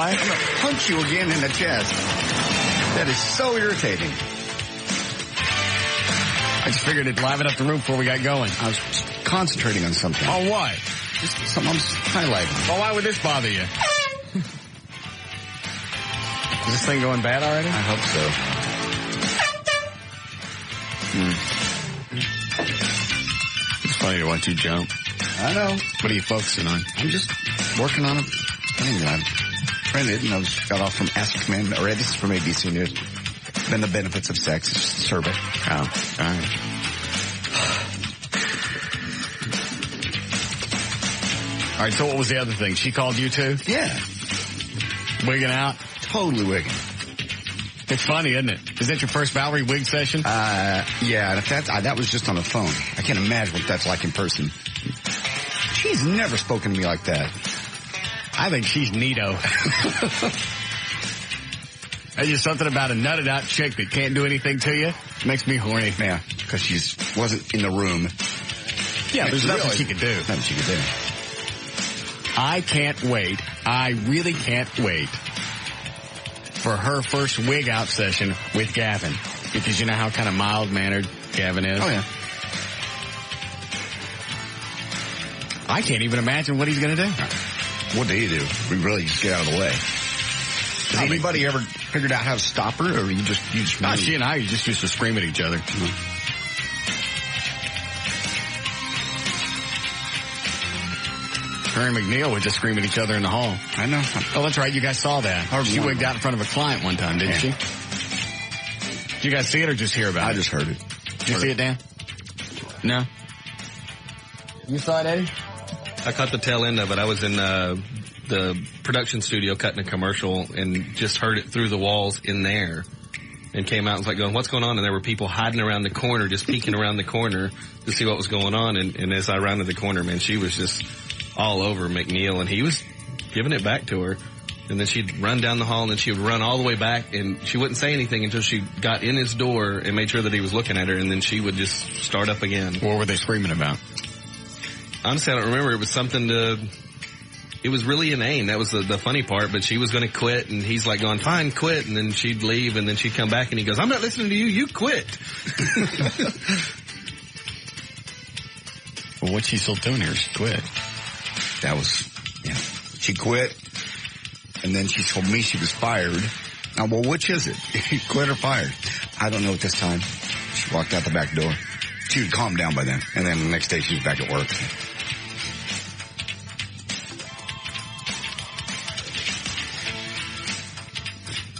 why? I'm going to punch you again in the chest. That is so irritating. I just figured it'd liven up the room before we got going. I was concentrating on something. Oh, what? Just something I'm highlighting. Well, why would this bother you? Is this thing going bad already? I hope so. It's funny to watch you jump. I know. What are you focusing on? I'm just working on a thing that I printed, and I got off from Ask Men, or this is from ABC News. Then the benefits of sex, survey. Oh, all right. All right, so what was the other thing? She called you too? Yeah. Wigging out? Totally wigging. It's funny, isn't it? Is that your first Valerie wig session? Yeah, and if that was just on the phone. I can't imagine what that's like in person. She's never spoken to me like that. I think she's neato. There's just something about a nutted out chick that can't do anything to you. Makes me horny. Yeah, because she wasn't in the room. Yeah, there's nothing she could do. Nothing she could do. I can't wait. I really can't wait for her first wig out session with Gavin. Because you know how kind of mild-mannered Gavin is? Oh, yeah. I can't even imagine what he's going to do. What do you do? We really just get out of the way. Has anybody ever figured out how to stop her, or you just she and I just used to scream at each other. Mm-hmm. Her and McNeil would just scream at each other in the hall. I know. Oh, that's right. You guys saw that. She wigged out in front of a client one time, didn't she? Did you guys see it or just hear about it? I just heard it. Did you see it, Dan? No? You saw it, Eddie? I caught the tail end of it. I was in the production studio cutting a commercial and just heard it through the walls in there and came out and was like going, what's going on? And there were people hiding around the corner, just peeking around the corner to see what was going on. And as I rounded the corner, man, she was just all over McNeil, and he was giving it back to her. And then she'd run down the hall, and then she would run all the way back, and she wouldn't say anything until she got in his door and made sure that he was looking at her, and then she would just start up again. What were they screaming about? Honestly, I don't remember. It was something it was really inane. That was the funny part, but she was going to quit, and he's like going, fine, quit, and then she'd leave, and then she'd come back, and he goes, I'm not listening to you, you quit. Well, what's she still doing here? She quit. That was, yeah. She quit, and then she told me she was fired. Now, well, which is it? Quit or fired? I don't know at this time. She walked out the back door. She had calmed down by then, and then the next day she was back at work.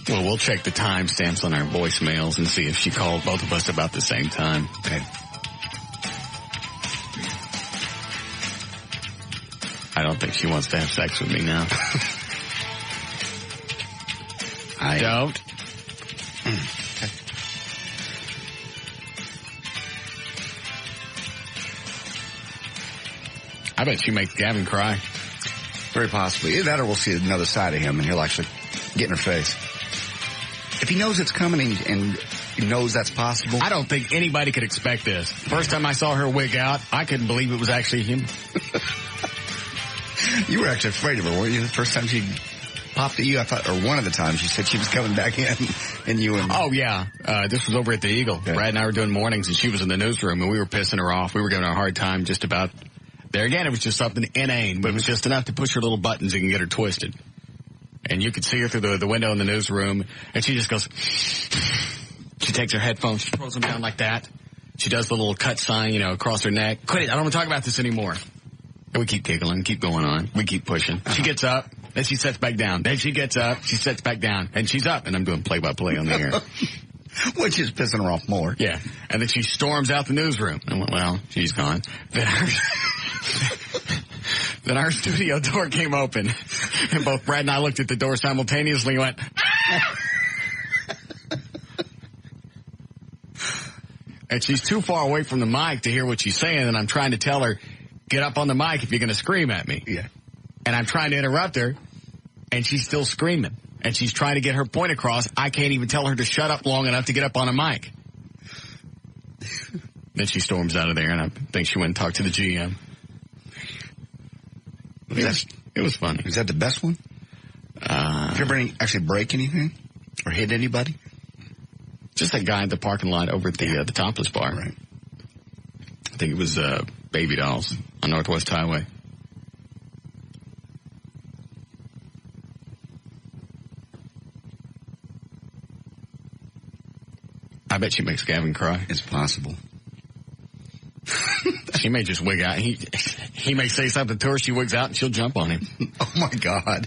Well, we'll check the timestamps on our voicemails and see if she called both of us about the same time. Okay. I don't think she wants to have sex with me now. I don't. Okay. I bet she makes Gavin cry. Very possibly. Either that or we'll see another side of him, and he'll actually get in her face. If he knows it's coming and he knows that's possible. I don't think anybody could expect this. First time I saw her wig out, I couldn't believe it was actually him. You were actually afraid of her, weren't you? The first time she popped at you, I thought, or one of the times she said she was coming back in, and you and... Oh, yeah. This was over at the Eagle. Yeah. Brad and I were doing mornings, and she was in the newsroom, and we were pissing her off. We were giving her a hard time just about... There again, it was just something inane, but it was just enough to push her little buttons and get her twisted. And you could see her through the window in the newsroom, and she just goes... She takes her headphones, she throws them down like that. She does the little cut sign, across her neck. Quit it, I don't want to talk about this anymore. And we keep giggling, keep going on. We keep pushing. She gets up, then she sets back down. Then she gets up, she sets back down. And she's up, and I'm doing play-by-play on the air. Which is pissing her off more. Yeah. And then she storms out the newsroom. I went, well, she's gone. Then our studio door came open, and both Brad and I looked at the door simultaneously and went, and she's too far away from the mic to hear what she's saying, and I'm trying to tell her, get up on the mic if you're going to scream at me. Yeah. And I'm trying to interrupt her, and she's still screaming. And she's trying to get her point across. I can't even tell her to shut up long enough to get up on a mic. Then she storms out of there, and I think she went and talked to the GM. It was funny. Is that the best one? Did you ever actually break anything or hit anybody? Just that guy in the parking lot over at the Topless Bar. Right. I think it was Baby Dolls on Northwest Highway. I bet she makes Gavin cry. It's possible. She may just wig out. He may say something to her. She wigs out and she'll jump on him. Oh my God.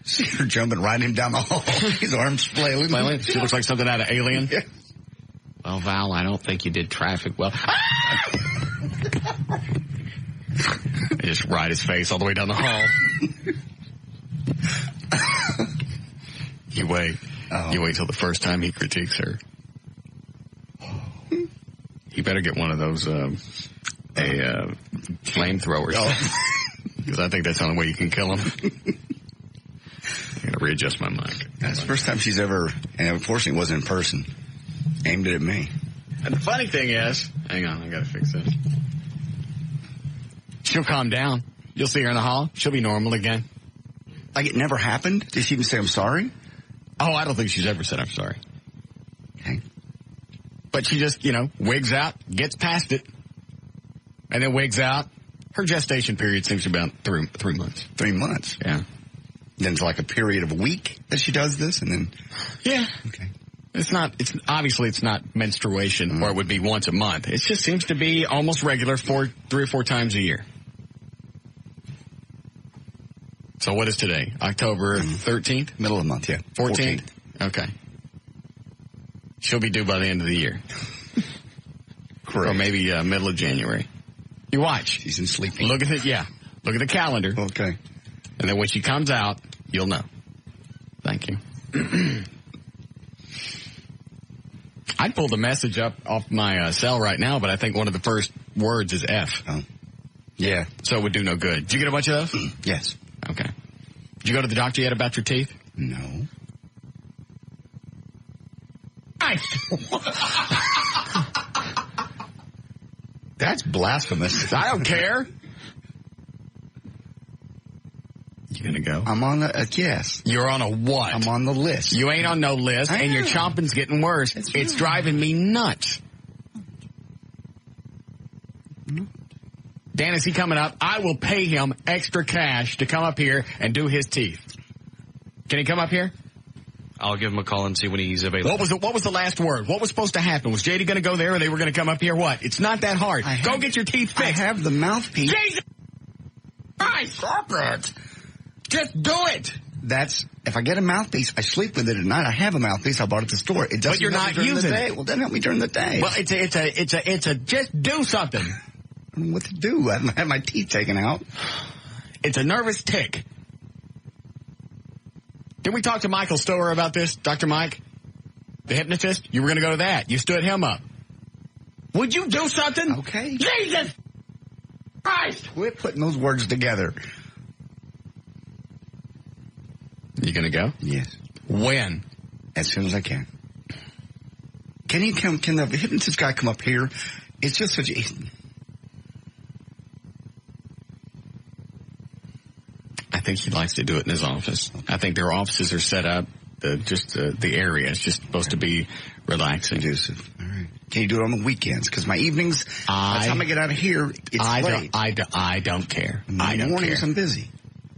See her jumping right him down the hall. His arms flailing. She looks like something out of Alien. Yeah. Well, Val, I don't think you did traffic well. They just ride his face all the way down the hall. You wait. Oh. You wait till the first time he critiques her. You better get one of those flamethrowers. Because I think that's the only way you can kill him. I'm going to readjust my mic. That's the first time she's ever, and unfortunately it wasn't in person, aimed it at me. And the funny thing is, hang on, I got to fix this. She'll calm down. You'll see her in the hall. She'll be normal again. Like it never happened? Did she even say I'm sorry? Oh, I don't think she's ever said I'm sorry. Okay. But she just, wigs out, gets past it, and then wigs out. Her gestation period seems to be about 3 months. 3 months? Yeah. Then it's like a period of a week that she does this, and then... Yeah. Okay. It's not menstruation, or it would be once a month. It just seems to be almost regular 3 or 4 times a year. So what is today? October 13th? Middle of the month, yeah. 14th? Okay. She'll be due by the end of the year. Correct. Or maybe middle of January. You watch. She's in sleeping. Look at the calendar. Okay. And then when she comes out, you'll know. Thank you. I'd pull the message up off my cell right now, but I think one of the first words is F. Oh. Yeah. So it would do no good. Did you get a bunch of those? Yes. Okay. Did you go to the doctor yet about your teeth? No. That's blasphemous. I don't care. You gonna go? I'm on the, yes. You're on a what? I'm on the list. You ain't on no list, and your chomping's getting worse. It's driving me nuts. Dan, is he coming up? I will pay him extra cash to come up here and do his teeth. Can he come up here? I'll give him a call and see when he's available. What was the last word? What was supposed to happen? Was JD going to go there, or they were going to come up here? What? It's not that hard. Go get your teeth fixed. I have the mouthpiece. Jesus Christ, stop it. Just do it. If I get a mouthpiece, I sleep with it at night. I have a mouthpiece. I bought it at the store. It doesn't. But you're not using it. Well, then help me during the day. Well, it's a just do something. I don't know what to do. I have my teeth taken out. It's a nervous tick. Did we talk to Michael Stower about this, Dr. Mike? The hypnotist? You were going to go to that. You stood him up. Would you do something? Okay. Jesus Christ! Quit putting those words together. You going to go? Yes. When? As soon as I can. Can the hypnotist guy come up here? It's just such a... I think he likes to do it in his office. I think their offices are set up, the area is just supposed to be relaxing. Conducive. All right. Can you do it on the weekends? Because my evenings, by the time I get out of here, it's late. I don't care. In the mornings, I'm busy.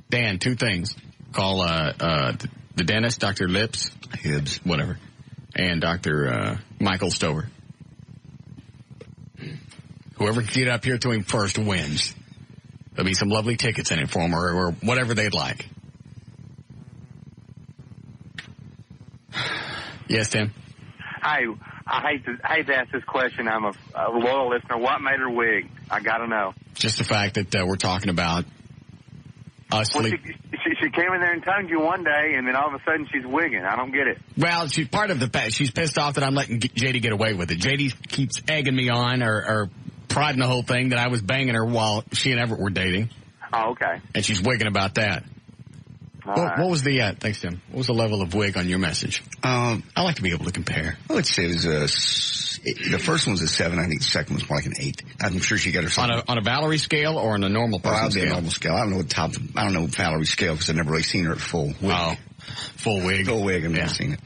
Dan, 2 things. Call the dentist, Dr. Lips. Hibbs. Whatever. And Dr. Michael Stover. Whoever can get up here to him first wins. There'll be some lovely tickets in it for them or whatever they'd like. Yes, Tim? Hi. I hate to ask this question. I'm a loyal listener. What made her wig? I got to know. Just the fact that we're talking about us. Well, she came in there and tongued you one day, and then all of a sudden she's wigging. I don't get it. Well, she's part of the fact. She's pissed off that I'm letting JD get away with it. JD keeps egging me on or prodding the whole thing that I was banging her while she and Everett were dating. Oh, okay. And she's wigging about that. What was the, thanks, Tim. What was the level of wig on your message? I like to be able to compare. I would say it was The first one's a 7. I think the second one's more like an 8. I'm sure she got her something. On a Valerie scale or on a normal person scale? A normal scale. I don't know Valerie scale because I've never really seen her at full wig. Oh, full wig. Full wig. I've never seen it.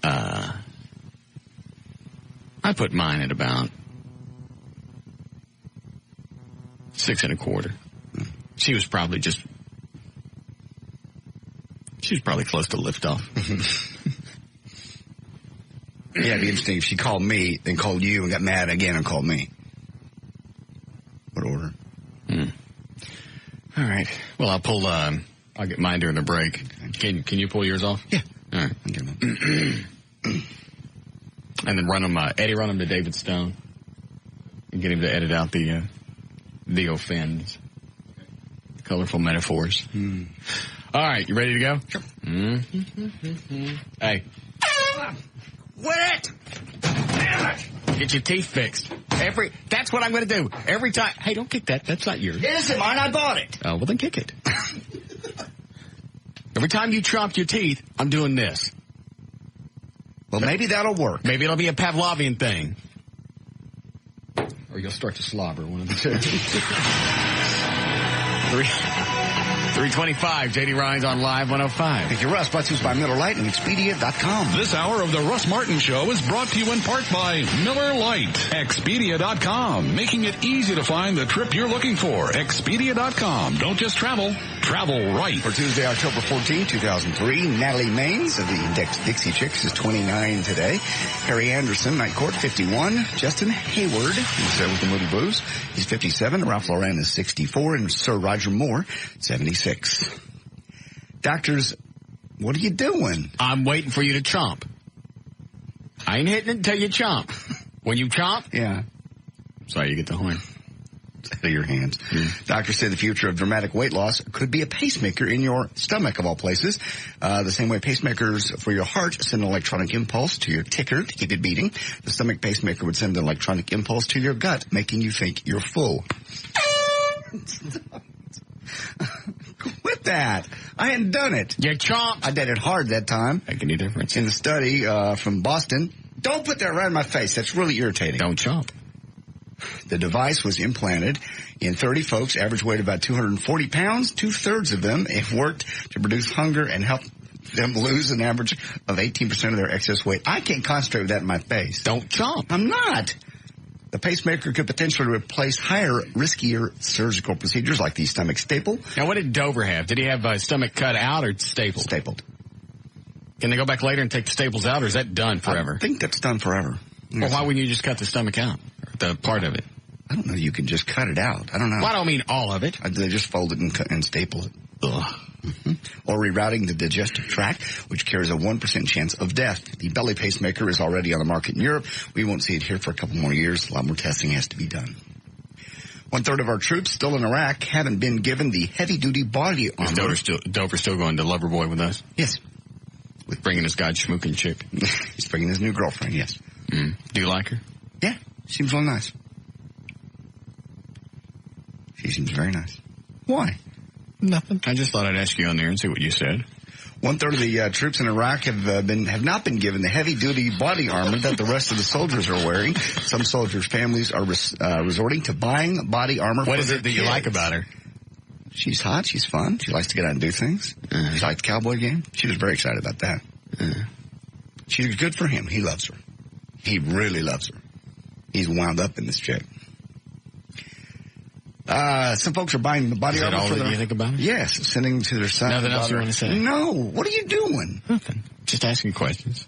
I put mine at about 6 1/4. She was probably close to liftoff. Yeah, it'd be interesting if she called me, then called you, and got mad again and called me. What order? All right. Well, I'll get mine during the break. Can you pull yours off? Yeah. All right. I'll get them. And then run them to David Stone. And get him to edit out the offends. Colorful metaphors. All right, you ready to go? Sure. Hey. Quit it! Damn it! Get your teeth fixed. That's what I'm going to do. Every time. Hey, don't kick that. That's not yours. It isn't mine. I bought it. Oh, well, then kick it. Every time you chomp your teeth, I'm doing this. Well, maybe that'll work. Maybe it'll be a Pavlovian thing. Or you'll start to slobber, one of the two. 325, J.D. Ryan's on Live 105. Thank you, Russ. Brought to us by Miller Lite and Expedia.com. This hour of the Russ Martin Show is brought to you in part by Miller Lite. Expedia.com, making it easy to find the trip you're looking for. Expedia.com. Don't just travel right. For Tuesday, October 14, 2003, Natalie Maines of the Dixie Chicks is 29 today. Harry Anderson, Night Court, 51. Justin Hayward, who's there with the Moody Blues, he's 57. Ralph Lauren is 64. And Sir Roger Moore, 76. Doctors, what are you doing? I'm waiting for you to chomp. I ain't hitting it until you chomp. When you chomp? Yeah. Sorry, you get the horn. It's out of your hands. Doctors say the future of dramatic weight loss could be a pacemaker in your stomach, of all places. The same way pacemakers for your heart send an electronic impulse to your ticker to keep it beating, the stomach pacemaker would send an electronic impulse to your gut, making you think you're full. Quit that. I hadn't done it. You chomp. I did it hard that time. Make any difference? In the study from Boston. Don't put that right in my face. That's really irritating. Don't chomp. The device was implanted in 30 folks, average weight about 240 pounds. 2/3 of them it worked to reduce hunger and help them lose an average of 18% of their excess weight. I can't concentrate with that in my face. Don't chomp. I'm not. The pacemaker could potentially replace higher, riskier surgical procedures like the stomach staple. Now, what did Dover have? Did he have stomach cut out or stapled? Stapled. Can they go back later and take the staples out, or is that done forever? I think that's done forever. Well, why wouldn't you just cut the stomach out? The part of it? I don't know. You can just cut it out. I don't know. Well, I don't mean all of it. They just fold it and staple it. Ugh. Or rerouting the digestive tract, which carries a 1% chance of death. The belly pacemaker is already on the market in Europe. We won't see it here for a couple more years. A lot more testing has to be done. 1/3 of our troops still in Iraq haven't been given the heavy-duty body armor. Is Dover still going to Loverboy with us? Yes. With bringing his God schmooking chick? He's bringing his new girlfriend, yes. Do you like her? Yeah, seems real nice. She seems very nice. Why? Nothing. I just thought I'd ask you on there and see what you said. 1/3 of the troops in Iraq have not been given the heavy-duty body armor that the rest of the soldiers are wearing. Some soldiers' families are resorting to buying body armor. What is it that you like about her? She's hot. She's fun. She likes to get out and do things. She liked the cowboy game. She was very excited about that. She's good for him. He loves her. He really loves her. He's wound up in this chick. Some folks are buying the body armor. Is that all that you think about it? Yes, sending to their son. Nothing else you want to say? No. What are you doing? Nothing. Just asking questions.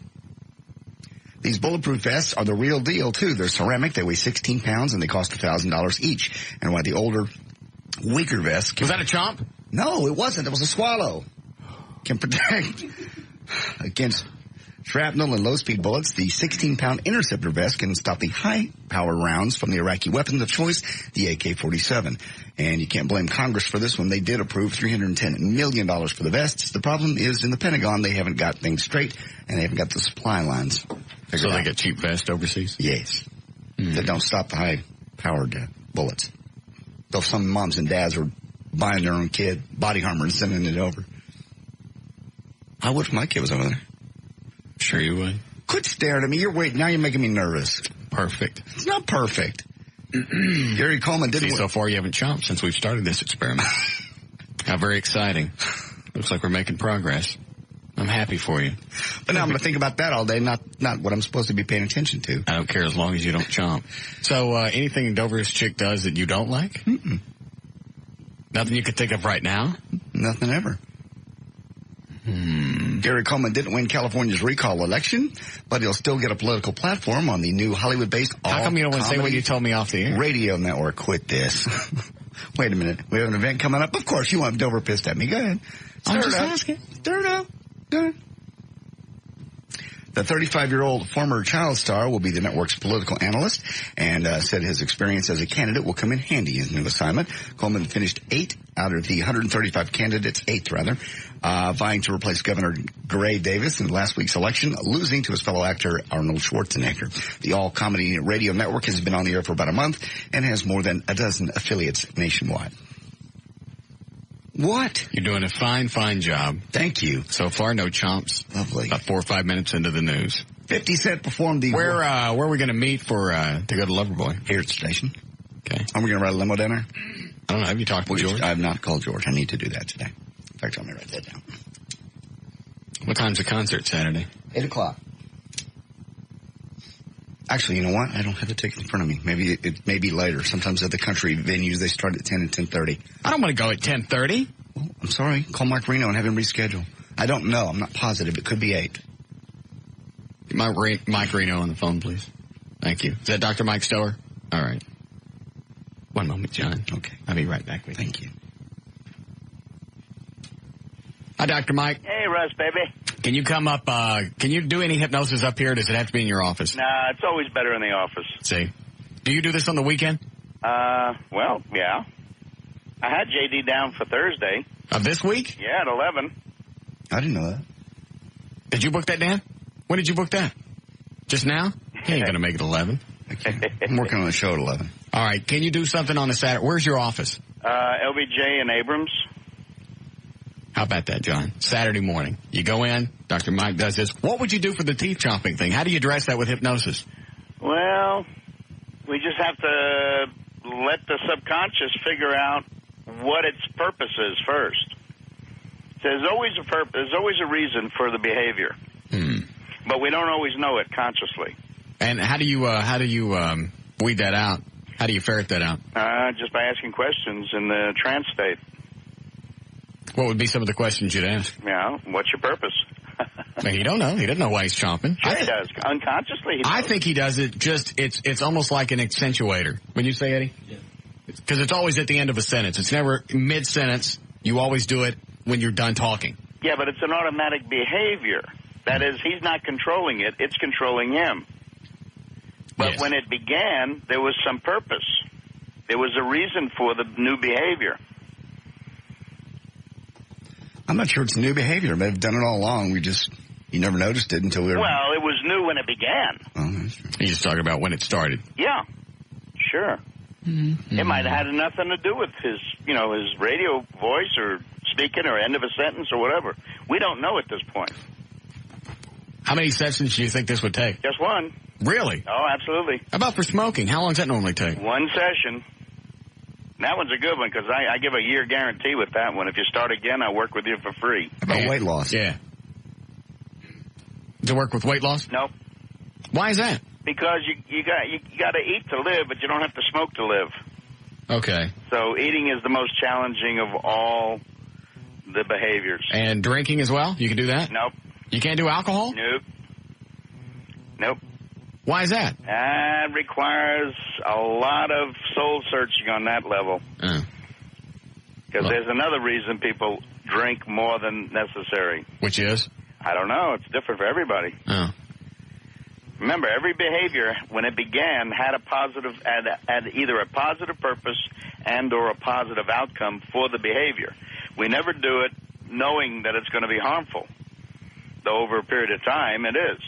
These bulletproof vests are the real deal, too. They're ceramic. They weigh 16 pounds, and they cost $1,000 each. And while the older, weaker vests... Was that a chomp? No, it wasn't. It was a swallow. Can protect against shrapnel and low-speed bullets. The 16-pound Interceptor vest can stop the high-power rounds from the Iraqi weapon of choice, the AK-47. And you can't blame Congress for this one. They did approve $310 million for the vests. The problem is in the Pentagon, they haven't got things straight, and they haven't got the supply lines figured So they out. get cheap vests overseas? Yes. That don't stop the high-powered bullets. Though some moms and dads are buying their own kid body armor and sending it over. I would if my kid was over there. Sure you would. Quit staring at me. Now you're making me nervous. Perfect. It's not perfect. Gary Coleman didn't. See, so far you haven't chomped since we've started this experiment. How very exciting. Looks like we're making progress. I'm happy for you. But now I'm going to think about that all day, not what I'm supposed to be paying attention to. I don't care as long as you don't chomp. So, anything Dover's chick does that you don't like? Mm-mm. Nothing you could think of right now? Nothing ever. Gary Coleman didn't win California's recall election, but he'll still get a political platform on the new Hollywood-based How come you don't want to say what you told me off the air? Radio network. Quit this. Wait a minute. We have an event coming up. Of course, you want Dover pissed at me. Go ahead. I'm just asking. Stir it up. Go ahead. The 35-year-old former child star will be the network's political analyst and said his experience as a candidate will come in handy in his new assignment. Coleman finished 8th out of the 135 candidates, vying to replace Governor Gray Davis in last week's election, losing to his fellow actor Arnold Schwarzenegger. The all-comedy radio network has been on the air for about a month and has more than a dozen affiliates nationwide. What? You're doing a fine job. Thank you. So far, no chomps. Lovely. About 4 or 5 minutes into the news. 50 Cent performed the... Where are we going to meet for to go to Loverboy? Here at the station. Okay. Are we going to ride a limo down there? I don't know. Have you talked to George? I have not called George. I need to do that today. In fact, let me write that down. What time's the concert Saturday? 8 o'clock. Actually, you know what? I don't have the ticket in front of me. Maybe it may be later. Sometimes at the country venues, they start at 10 and 10:30. I don't want to go at 10:30. Well, I'm sorry. Call Mike Reno and have him reschedule. I don't know. I'm not positive. It could be 8. Mike Reno on the phone, please. Thank you. Is that Dr. Mike Stower? All right. One moment, John. Okay. I'll be right back with you. Thank you. Hi, Dr. Mike. Hey, Russ, baby. Can you come up, can you do any hypnosis up here, or does it have to be in your office? Nah, it's always better in the office. See? Do you do this on the weekend? Well, yeah. I had JD down for Thursday. Of this week? Yeah, at 11. I didn't know that. Did you book that, Dan? When did you book that? Just now? He ain't going to make it 11. I'm working on a show at 11. All right. Can you do something on a Saturday? Where's your office? LBJ and Abrams. How about that, John? Saturday morning. You go in, Dr. Mike does this. What would you do for the teeth chomping thing? How do you address that with hypnosis? Well, we just have to let the subconscious figure out what its purpose is first. There's always a purpose. There's always a reason for the behavior. But we don't always know it consciously. And how do you weed that out? How do you ferret that out? Just by asking questions in the trance state. What would be some of the questions you'd ask? Yeah, what's your purpose? Well, he don't know. He doesn't know why he's chomping. Sure he does. Unconsciously he does. I think he does it just, it's almost like an accentuator. When you say, Eddie? Yeah. Because it's always at the end of a sentence. It's never mid-sentence. You always do it when you're done talking. Yeah, but it's an automatic behavior. That is, he's not controlling it. It's controlling him. But Yes. when it began, there was some purpose. There was a reason for the new behavior. I'm not sure it's new behavior. They've done it all along. You never noticed it until we were... Well, it was new when it began. Oh, that's true. He's just talking about when it started. Yeah, sure. It might have had nothing to do with his radio voice or speaking or end of a sentence or whatever. We don't know at this point. How many sessions do you think this would take? Just one. Really? Oh, absolutely. How about for smoking? How long does that normally take? One session. That one's a good one because I give a year guarantee with that one. If you start again, I'll work with you for free. How about weight loss? Yeah. Does it work with weight loss? Nope. Why is that? Because you got to eat to live, but you don't have to smoke to live. Okay. So eating is the most challenging of all the behaviors. And drinking as well? You can do that? Nope. You can't do alcohol? Nope. Why is that? That requires a lot of soul searching on that level. Because there's another reason people drink more than necessary. Which is? I don't know. It's different for everybody. Oh. Remember, every behavior, when it began, had either a positive purpose and or a positive outcome for the behavior. We never do it knowing that it's going to be harmful. Though over a period of time, it is.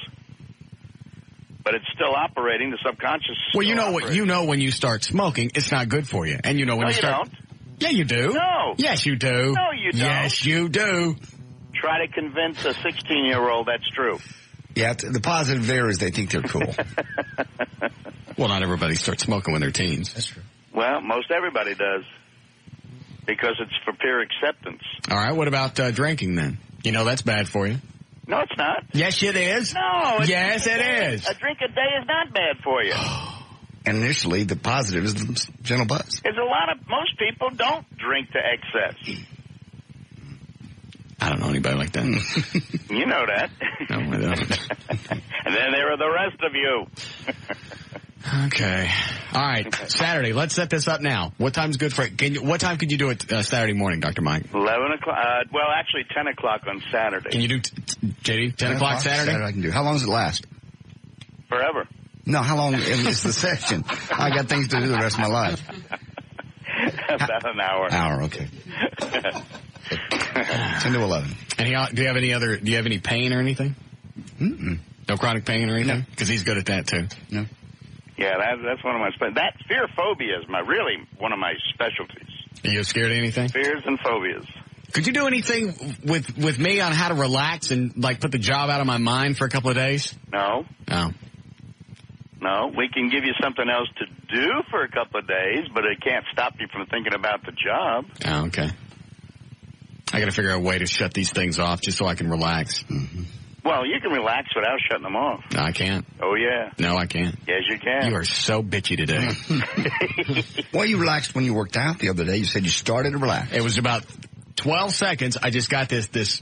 But it's still operating. The subconscious. Well, you know when you start smoking, it's not good for you, and you know when No, you start. don't. Yeah, you do. No. Yes, you do. No, you don't. Yes, you do. Try to convince a 16-year-old that's true. Yeah, the positive there is they think they're cool. Well, not everybody starts smoking when they're teens. That's true. Well, most everybody does. Because it's for peer acceptance. All right, what about drinking then? You know that's bad for you. No, it's not. Yes, it is. No. Yes, it is. A drink a day is not bad for you. And initially, the positive is the gentle buzz. There's most people don't drink to excess. I don't know anybody like that. You know that. No, I don't. And then there are the rest of you. Okay. All right. Saturday. Let's set this up now. What time's good for it? What time could you do it Saturday morning, Dr. Mike? 11 o'clock. Well, actually 10 o'clock on Saturday. Can you do, JD, 10 o'clock Saturday? I can do. How long does it last? Forever. No, how long is the session? I got things to do the rest of my life. About an hour. Okay. 10 to 11. And do you have any pain or anything? Mm-mm. No chronic pain or anything? Because he's good at that too. No. Yeah, that's one of my that fear phobia is really one of my specialties. Are you scared of anything? Fears and phobias. Could you do anything with me on how to relax and like put the job out of my mind for a couple of days? No. No. No, we can give you something else to do for a couple of days, but it can't stop you from thinking about the job. Oh, okay. I got to figure out a way to shut these things off just so I can relax. Mm-hmm. Well, you can relax without shutting them off. No, I can't. Oh, yeah. No, I can't. Yes, you can. You are so bitchy today. Well, you relaxed when you worked out the other day. You said you started to relax. It was about 12 seconds. I just got this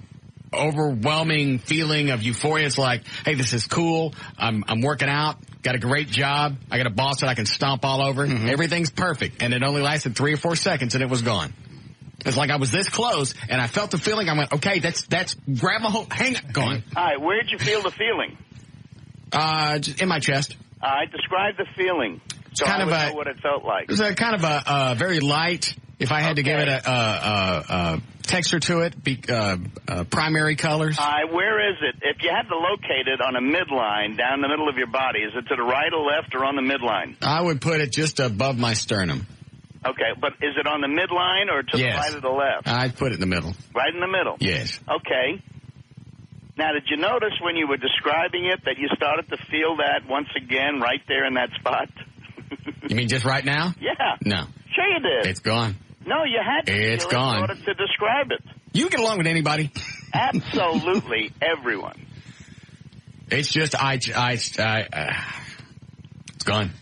overwhelming feeling of euphoria. It's like, hey, this is cool. I'm working out. Got a great job. I got a boss that I can stomp all over. Mm-hmm. Everything's perfect. And it only lasted 3 or 4 seconds and it was gone. It's like I was this close and I felt the feeling. I went, okay, that's grab a hold, hang it, gone. All right, where'd you feel the feeling? Just in my chest. All right, describe the feeling. So I would know what it felt like. It was a kind of a very light, if I had to give it a texture to it, primary colors. All right, where is it? If you had to locate it on a midline down the middle of your body, is it to the right or left or on the midline? I would put it just above my sternum. Okay, but is it on the midline or to the right or the left? I'd put it in the middle. Right in the middle? Yes. Okay. Now, did you notice when you were describing it that you started to feel that once again right there in that spot? You mean just right now? Yeah. No. Sure you did. It's gone. No, you had to It's feel gone. in order to describe it. You get along with anybody? Absolutely everyone. It's just, it's gone.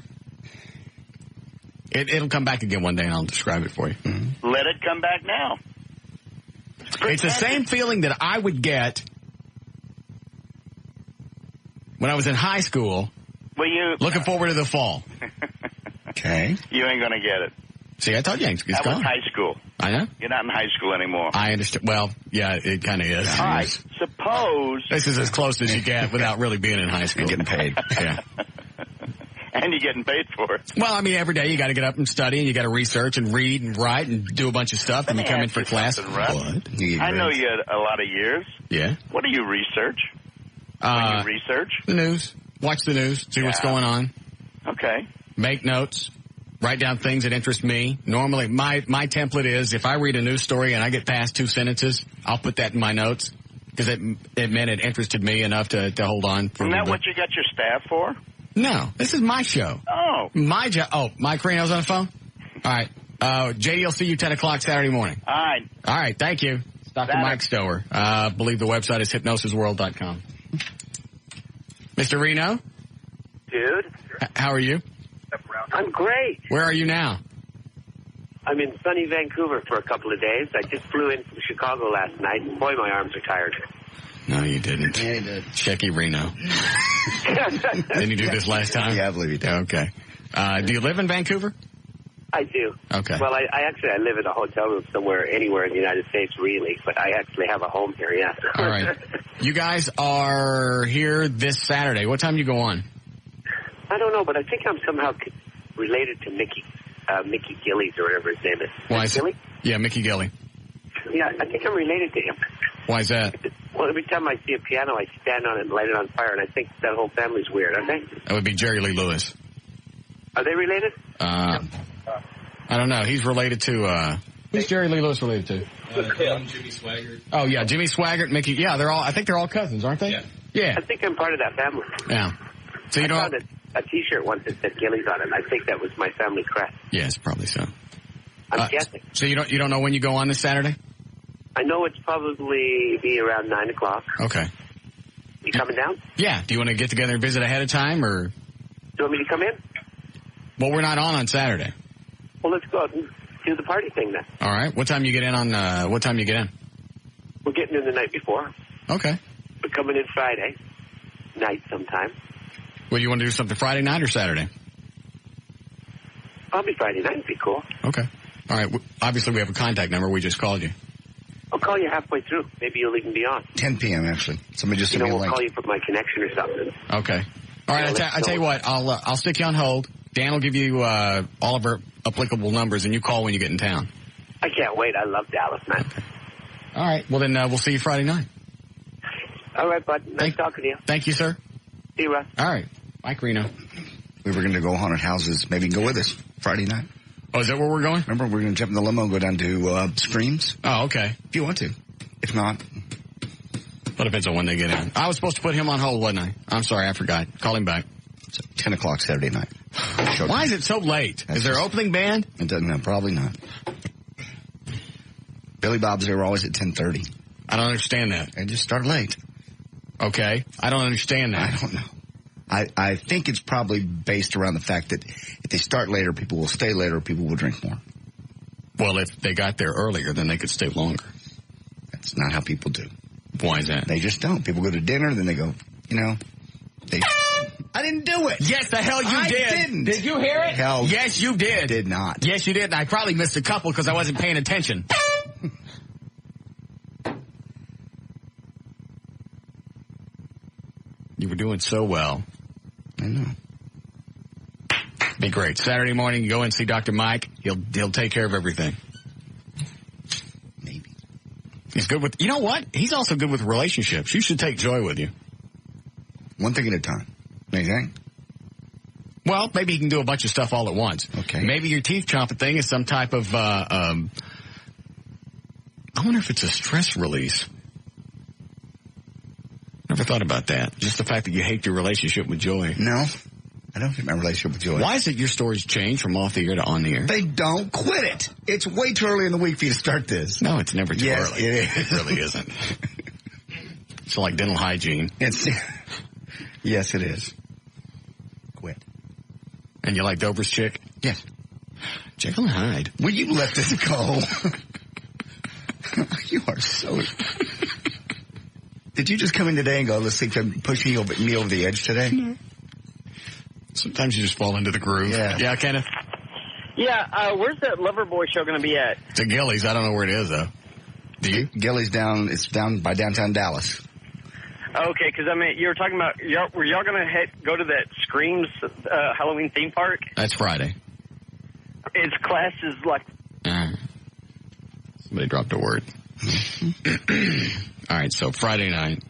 It'll come back again one day and I'll describe it for you. Mm-hmm. Let it come back now. It's the same feeling that I would get when I was in high school, looking forward to the fall. Okay. You ain't going to get it. See, I told you, it's that gone. was high school. I know. You're not in high school anymore. I understand. Well, yeah, it kind of is. All right. Suppose. This is as close as you get without really being in high school. You're getting paid. Yeah. And you're getting paid for it. Well, I mean, every day you got to get up and study, and you got to research and read and write and do a bunch of stuff, and you come in for class. What? I know you had a lot of years. Yeah. What do you research? When you research? The news. Watch the news. See what's going on. Okay. Make notes. Write down things that interest me. Normally, my template is if I read a news story and I get past 2 sentences, I'll put that in my notes because it meant it interested me enough to hold on. Isn't that what you got your staff for? No, this is my show. Oh. My job. Oh, Mike Reno's on the phone? All right. JD will see you 10 o'clock Saturday morning. All right. All right. Thank you. It's Dr. Mike Stower. I believe the website is hypnosisworld.com. Mr. Reno? Dude. How are you? I'm great. Where are you now? I'm in sunny Vancouver for a couple of days. I just flew in from Chicago last night, and boy, my arms are tired. No, you didn't. Yeah, he did. Checky Reno. Didn't you do this last time? Yeah, I believe you did. Okay. Do you live in Vancouver? I do. Okay. Well, I actually live in a hotel room anywhere in the United States, really, but I actually have a home here, yeah. All right. You guys are here this Saturday. What time do you go on? I don't know, but I think I'm somehow related to Mickey Gillies or whatever his name is. Why is Gilly? Yeah, Mickey Gilly. Yeah, I think I'm related to him. Why is that? Well, every time I see a piano, I stand on it and light it on fire, and I think that whole family's weird, aren't they? That would be Jerry Lee Lewis. Are they related? I don't know. He's related to, who's Jerry Lee Lewis related to? Jimmy Swaggart. Oh, yeah, Jimmy Swaggart, Mickey. Yeah, I think they're all cousins, aren't they? Yeah. Yeah. I think I'm part of that family. Yeah. So you don't. a T-shirt once that said Gillies on it. I think that was my family crest. Yes, probably so. I'm guessing. So you don't know when you go on this Saturday? I know it's probably be around 9 o'clock. Okay. You coming down? Yeah. Do you want to get together and visit ahead of time, or? Do you want me to come in? Well, we're not on Saturday. Well, let's go out and do the party thing then. All right. What time you get in on? What time you get in? We're getting in the night before. Okay. We're coming in Friday night sometime. Well, you want to do something Friday night or Saturday? Probably Friday night would be cool. Okay. All right. Obviously, we have a contact number. We just called you. I'll call you halfway through. Maybe you'll even be on. 10 p.m. actually. Somebody just sent me a we'll link. call you for my connection or something. Okay. All right. I tell you what. I'll stick you on hold. Dan will give you all of our applicable numbers, and you call when you get in town. I can't wait. I love Dallas, man. Okay. All right. Well, then we'll see you Friday night. All right, bud. Nice talking to you. Thank you, sir. See you, Russ. All right. Bye, Reno. We were going to go haunted houses. Maybe go with us Friday night. Oh, is that where we're going? Remember, we're going to jump in the limo and go down to Screams. Oh, okay. If you want to. If not. Well, depends on when they get in. I was supposed to put him on hold, wasn't I? I'm sorry, I forgot. Call him back. It's 10 o'clock Saturday night. Why is it so late? Is there an opening band? It doesn't know. Probably not. Billy Bob's, they were always at 10:30. I don't understand that. They just start late. Okay. I don't understand that. I don't know. I think it's probably based around the fact that if they start later, people will stay later, people will drink more. Well, if they got there earlier, then they could stay longer. That's not how people do. Why is that? They just don't. People go to dinner, then they go, I didn't do it. Yes, the hell you did. I didn't. Did you hear it? Hell, yes, you did. Did not. Yes, you did. And I probably missed a couple because I wasn't paying attention. You were doing so well. I know. Be great. Saturday morning, you go and see Dr. Mike. He'll take care of everything. Maybe. He's good with, you know what? He's also good with relationships. You should take Joy with you. One thing at a time. Anything? Well, maybe he can do a bunch of stuff all at once. Okay. Maybe your teeth chomping thing is some type of, I wonder if it's a stress release. Never thought about that. Just the fact that you hate your relationship with Joy. No. I don't hate my relationship with Joy. Why is it your stories change from off the air to on the air? They don't quit it. It's way too early in the week for you to start this. No, it's never too yes, early. It is. It really isn't. It's like dental hygiene. Yes, it is. Quit. And you like Dover's chick? Yes. Jekyll and Hyde. Will you let this go? You are so... Did you just come in today and go, let's see if I'm pushing me over the edge today? No. Sometimes you just fall into the groove. Yeah. Yeah, Kenneth? Yeah, where's that Loverboy show going to be at? It's at Gillies. I don't know where it is, though. Do you? Gillies it's down by downtown Dallas. Okay, because, I mean, you were talking about, were y'all going to go to that Screams Halloween theme park? That's Friday. Its class is like... Somebody dropped a word. All right, so Friday night.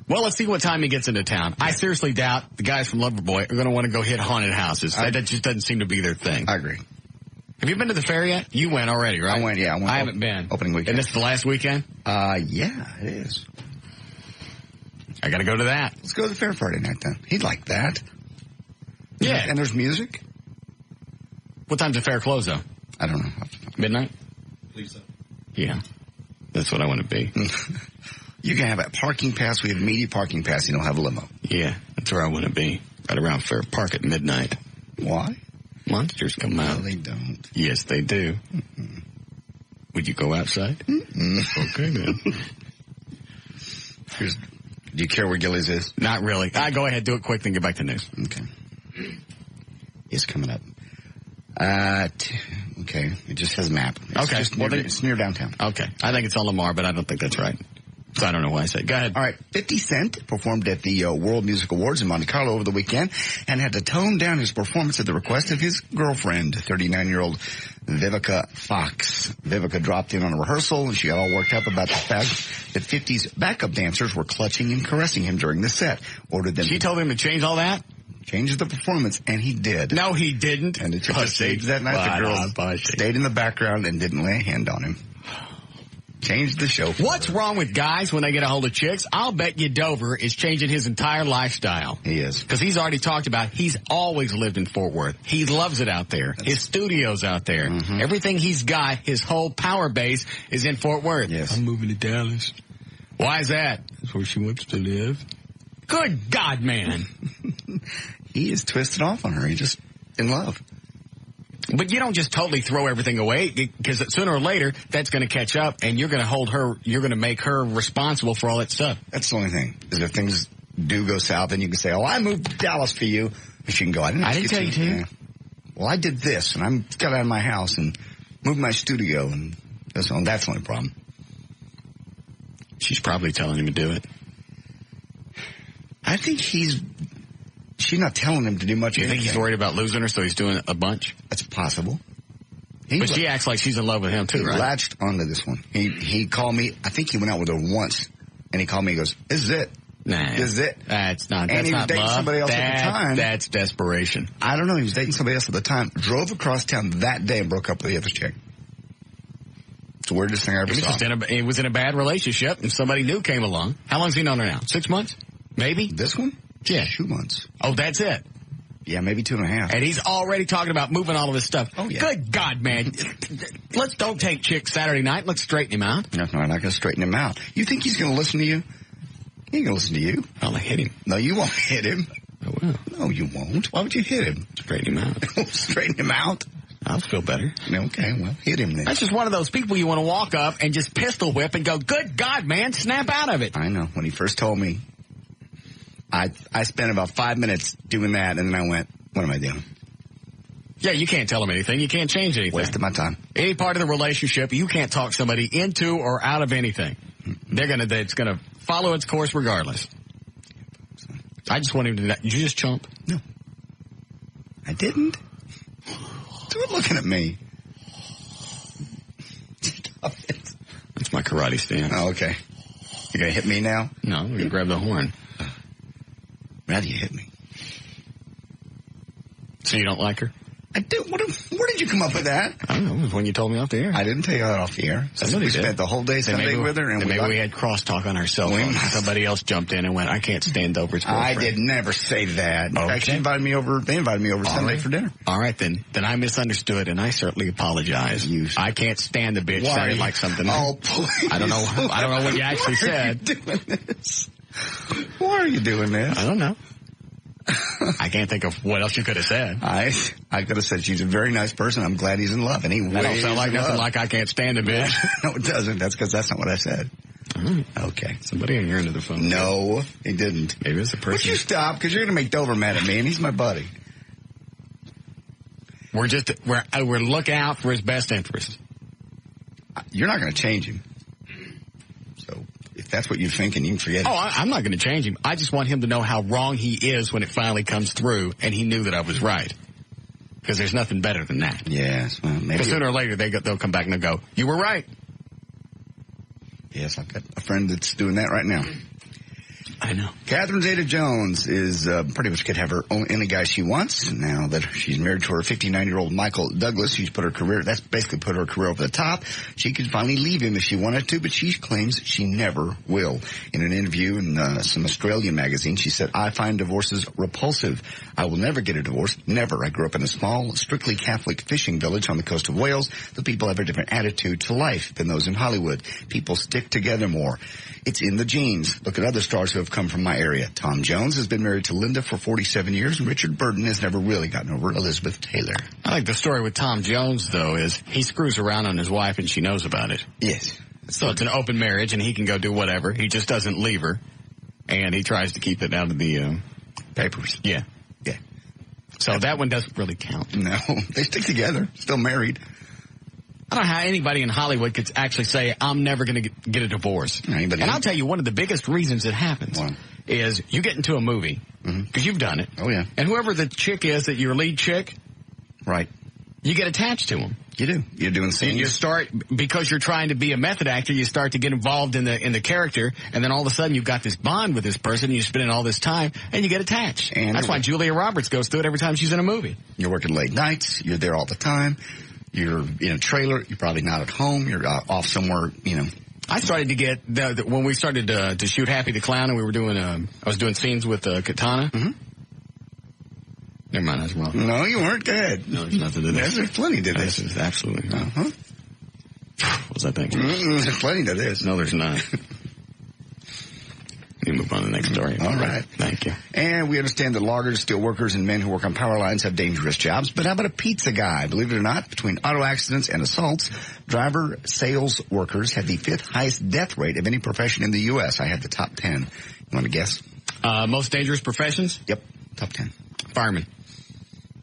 Well, let's see what time he gets into town. I seriously doubt the guys from Loverboy are going to want to go hit haunted houses. That just doesn't seem to be their thing. I agree. Have you been to the fair yet? You went already, right? I went, yeah. I haven't been. Opening weekend. And this is the last weekend? Yeah, it is. I got to go to that. Let's go to the fair Friday night then. He'd like that. Yeah. And there's music? What time's the fair close, though? I don't know. Midnight? I believe so. Yeah. That's what I want to be. You can have a parking pass. We have immediate parking pass. You don't have a limo. Yeah, that's where I want to be. Right around Fair Park at midnight. Why? Monsters come out. No, they don't. Yes, they do. Mm-mm. Would you go outside? Mm-mm. Okay, then. Do you care where Gillies is? Not really. Go ahead, do it quick, then get back to news. Okay. It's coming up. Okay, it just says map. It's okay. Just near, it's near downtown. Okay. I think it's on Lamar, but I don't think that's right. So I don't know why I said. Go ahead. All right. 50 Cent performed at the World Music Awards in Monte Carlo over the weekend and had to tone down his performance at the request of his girlfriend, 39-year-old Vivica Fox. Vivica dropped in on a rehearsal and she got all worked up about the fact that 50's backup dancers were clutching and caressing him during the set. Ordered them. She told him to change all that? Changes the performance, and he did. No, he didn't. And it took the stage that night. The girls stayed in the background and didn't lay a hand on him. Changed the show. What's wrong with guys when they get a hold of chicks? I'll bet you Dover is changing his entire lifestyle. He is. Because he's already talked about he's always lived in Fort Worth. He loves it out there. His studio's out there. Mm-hmm. Everything he's got, his whole power base is in Fort Worth. Yes. I'm moving to Dallas. Why is that? That's where she wants to live. Good God, man. He is twisted off on her. He's just in love. But you don't just totally throw everything away, because sooner or later, that's going to catch up, and you're going to hold her, you're going to make her responsible for all that stuff. That's the only thing, is if things do go south, then you can say, I moved to Dallas for you. And she can go, I didn't tell you to. Yeah. Well, I did this, and I got out of my house and moved my studio, and that's the only problem. She's probably telling him to do it. I think she's not telling him to do much. You think he's worried about losing her, so he's doing a bunch? That's possible. But she acts like she's in love with him, too, right? He latched onto this one. He called me. I think he went out with her once, and he called me and goes, this is it. Nah. This is it. That's not and he was dating love. somebody else at the time. That's desperation. I don't know. He was dating somebody else at the time. Drove across town that day and broke up with the other chick. It's the weirdest thing I ever saw. He was in a bad relationship, and somebody new came along. How long's he known her now? 6 months? Maybe? This one? Yeah. 2 months. Oh, that's it? Yeah, maybe 2.5. And he's already talking about moving all of his stuff. Oh, yeah. Good God, man. Don't take chicks Saturday night. Let's straighten him out. No, I'm not going to straighten him out. You think he's going to listen to you? He ain't going to listen to you. I'll hit him. No, you won't hit him. I will. No, you won't. Why would you hit him? Straighten him out. Straighten him out? I'll feel better. Okay, well, hit him then. That's just one of those people you want to walk up and just pistol whip and go, good God, man, snap out of it. I know. When he first told me, I spent about 5 minutes doing that, and then I went, what am I doing? Yeah, you can't tell them anything. You can't change anything. Wasted my time. Any part of the relationship, you can't talk somebody into or out of anything. It's gonna follow its course regardless. I just want him to. Did you just chomp? No, I didn't. Don't looking at me. Stop it. That's my karate stance. Oh, okay. You're gonna hit me now? No, we're gonna grab the horn. Rather you hit me. So you don't like her? I do. Where did you come up with that? I don't know. It was when you told me off the air. I didn't tell you that off the air. We spent the whole day Sunday with her. And maybe we had crosstalk on our cell phone. Somebody else jumped in and went, I can't stand Dover's girlfriend. I did never say that. In fact, they invited me over Sunday for dinner. All right, then I misunderstood, and I certainly apologize. I can't stand the bitch. Sounded like something. Oh, please. I don't know what you actually said. Why are you doing this? Why are you doing this? I don't know. I can't think of what else you could have said. I could have said she's a very nice person. I'm glad he's in love. And that don't sound like nothing like I can't stand a bitch. No, it doesn't. That's because that's not what I said. Okay. Somebody on your end of the phone. No, he didn't. Maybe it's the person. Would you stop? Because you're going to make Dover mad at me, and he's my buddy. We're looking out for his best interest. You're not going to change him. So if that's what you're thinking, you can forget it. Oh, I'm not going to change him. I just want him to know how wrong he is when it finally comes through, and he knew that I was right. Because there's nothing better than that. Yes. Well, maybe. Because sooner or later, they'll come back and they'll go, you were right. Yes, I've got a friend that's doing that right now. I know. Catherine Zeta-Jones is pretty much could have her own any guy she wants. Now that she's married to her 59-year-old Michael Douglas, that's basically put her career over the top. She could finally leave him if she wanted to, but she claims she never will. In an interview in some Australian magazine, she said, I find divorces repulsive. I will never get a divorce. Never. I grew up in a small, strictly Catholic fishing village on the coast of Wales. The people have a different attitude to life than those in Hollywood. People stick together more. It's in the genes. Look at other stars who have come from my area. Tom Jones has been married to Linda for 47 years, and Richard Burton has never really gotten over Elizabeth Taylor. I think the story with Tom Jones, though, is he screws around on his wife, and she knows about it. Yes. So it's an open marriage, and he can go do whatever. He just doesn't leave her, and he tries to keep it out of the papers. Yeah. Yeah. So that one doesn't really count. No. They stick together. Still married. I don't know how anybody in Hollywood could actually say, I'm never going to get a divorce. And I'll tell you, one of the biggest reasons it happens is you get into a movie, because you've done it. Oh, yeah. And whoever the chick is, that your lead chick, right, you get attached to them. You do. You're doing scenes. You start, because you're trying to be a method actor, you start to get involved in the character, and then all of a sudden you've got this bond with this person, and you spend in all this time, and you get attached. And that's why Julia Roberts goes through it every time she's in a movie. You're working late nights. You're there all the time. You're in a trailer. You're probably not at home. You're off somewhere, I started to get, when we started to shoot Happy the Clown and we were doing, I was doing scenes with Katana. Mm-hmm. Never mind, I was wrong. No, you weren't. Go ahead. No, there's nothing to this. There's plenty to this. This is absolutely not. Uh-huh. What was I thinking? There's plenty to this. No, there's not. You move on to the next story. All right. Thank you. And we understand that loggers, steel workers, and men who work on power lines have dangerous jobs. But how about a pizza guy? Believe it or not, between auto accidents and assaults, driver sales workers have the 5th highest death rate of any profession in the U.S. I had the top 10. You want to guess? Most dangerous professions? Yep, top 10. Fireman.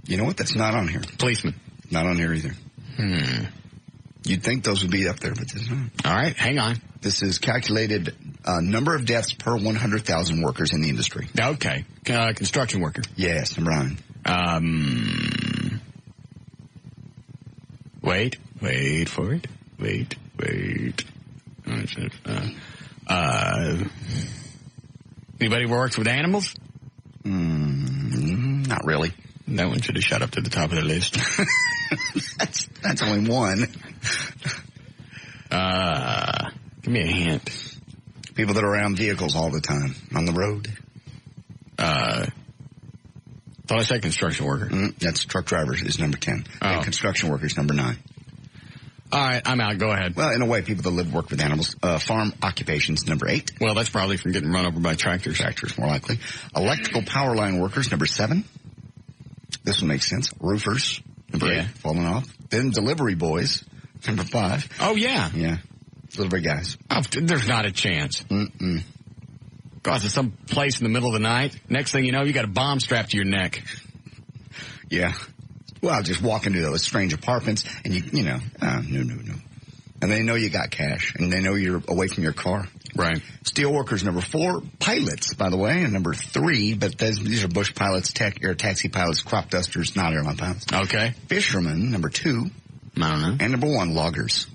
You know what? That's not on here. Policeman. Not on here either. You'd think those would be up there, but there's not. All right, hang on. This is calculated number of deaths per 100,000 workers in the industry. Okay. Construction worker. Yes, number 9. Wait for it. Wait. Anybody works with animals? Not really. That one should have shot up to the top of the list. That's only one. Give me a hint. People that are around vehicles all the time on the road. Thought I said construction worker. That's truck drivers is number 10. Oh. And construction workers number 9. All right, I'm out. Go ahead. Well, in a way, people that live work with animals. Farm occupations number 8. Well, that's probably from getting run over by tractors. Tractors, more likely. Electrical power line workers number 7. This one makes sense. Roofers number 8, falling off. Then delivery boys number 5. Oh yeah. Yeah. Delivery guys. Oh, there's not a chance. Go out to some place in the middle of the night. Next thing you know, you got a bomb strapped to your neck. Yeah. Well, just walk into those strange apartments and no. And they know you got cash and they know you're away from your car. Right. Steel workers number 4. Pilots, by the way, and number 3. But these are bush pilots, air taxi pilots, crop dusters, not airline pilots. Okay. Fishermen number 2. I don't know. And number 1, loggers.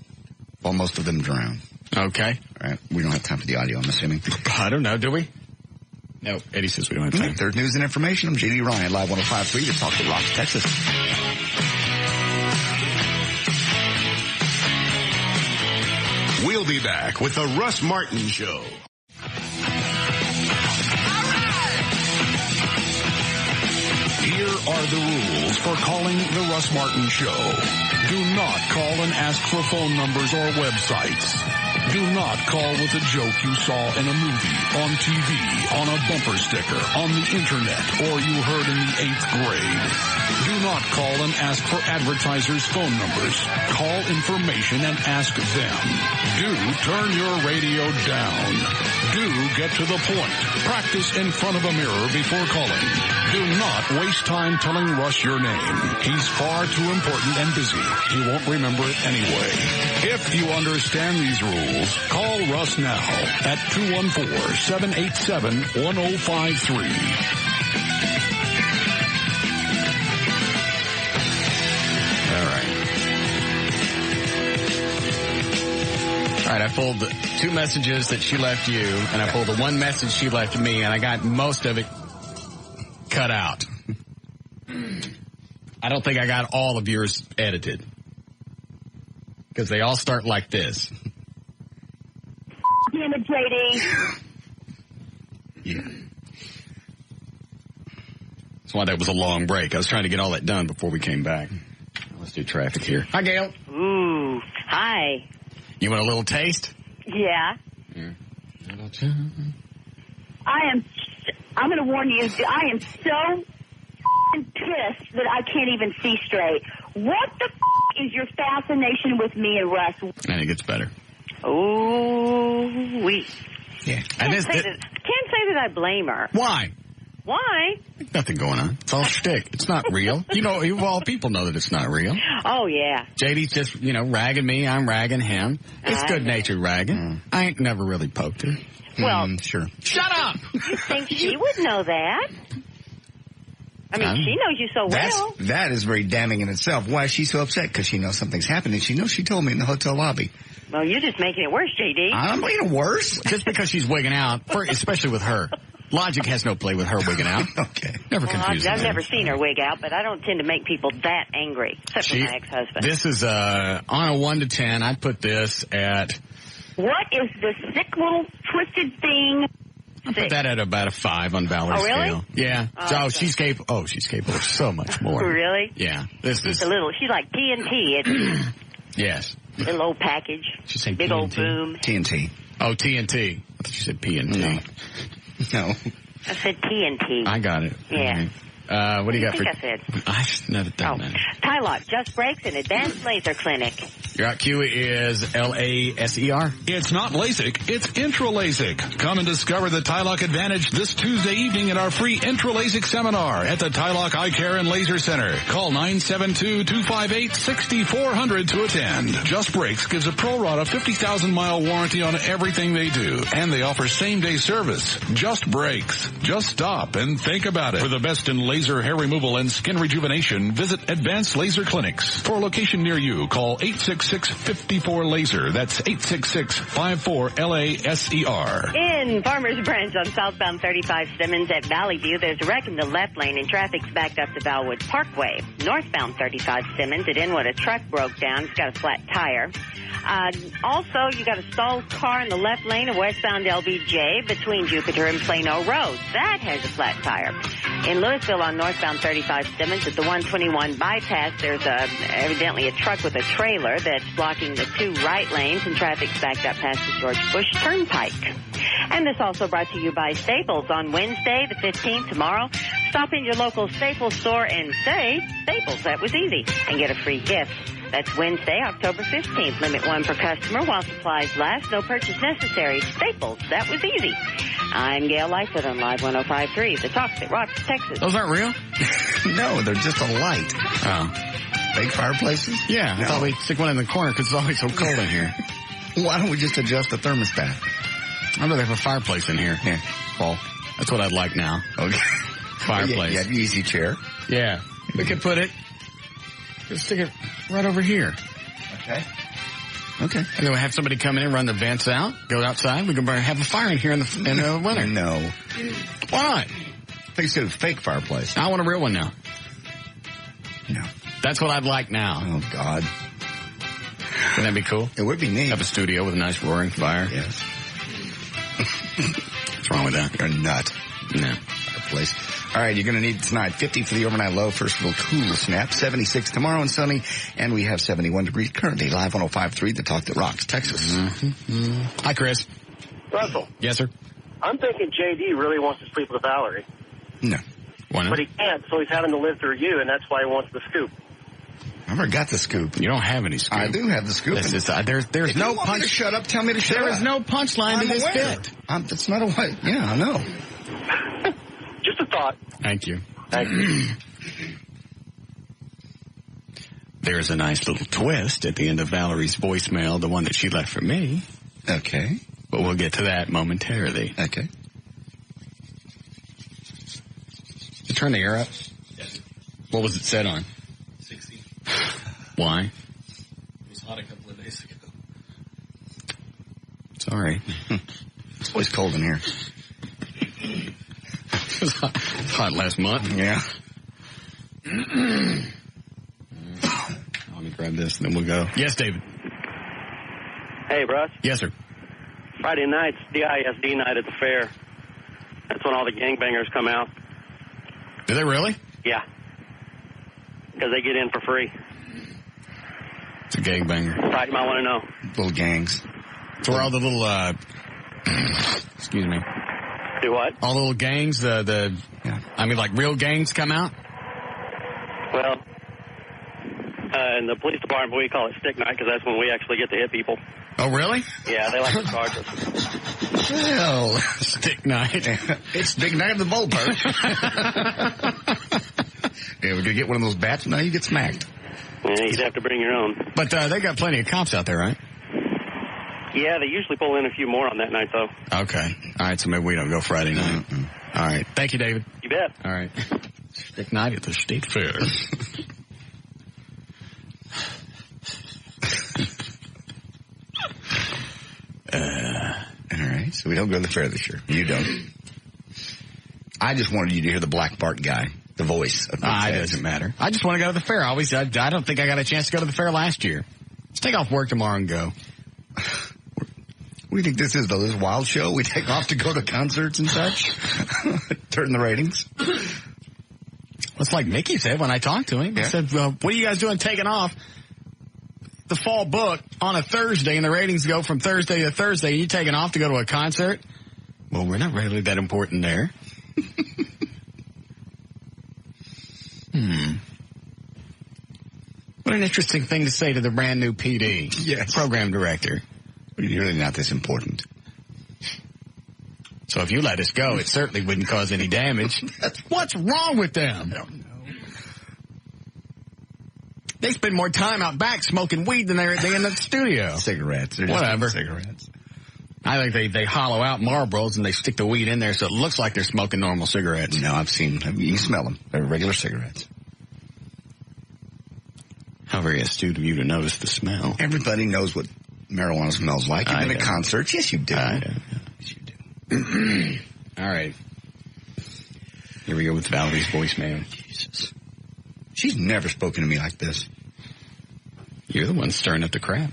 Well, most of them drown. Okay. All right. We don't have time for the audio, I'm assuming. I don't know. Do we? No. Eddie says we don't have time. Third news and information. I'm J.D. Ryan, Live 105.3 to talk to Rock, Texas. We'll be back with the Russ Martin Show. Here are the rules for calling the Russ Martin Show. Do not call and ask for phone numbers or websites. Do not call with a joke you saw in a movie, on TV, on a bumper sticker, on the internet, or you heard in the 8th grade. Do not call and ask for advertisers' phone numbers. Call information and ask them. Do turn your radio down. Do get to the point. Practice in front of a mirror before calling. Do not waste time telling Russ your name. He's far too important and busy. He won't remember it anyway. If you understand these rules, call Russ now at 214-787-1053. All right, I pulled the 2 messages that she left you, and I pulled the 1 message she left me, and I got most of it cut out. I don't think I got all of yours edited. Because they all start like this. Damn it, JD. Yeah. That's why that was a long break. I was trying to get all that done before we came back. Let's do traffic here. Hi, Gail. Ooh, hi. You want a little taste? Yeah. I'm going to warn you, I am so pissed that I can't even see straight. What the is your fascination with me and Russ? And it gets better. Oh, we. Yeah. Can't say that I blame her. Why? Why? Nothing going on. It's all shtick. It's not real. You know, all people know that it's not real. Oh, yeah. JD's just, ragging me. I'm ragging him. It's good-natured ragging. I ain't never really poked her. Well, sure. Shut up! You think she would know that? I mean, she knows you so well. That is very damning in itself. Why is she so upset? Because she knows something's happening. She knows she told me in the hotel lobby. Well, you're just making it worse, JD. I'm making it worse? Just because she's wigging out, especially with her. Logic has no play with her wigging out. Okay. Never confuse I've never seen her wig out, but I don't tend to make people that angry, except for my ex-husband. This is, on a 1 to 10, I'd put this at What is this sick little twisted thing? I put that at about a 5 on Valerie's really? scale. Yeah. She's capable. Oh, she's capable of so much more. Really? Yeah. This is a little. She's like TNT. It's yes. Little old package. She's saying big TNT. old boom. TNT. Oh, TNT. I thought you said PNT. No. I said TNT. I got it. Yeah. Right. What do you got for? I said. I just never done that. Tylock, Just Brakes, and Advanced Laser Clinic. Your out cue is LASER. It's not LASIK, it's Intra-LASIK. Come and discover the Tylock advantage this Tuesday evening at our free Intra-LASIK seminar at the Tylock Eye Care and Laser Center. Call 972-258-6400 to attend. Just Brakes gives a pro rata 50,000-mile warranty on everything they do, and they offer same-day service. Just Brakes. Just stop and think about it. For the best in laser hair removal and skin rejuvenation, visit Advanced Laser Clinics. For a location near you, call 866-54-LASER. That's 866-54-LASER. In Farmers Branch on southbound 35 Simmons at Valley View, there's a wreck in the left lane and traffic's backed up to Valwood Parkway. Northbound 35 Simmons at Inwood, a truck broke down. It's got a flat tire. Also, you got a stalled car in the left lane of westbound LBJ between Jupiter and Plano Road. That has a flat tire. In Louisville on northbound 35 Simmons at the 121 bypass, there's evidently a truck with a trailer that's blocking the 2 right lanes, and traffic's backed up past the George Bush Turnpike. And this also brought to you by Staples on Wednesday, the 15th, tomorrow. Stop in your local Staples store and say, Staples, that was easy, and get a free gift. That's Wednesday, October 15th. Limit 1 per customer while supplies last. No purchase necessary. Staples, that was easy. I'm Gail Lightfoot on Live 105.3, The Talk that rocks Texas. Those aren't real? No, they're just a light. Oh. Fake fireplaces? Yeah, No. I thought we'd stick one in the corner because it's always so cold in here. Why don't we just adjust the thermostat? I'd rather have a fireplace in here. Yeah. Paul, that's what I'd like now. Okay. Fireplace. Yeah, easy chair. Yeah. We could put it, just stick it right over here. Okay. Okay. And then we have somebody come in and run the vents out, go outside. We can have a fire in here in the winter. No. Why not? They said a fake fireplace. I want a real one now. No. That's what I'd like now. Oh, God. Wouldn't that be cool? It would be neat. Have a studio with a nice roaring fire. Yes. What's wrong with that? You're a nut. No. Fireplace. All right, you're going to need tonight 50 for the overnight low. First of all, cool snap. 76 tomorrow and sunny. And we have 71 degrees currently. Live 105.3, The Talk That Rocks, Texas. Hi, Chris. Russell, Yes, sir. I'm thinking JD really wants to sleep with Valerie, No. Why not? but he can't, so he's having to live through you, and that's why he wants the scoop. I never got the scoop. You don't have any scoop. I do have the scoop. There's If no you want me punch. to shut up, tell me to shut up. There is no punchline to this bit. That's not a way. Yeah, I know. Just a thought. Thank you. Thank you. There's a nice little twist at the end of Valerie's voicemail, the one that she left for me. Okay. But we'll get to that momentarily. Okay. You turn the air up? Yes. What was it set on? 60. Why? It was hot a couple of days ago. Sorry. It's always cold in here. It was hot last month. Yeah. Let me grab this and then we'll go. Yes, David. Hey, Russ. Yes, sir. Friday night's DISD night at the fair. That's when all the gangbangers come out. Do they really? Yeah. Because they get in for free. It's a gangbanger. Right, you might want to know. Little gangs. It's where all the little, excuse me. Do what? All the little gangs, Yeah. I mean, like real gangs come out? Well, in the police department, we call it stick night because that's when we actually get to hit people. Oh, really? Yeah, they like to charge us. Well, Stick night. it's big night of the bullpup. Yeah, we're going to get one of those bats, and now you get smacked. Yeah, you'd have to bring your own. But they got plenty of cops out there, right? Yeah, they usually pull in a few more on that night, though. Okay. All right, so maybe we don't go Friday night. All right. Thank you, David. You bet. All right. Stick night at the State Fair. All right, so we don't go to the fair this year. You don't. I just wanted you to hear the Black Bart guy, the voice of It doesn't matter. I just want to go to the fair. I don't think I got a chance to go to the fair last year. Let's take off work tomorrow and go. do you think this is, though? This wild show? We take off to go to concerts and such? Turn the ratings? It's like Mickey said when I talked to him. He said, well, what are you guys doing taking off the fall book on a Thursday, and the ratings go from Thursday to Thursday, and you taking off to go to a concert? Well, we're not really that important there. What an interesting thing to say to the brand new PD. Yes. Program director. You're really not this important. So if you let us go, it certainly wouldn't cause any damage. What's wrong with them? I don't know. They spend more time out back smoking weed than they're in the studio. Cigarettes. Whatever. Cigarettes. I think they hollow out Marlboros and they stick the weed in there so it looks like they're smoking normal cigarettes. No, you can smell them. They're regular cigarettes. How very astute of you to notice the smell. Everybody knows what marijuana smells like. You've been at concerts. Yes, you do. Yes, you do. All right. Here we go with Valerie's voicemail. Jesus. She's never spoken to me like this. You're the one stirring up the crap.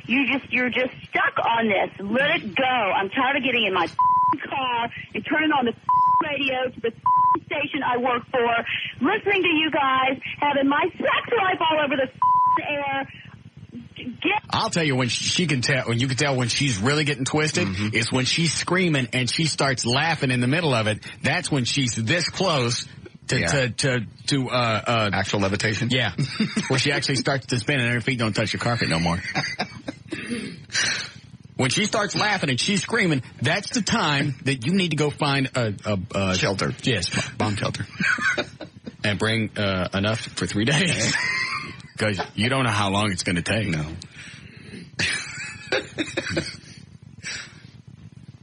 You're just stuck on this. Let it go. I'm tired of getting in my car and turning on the radio to the station I work for, listening to you guys, having my sex life all over the air. I'll tell you when you can tell when she's really getting twisted is when she's screaming and she starts laughing in the middle of it. That's when she's this close to actual levitation. Yeah, where she actually starts to spin and her feet don't touch the carpet no more. When she starts laughing and she's screaming, that's the time that you need to go find a shelter. Yes, bomb shelter, and bring enough for 3 days. Because you don't know how long it's going to take. No.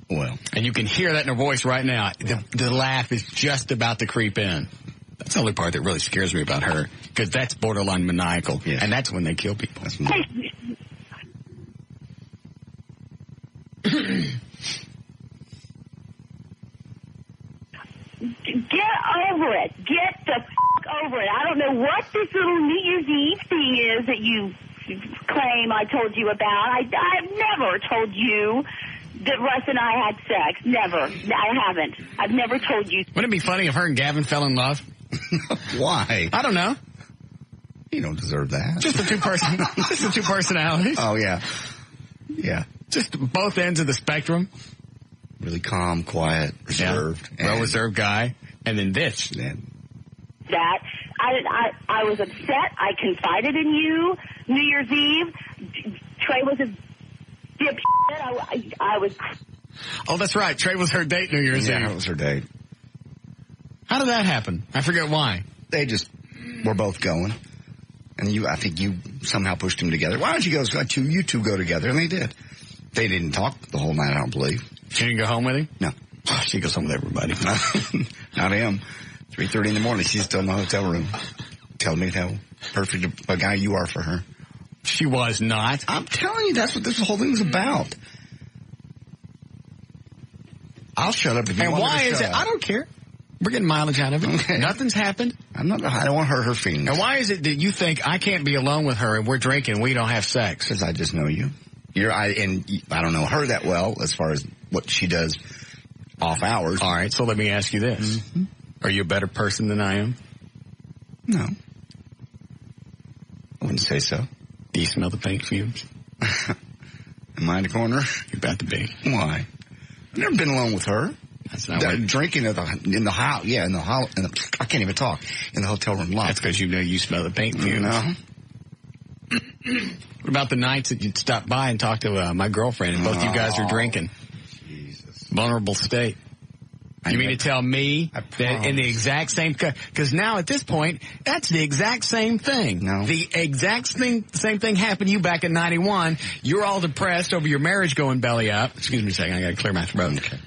Well. And you can hear that in her voice right now. The laugh is just about to creep in. That's the only part that really scares me about her. Because that's borderline maniacal. Yes. And that's when they kill people. Get over it. Get the over it. I don't know what this little New Year's Eve thing is that you claim I told you about. I've never told you that Russ and I had sex. Never. I haven't. I've never told you. Wouldn't it be funny if her and Gavin fell in love? Why? I don't know. You don't deserve that. Just the two personalities. Oh, yeah. Yeah. Just both ends of the spectrum. Really calm, quiet, reserved. Yeah. Well-reserved guy. And then this. That I was upset. I confided in you New Year's Eve. Trey was a dipshit. I was. Oh, that's right. Trey was her date New Year's Eve. Yeah, it was her date. How did that happen? I forget why. They just were both going, and I think you somehow pushed them together. Why don't you you two go together? And they did. They didn't talk the whole night, I don't believe. She didn't go home with him? No. Oh, she goes home with everybody. Not him. 3:30 in the morning, she's still in the hotel room. Telling me how perfect a guy you are for her. She was not. I'm telling you, that's what this whole thing is about. I'll shut up if you want me to shut up. And why is it? I don't care. We're getting mileage out of it. Okay. Nothing's happened. I don't want to hurt her feelings. And why is it that you think I can't be alone with her and we're drinking and we don't have sex? Because I just know you. I don't know her that well as far as what she does off hours. All right, so let me ask you this. Mm-hmm. Are you a better person than I am? No. I wouldn't say so. Do you smell the paint fumes? Am I in the corner? You're about to be. Why? I've never been alone with her. That's not what... Drinking in the house. Yeah, I can't even talk. In the hotel room lobby. That's because you know you smell the paint fumes. No. What about the nights that you'd stop by and talk to my girlfriend and both you guys are drinking? Jesus. Vulnerable state. You mean to tell me that in the exact same... Because now at this point, that's the exact same thing. No. The exact same thing happened to you back in 91. You're all depressed over your marriage going belly up. Excuse me a second. I got to clear my throat. Okay.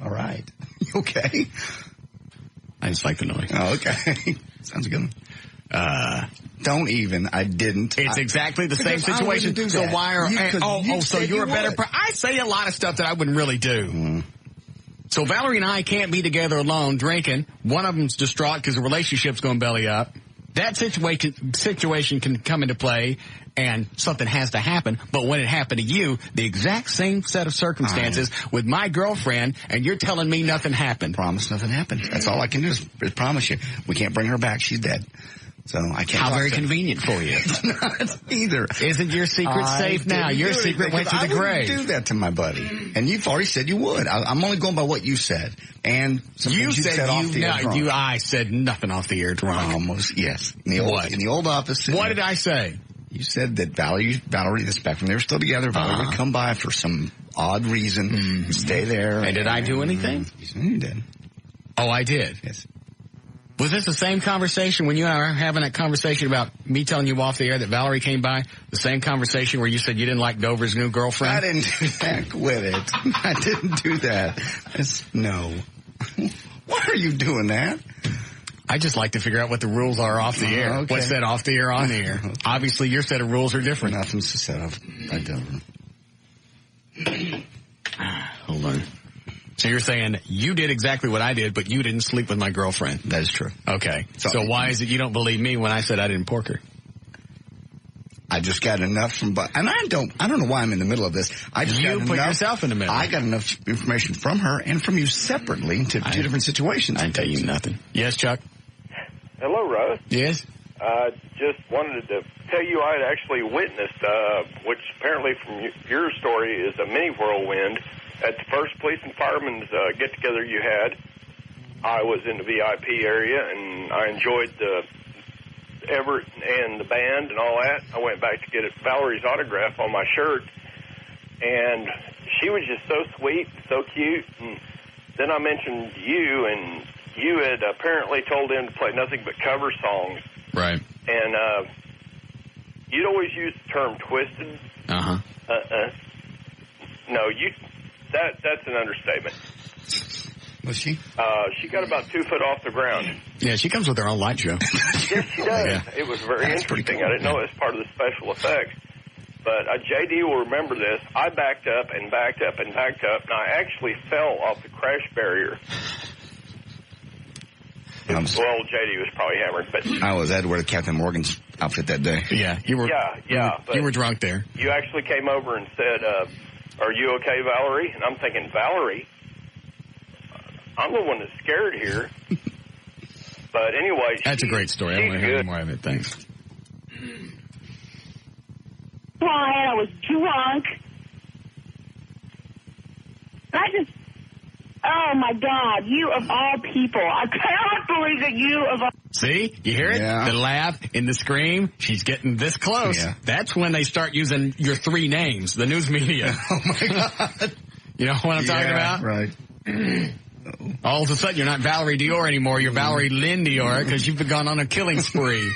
All right. You okay? I just like the noise. Oh, okay. Sounds good. Don't even. I didn't. It's exactly the same situation. Do so that. why are so you're a better person? I say a lot of stuff that I wouldn't really do. Mm. So Valerie and I can't be together alone drinking. One of them's distraught because the relationship's going belly up. That situation can come into play, and something has to happen. But when it happened to you, the exact same set of circumstances with my girlfriend, and you're telling me nothing happened. Promise nothing happened. That's all I can do is promise you. We can't bring her back. She's dead. So I can't. How very convenient for you. It's not either. Isn't your secret safe now? Your secret went to the grave. I wouldn't do that to my buddy. And you've already said you would. I'm only going by what you said. And you said off the air. I said nothing off the air drunk. Almost, yes. In the old office. What did I say? You said that Valerie, the Spectrum, they were still together. Valerie would come by for some odd reason, stay there. And did I do anything? You did. Oh, I did? Yes. Was this the same conversation when you and I were having that conversation about me telling you off the air that Valerie came by? The same conversation where you said you didn't like Dover's new girlfriend? I didn't do that. Quit it. I didn't do that. No. Why are you doing that? I just like to figure out what the rules are off the air. Okay. What's said off the air, on the air. Okay. Obviously, your set of rules are different. Nothing's set off by Dover. Hold on. So you're saying you did exactly what I did, but you didn't sleep with my girlfriend. That is true. Okay. So why is it you don't believe me when I said I didn't pork her? I just got enough from, and I don't know why I'm in the middle of this. You put yourself in the middle. I got enough information from her and from you separately to two different situations. I didn't tell you nothing. Yes, Chuck? Hello, Russ. Yes? Just wanted to tell you I'd actually witnessed, which apparently from your story is a mini whirlwind. At the first police and firemen's get-together you had, I was in the VIP area, and I enjoyed the Everett and the band and all that. I went back to get Valerie's autograph on my shirt, and she was just so sweet, so cute. And then I mentioned you, and you had apparently told him to play nothing but cover songs. Right. And you'd always use the term twisted. No, that's an understatement. Was she? She got about 2 foot off the ground. Yeah, she comes with her own light show. Yes, she does. Yeah. It was very interesting. Cool. I didn't know it was part of the special effects. But JD will remember this. I backed up and backed up and backed up, and I actually fell off the crash barrier. Well, JD was probably hammered, but I was. I had to wear Captain Morgan's outfit that day. Yeah, you were. You were drunk there. You actually came over and said, "Are you okay, Valerie?" And I'm thinking, Valerie, I'm the one that's scared here. But anyway, that's a great story. I want to hear more of it. Thanks. Brian, I was drunk. Oh my God, you of all people. I cannot believe that you of all... See? You hear it? Yeah. The laugh and the scream. She's getting this close. Yeah. That's when they start using your three names, the news media. Oh my God. You know what I'm talking about? Right. All of a sudden, you're not Valerie Dior anymore. You're Valerie Lynn Dior because you've gone on a killing spree.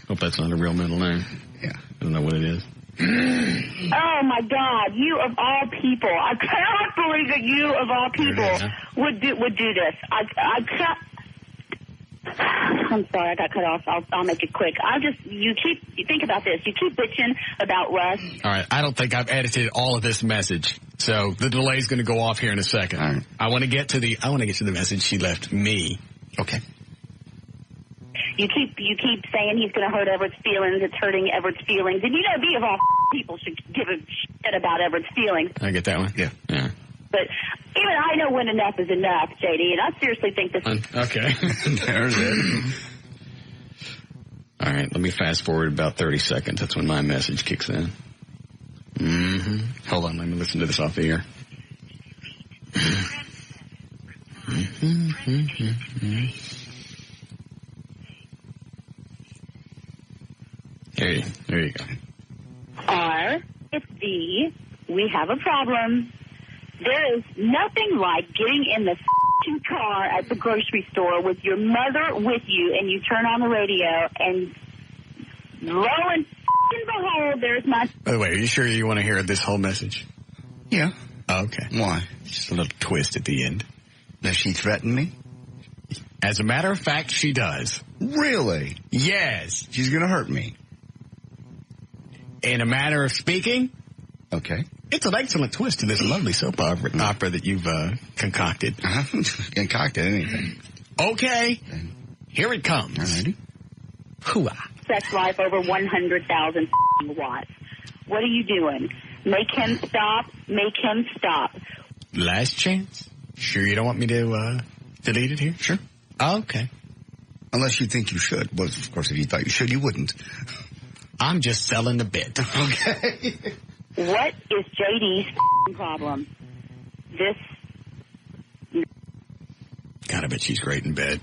Hope that's not a real middle name. Yeah. I don't know what it is. Oh my God, you of all people. I cannot believe that you of all people would do this. I can't. I'm sorry, I got cut off. I'll make it quick. You think about this. You keep bitching about Russ. All right, I don't think I've edited all of this message, so the delay's going to go off here in a second. All right. I want to get to the message she left me. Okay. You keep saying he's going to hurt Everett's feelings. It's hurting Everett's feelings. And you know, me of all people should give a shit about Everett's feelings. I get that one? Yeah. But even I know when enough is enough, JD, and I seriously think this is... Okay. There's it. All right, let me fast forward about 30 seconds. That's when my message kicks in. Hold on, let me listen to this off the air. There you go. R, it's V, we have a problem. There is nothing like getting in the car at the grocery store with your mother with you, and you turn on the radio, and lo and behold, there's my... By the way, are you sure you want to hear this whole message? Yeah. Oh, okay. Why? Just a little twist at the end. Does she threaten me? As a matter of fact, she does. Really? Yes. She's going to hurt me. In a manner of speaking. Okay. It's an excellent twist to this lovely soap opera that you've concocted. Concocted anything. Okay. Here it comes. Alrighty. Hooah. Sex life over 100,000 watts. What are you doing? Make him stop. Make him stop. Last chance. Sure you don't want me to delete it here? Sure. Okay. Unless you think you should. Well, of course, if you thought you should, you wouldn't. I'm just selling the bit. Okay. What is JD's problem? This. God, I bet she's great in bed.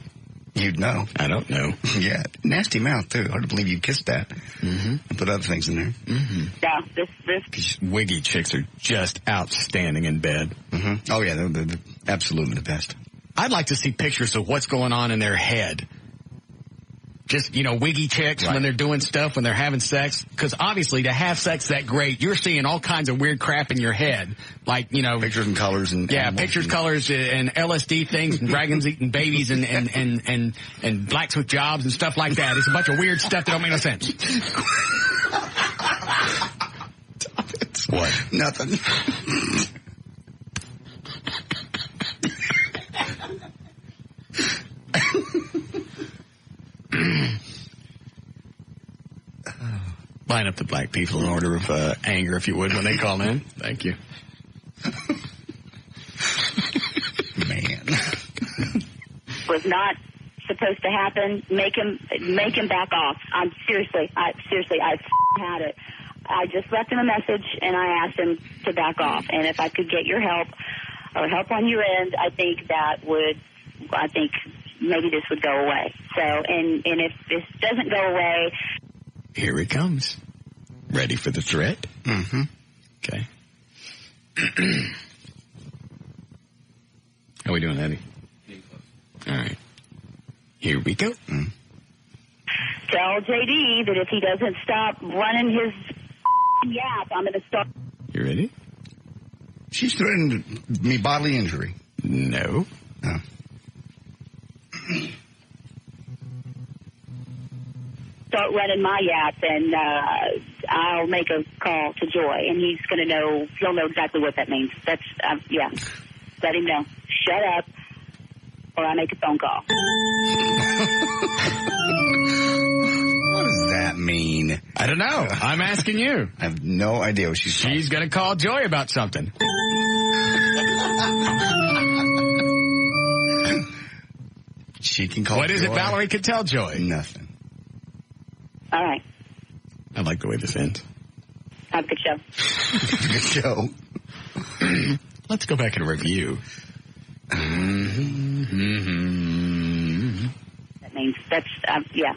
You'd know. I don't know. Yeah. Nasty mouth, too. Hard to believe you kissed that. Mm-hmm. And put other things in there. Mm-hmm. Yeah, this. These wiggy chicks are just outstanding in bed. Mm-hmm. Oh, yeah. They're absolutely the best. I'd like to see pictures of what's going on in their head. Just, wiggy chicks when they're doing stuff, when they're having sex. Because obviously to have sex that great, you're seeing all kinds of weird crap in your head. Like, pictures and colors and pictures, colors, and LSD things, and dragons eating babies, and blacks with jobs and stuff like that. It's a bunch of weird stuff that don't make no sense. What? Nothing. Line up the black people in order of anger, if you would, when they call in. Thank you. Man. Was not supposed to happen. Make him back off. I seriously, I had it. I just left him a message and I asked him to back off. And if I could get your help or help on your end, I think maybe this would go away. So, and if this doesn't go away. Here it comes. Ready for the threat? Mm-hmm. Okay. How we doing, Eddie? All right. Here we go. Tell JD that if he doesn't stop running his yap, I'm going to start. You ready? She's threatened me bodily injury. No. No. Start running my yap, and I'll make a call to Joy, and he's going to know. He'll know exactly what that means. That's yeah. Let him know. Shut up, or I make a phone call. What does that mean? I don't know. I'm asking you. I have no idea what she's going to call Joy about something. She can call. What is it Valerie can tell Joy? Nothing. All right. I like the way this ends. Have a good show. Good show. Let's go back and review. That means that's yeah.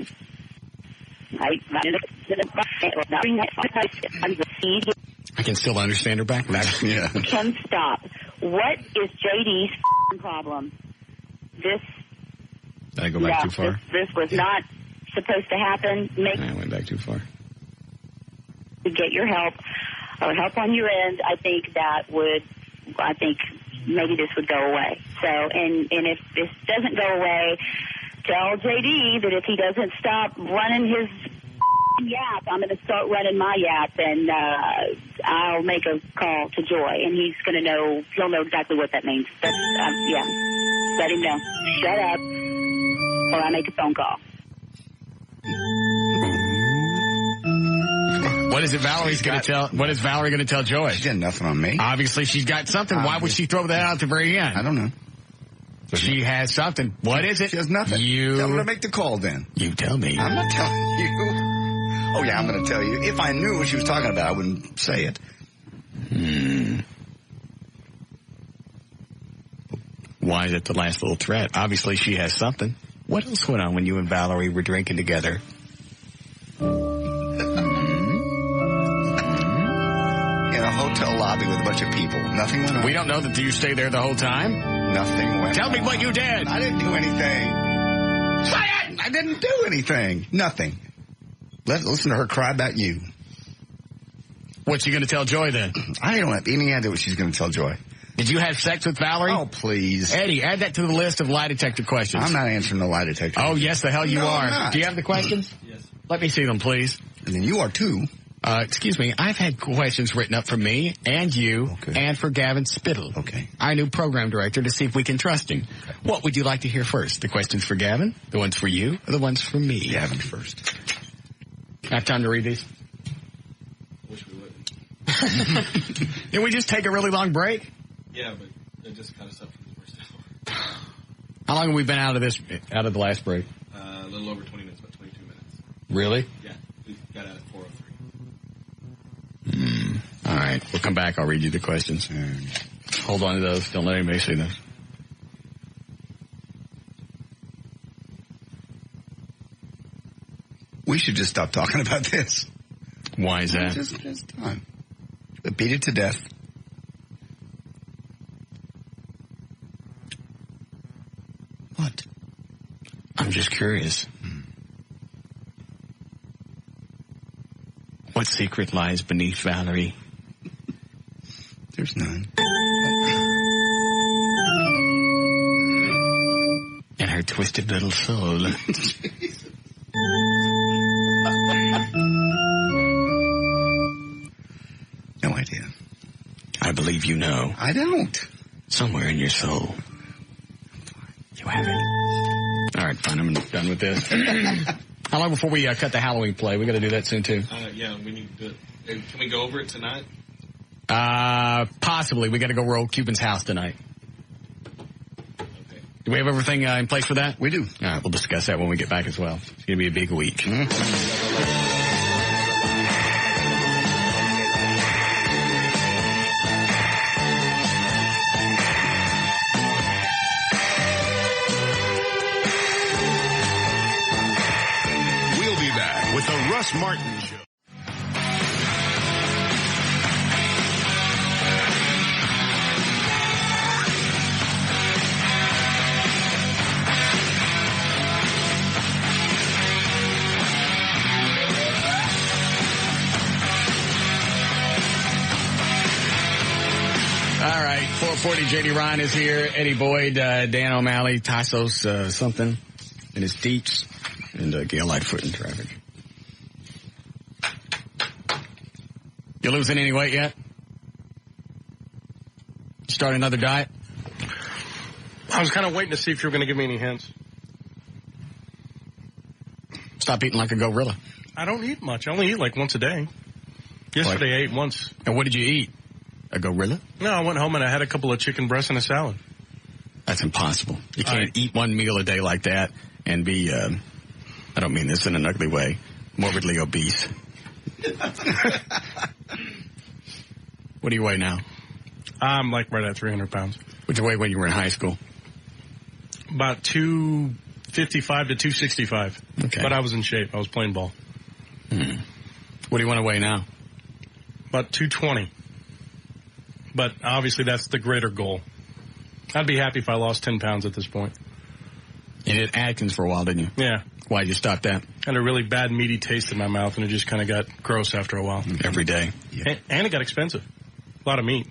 I can still understand her back. Yeah. Can stop. What is JD's problem? This. Did I go back too far? This was not supposed to happen. I went back too far. To get your help or help on your end, I think maybe this would go away. So, and if this doesn't go away, tell JD that if he doesn't stop running his yap, I'm going to start running my yap, and I'll make a call to Joy, and he's going to know. He'll know exactly what that means. That's yeah. Let him know. Shut up, or I make a phone call. What is it Valerie's going to tell? What is Valerie going to tell Joy? She got nothing on me. Obviously, she's got something. Why would she throw that out at the very end? I don't know. She has something. What is it? She has nothing. Tell her to make the call then. You tell me. I'm not telling you. Oh, yeah, I'm going to tell you. If I knew what she was talking about, I wouldn't say it. Why is it the last little threat? Obviously, she has something. What else went on when you and Valerie were drinking together? In a hotel lobby with a bunch of people. Nothing went on. We don't know that you stayed there the whole time. Nothing went on. Tell me what you did. I didn't do anything. Say it! I didn't do anything. Nothing. Listen to her cry about you. What's she going to tell Joy then? I don't have any idea what she's going to tell Joy. Did you have sex with Valerie? Oh, please. Eddie, add that to the list of lie detector questions. I'm not answering the lie detector. Oh, yes, the hell you No, are. I'm not. Do you have the questions? Yes. Let me see them, please. And then you are too. Excuse me, I've had questions written up for me and you and for Gavin Spittle, our new program director, to see if we can trust him. What would you like to hear first? The questions for Gavin, the ones for you, or the ones for me? Gavin first. Have time to read these? Wish we wouldn't. Can we just take a really long break? Yeah, but it just kind of sucked from the first hour. How long have we been out of the last break? A little over 20 minutes, about 22 minutes. Really? Yeah, we got out at 4:03. All right, we'll come back. I'll read you the questions. Hold on to those. Don't let anybody see those. We should just stop talking about this. Why is that? Just time. Beat it to death. What? I'm just curious. What secret lies beneath Valerie? There's none. And her twisted little soul. No idea. I believe you know. I don't. Somewhere in your soul. You have it. All right, fine. I'm done with this. How long before we cut the Halloween play? We got to do that soon, too. Yeah, we need to do it. Can we go over it tonight? Possibly. We got to go roll Cuban's house tonight. Okay. Do we have everything in place for that? We do. All right, we'll discuss that when we get back as well. It's going to be a big week. Mm-hmm. With the Russ Martin Show. All right, 440 J.D. Ryan is here. Eddie Boyd, Dan O'Malley, Tassos something, and his deeps, and Gail Lightfoot in traffic. You losing any weight yet? Start another diet? I was kind of waiting to see if you were going to give me any hints. Stop eating like a gorilla. I don't eat much. I only eat like once a day. Yesterday I ate once. And what did you eat? A gorilla? No, I went home and I had a couple of chicken breasts and a salad. That's impossible. You can't eat one meal a day like that and be, I don't mean this in an ugly way, morbidly obese. What do you weigh now? I'm like right at 300 pounds. What'd you weigh when you were in high school? About 255 to 265. Okay. But I was in shape. I was playing ball. What do you want to weigh now? About 220. But obviously that's the greater goal. I'd be happy if I lost 10 pounds at this point. You did Atkins for a while, didn't you? Yeah. Why'd you stop that? I had a really bad meaty taste in my mouth, and it just kind of got gross after a while. Every day. Yeah. And it got expensive. A lot of meat.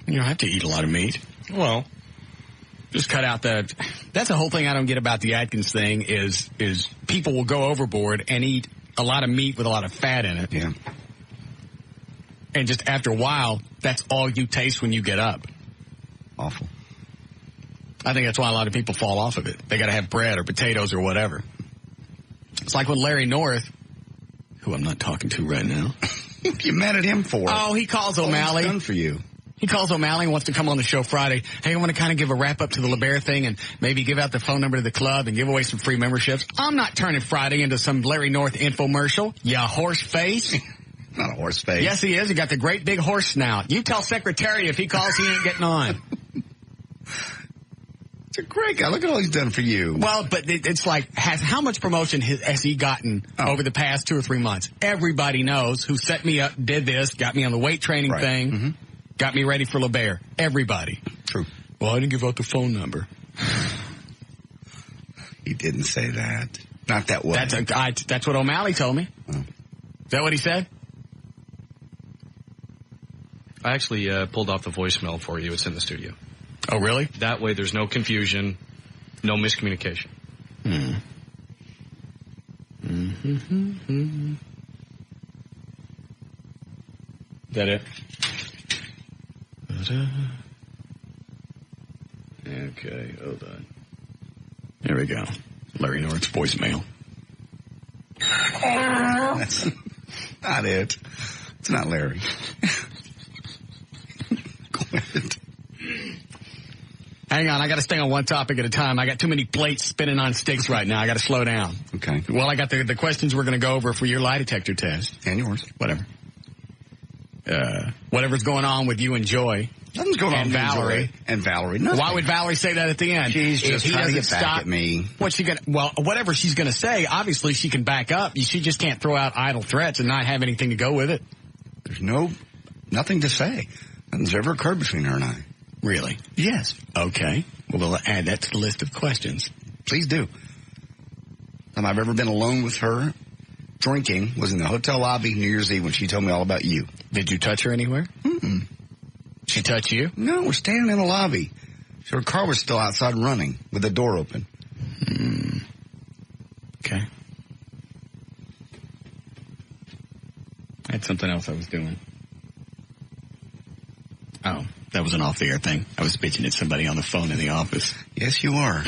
You don't have to eat a lot of meat. Well, just cut out the... That's the whole thing I don't get about the Atkins thing is people will go overboard and eat a lot of meat with a lot of fat in it. Yeah. And just after a while, that's all you taste when you get up. Awful. I think that's why a lot of people fall off of it. They got to have bread or potatoes or whatever. It's like when Larry North, who I'm not talking to right now. You mad at him for? Oh, he calls O'Malley. Done for you. He calls O'Malley and wants to come on the show Friday. Hey, I want to kind of give a wrap up to the LeBaire thing and maybe give out the phone number to the club and give away some free memberships. I'm not turning Friday into some Larry North infomercial. Ya horse face. Not a horse face. Yes, he is. He got the great big horse snout. You tell Secretary if he calls, he ain't getting on. It's a great guy. Look at all he's done for you. Well, but it's like, how much promotion has he gotten over the past 2 or 3 months? Everybody knows who set me up, did this, got me on the weight training thing, got me ready for LeBaire. Everybody. True. Well, I didn't give out the phone number. He didn't say that. Not that way. That's what O'Malley told me. Oh. Is that what he said? I actually pulled off the voicemail for you. It's in the studio. Oh, really? That way there's no confusion, no miscommunication. Is that it? Okay, hold on. There we go. Larry North's voicemail. That's not it. It's not Larry. Quit. Hang on, I got to stay on one topic at a time. I got too many plates spinning on sticks right now. I got to slow down. Okay. Well, I got the questions we're going to go over for your lie detector test. And yours. Whatever. Whatever's going on with you and Joy. Nothing's going on with Valerie. Joy and Valerie. Nothing. Why would Valerie say that at the end? She's just trying to get back at me. What's she gonna? Well, whatever she's going to say, obviously she can back up. She just can't throw out idle threats and not have anything to go with it. There's nothing to say. Nothing's ever occurred between her and I. Really? Yes. Okay. Well, we'll add that to the list of questions. Please do. Time I've ever been alone with her drinking was in the hotel lobby New Year's Eve when she told me all about you. Did you touch her anywhere? Mm-mm. She touch you? No, we're standing in the lobby. So her car was still outside running with the door open. Okay. I had something else I was doing. Oh, that was an off-the-air thing. I was bitching at somebody on the phone in the office. Yes, you are.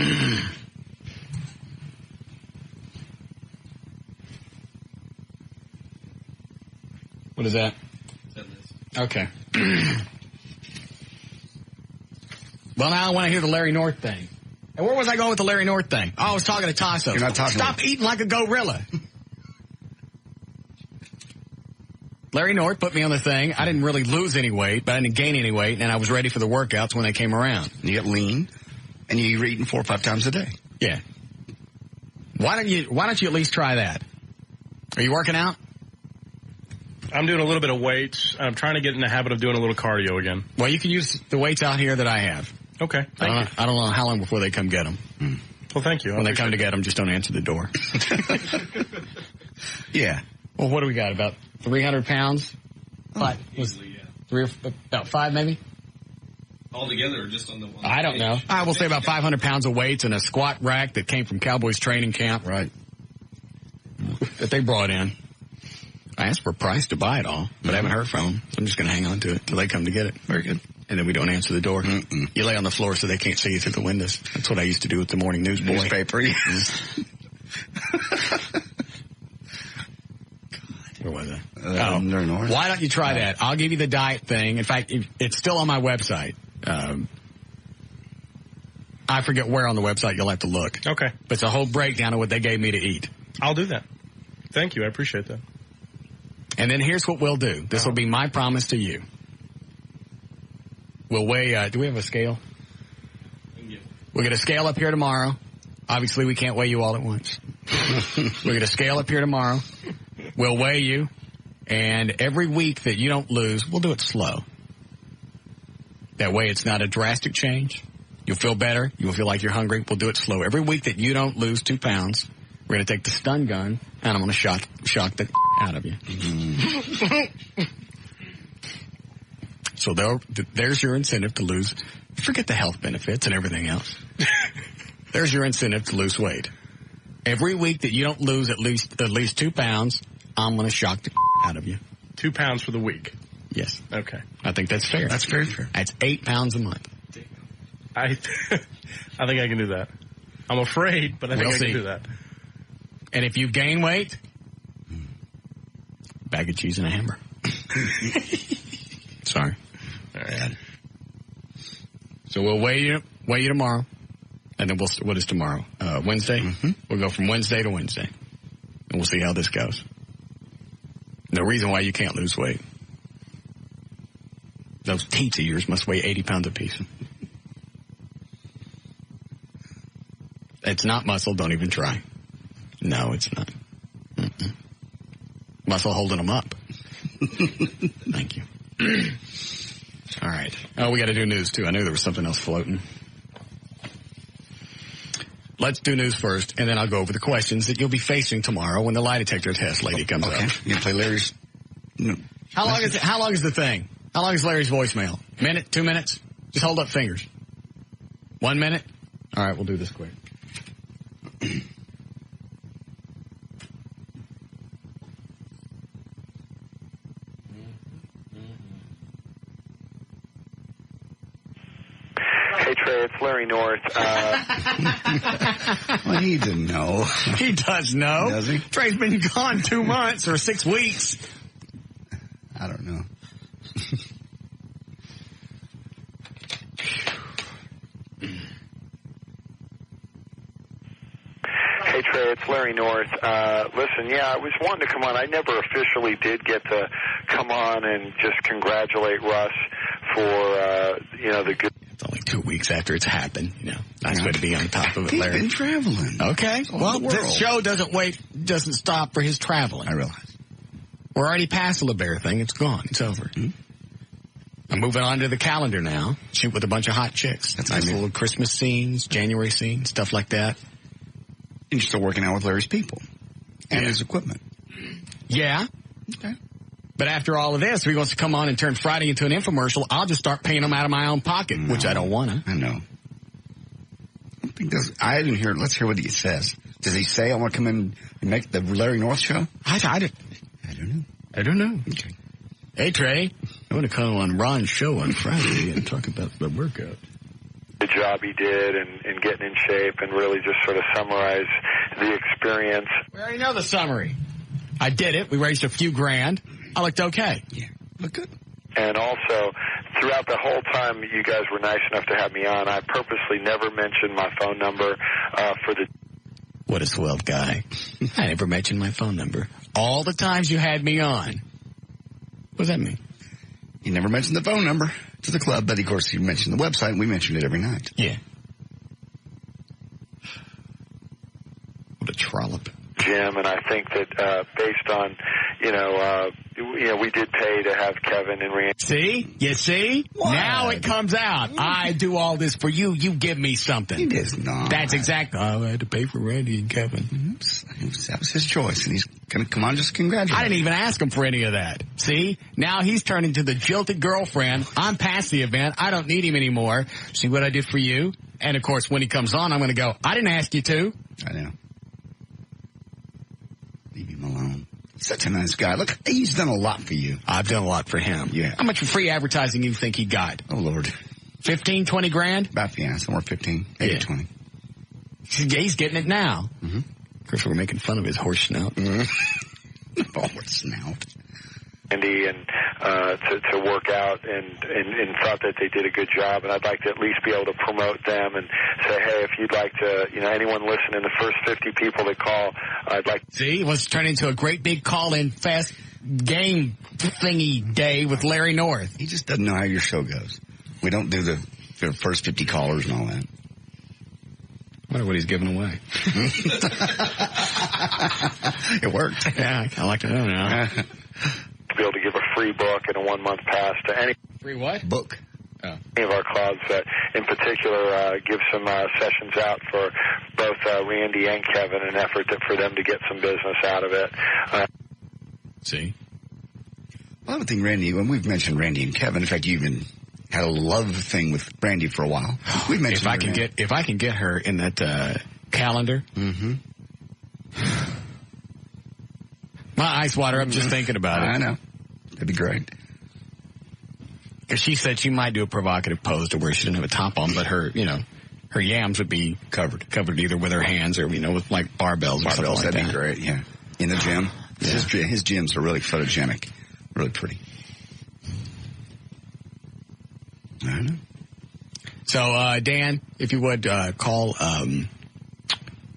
What is that? Okay. Well, now I want to hear the Larry North thing. And where was I going with the Larry North thing? Oh, I was talking to Tasso. You're not talking. Stop eating like a gorilla. Larry North put me on the thing. I didn't really lose any weight, but I didn't gain any weight, and I was ready for the workouts when they came around. You get lean, and you're eating 4 or 5 times a day. Yeah. Why don't you at least try that? Are you working out? I'm doing a little bit of weights. I'm trying to get in the habit of doing a little cardio again. Well, you can use the weights out here that I have. Okay, thank you. I don't know how long before they come get them. Well, thank you. When they come to get them, just don't answer the door. Yeah. Well, what do we got? About 300 pounds? Easily, yeah. About 5 maybe? All together or just on the one? I don't know. I will say about 500 pounds of weights and a squat rack that came from Cowboys training camp. Right. That they brought in. I asked for a price to buy it all, but I haven't heard from them. So I'm just going to hang on to it till they come to get it. Very good. And then we don't answer the door. You lay on the floor so they can't see you through the windows. That's what I used to do with the morning news boy. Newspaper. Where was I? North. Why don't you try that? I'll give you the diet thing. In fact, it's still on my website. I forget where on the website. You'll have to look. Okay. But it's a whole breakdown of what they gave me to eat. I'll do that. Thank you. I appreciate that. And then here's what we'll do. This will be my promise to you. We'll weigh, do we have a scale? We'll get a scale up here tomorrow. Obviously, we can't weigh you all at once. We'll get a scale up here tomorrow. We'll weigh you. And every week that you don't lose, we'll do it slow. That way it's not a drastic change. You'll feel better. You'll feel like you're hungry. We'll do it slow. Every week that you don't lose 2 pounds, we're going to take the stun gun, and I'm going to shock the out of you. So there's your incentive to lose. Forget the health benefits and everything else. There's your incentive to lose weight. Every week that you don't lose at least 2 pounds, I'm going to shock the out of you. 2 pounds for the week. Yes. Okay. I think that's fair. That's very fair. That's 8 pounds a month. I think I can do that. I'm afraid, but I think I can do that. And if you gain weight, bag of cheese and a hamburger. Sorry. All right. So we'll weigh you tomorrow, and then what is tomorrow? Wednesday? Mm-hmm. We'll go from Wednesday to Wednesday, and we'll see how this goes. No reason why you can't lose weight. Those teats of yours must weigh 80 pounds apiece. It's not muscle. Don't even try. No, it's not. Mm-mm. Muscle holding them up. Thank you. All right. Oh, we got to do news, too. I knew there was something else floating. Let's do news first, and then I'll go over the questions that you'll be facing tomorrow when the lie detector test lady comes up. You can play Larry's... How long is the thing? How long is Larry's voicemail? Minute? 2 minutes? Just hold up fingers. 1 minute? All right, we'll do this quick. Hey, Trey, it's Larry North. Well, he didn't know. He does know. Does he? Trey's been gone 2 months or 6 weeks. I don't know. Hey, Trey, it's Larry North. Listen, I was wanting to come on. I never officially did get to come on and just congratulate Russ for, the good. It's only 2 weeks after it's happened. Nice way to be on top of it, Larry. He's been traveling. Okay. Well, this show doesn't stop for his traveling. I realize. We're already past the LeBaron thing. It's gone. It's over. Mm-hmm. I'm moving on to the calendar now. Shoot with a bunch of hot chicks. That's nice little Christmas scenes, January scenes, stuff like that. And you're still working out with Larry's people and his equipment. Yeah. Okay. But after all of this, if he wants to come on and turn Friday into an infomercial, I'll just start paying him out of my own pocket, which I don't want to. I know. I didn't hear. Let's hear what he says. Does he say I want to come in and make the Larry North show? I don't know. Okay. Hey, Trey, I want to come on Ron's show on Friday and talk about the workout. The job he did and getting in shape and really just sort of summarize the experience. We already know the summary. I did it. We raised a few grand. I looked okay. Yeah, look good. And also, throughout the whole time you guys were nice enough to have me on, I purposely never mentioned my phone number for the... What a swell guy. I never mentioned my phone number. All the times you had me on. What does that mean? You never mentioned the phone number to the club, but of course you mentioned the website, and we mentioned it every night. Yeah. What a trollop. Jim, and I think that based on, we did pay to have Kevin and Randy. See? You see? What? Now it comes out. I do all this for you. You give me something. He does not. That's exactly. I had to pay for Randy and Kevin. That was his choice, and he's going to come on just congratulate. I didn't even ask him for any of that. See? Now he's turned into the jilted girlfriend. I'm past the event. I don't need him anymore. See what I did for you? And, of course, when he comes on, I'm going to go, I didn't ask you to. I know. Leave him alone. Such a nice guy. Look, he's done a lot for you. I've done a lot for him. Yeah. How much free advertising do you think he got? Oh, Lord. 15, 20 grand? About, somewhere 15, maybe 20. He's getting it now. Mm-hmm. Of course, we're making fun of his horse snout. Mm-hmm. Horse snout. Andy and to work out and thought that they did a good job, and I'd like to at least be able to promote them and say, hey, if you'd like to, anyone listening, the first 50 people that call, I'd like. See, it was turning into a great big call-in fast game thingy day with Larry North. He just doesn't know how your show goes. We don't do the first 50 callers and all that. I wonder what he's giving away. It worked. Yeah, I like to know now. To be able to give a free book and a 1-month pass to any free what? Book. Oh. Any of our clubs that, in particular, give some sessions out for both Randy and Kevin, an effort for them to get some business out of it. See? Well, I would think Randy, when we've mentioned Randy and Kevin, in fact, you even had a love thing with Randy for a while. We've mentioned if I can get her in that calendar. Mm-hmm. My eyes water up just thinking about it. I know. That'd be great. Because she said she might do a provocative pose to where she didn't have a top on, but her yams would be covered either with her hands or, with like barbells or something like that. That'd be great, yeah. In the gym. Yeah. His gyms are really photogenic. Really pretty. I don't know. So, Dan, if you would, call, wait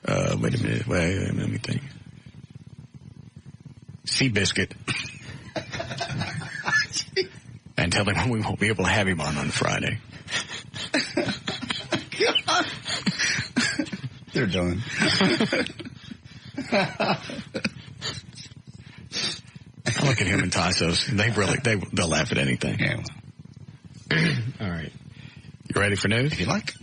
a minute, let me think. Seabiscuit. And tell him we won't be able to have him on Friday. They're done. I look at him and Tassos. They'll laugh at anything. Yeah. All right. You ready for news? If you like.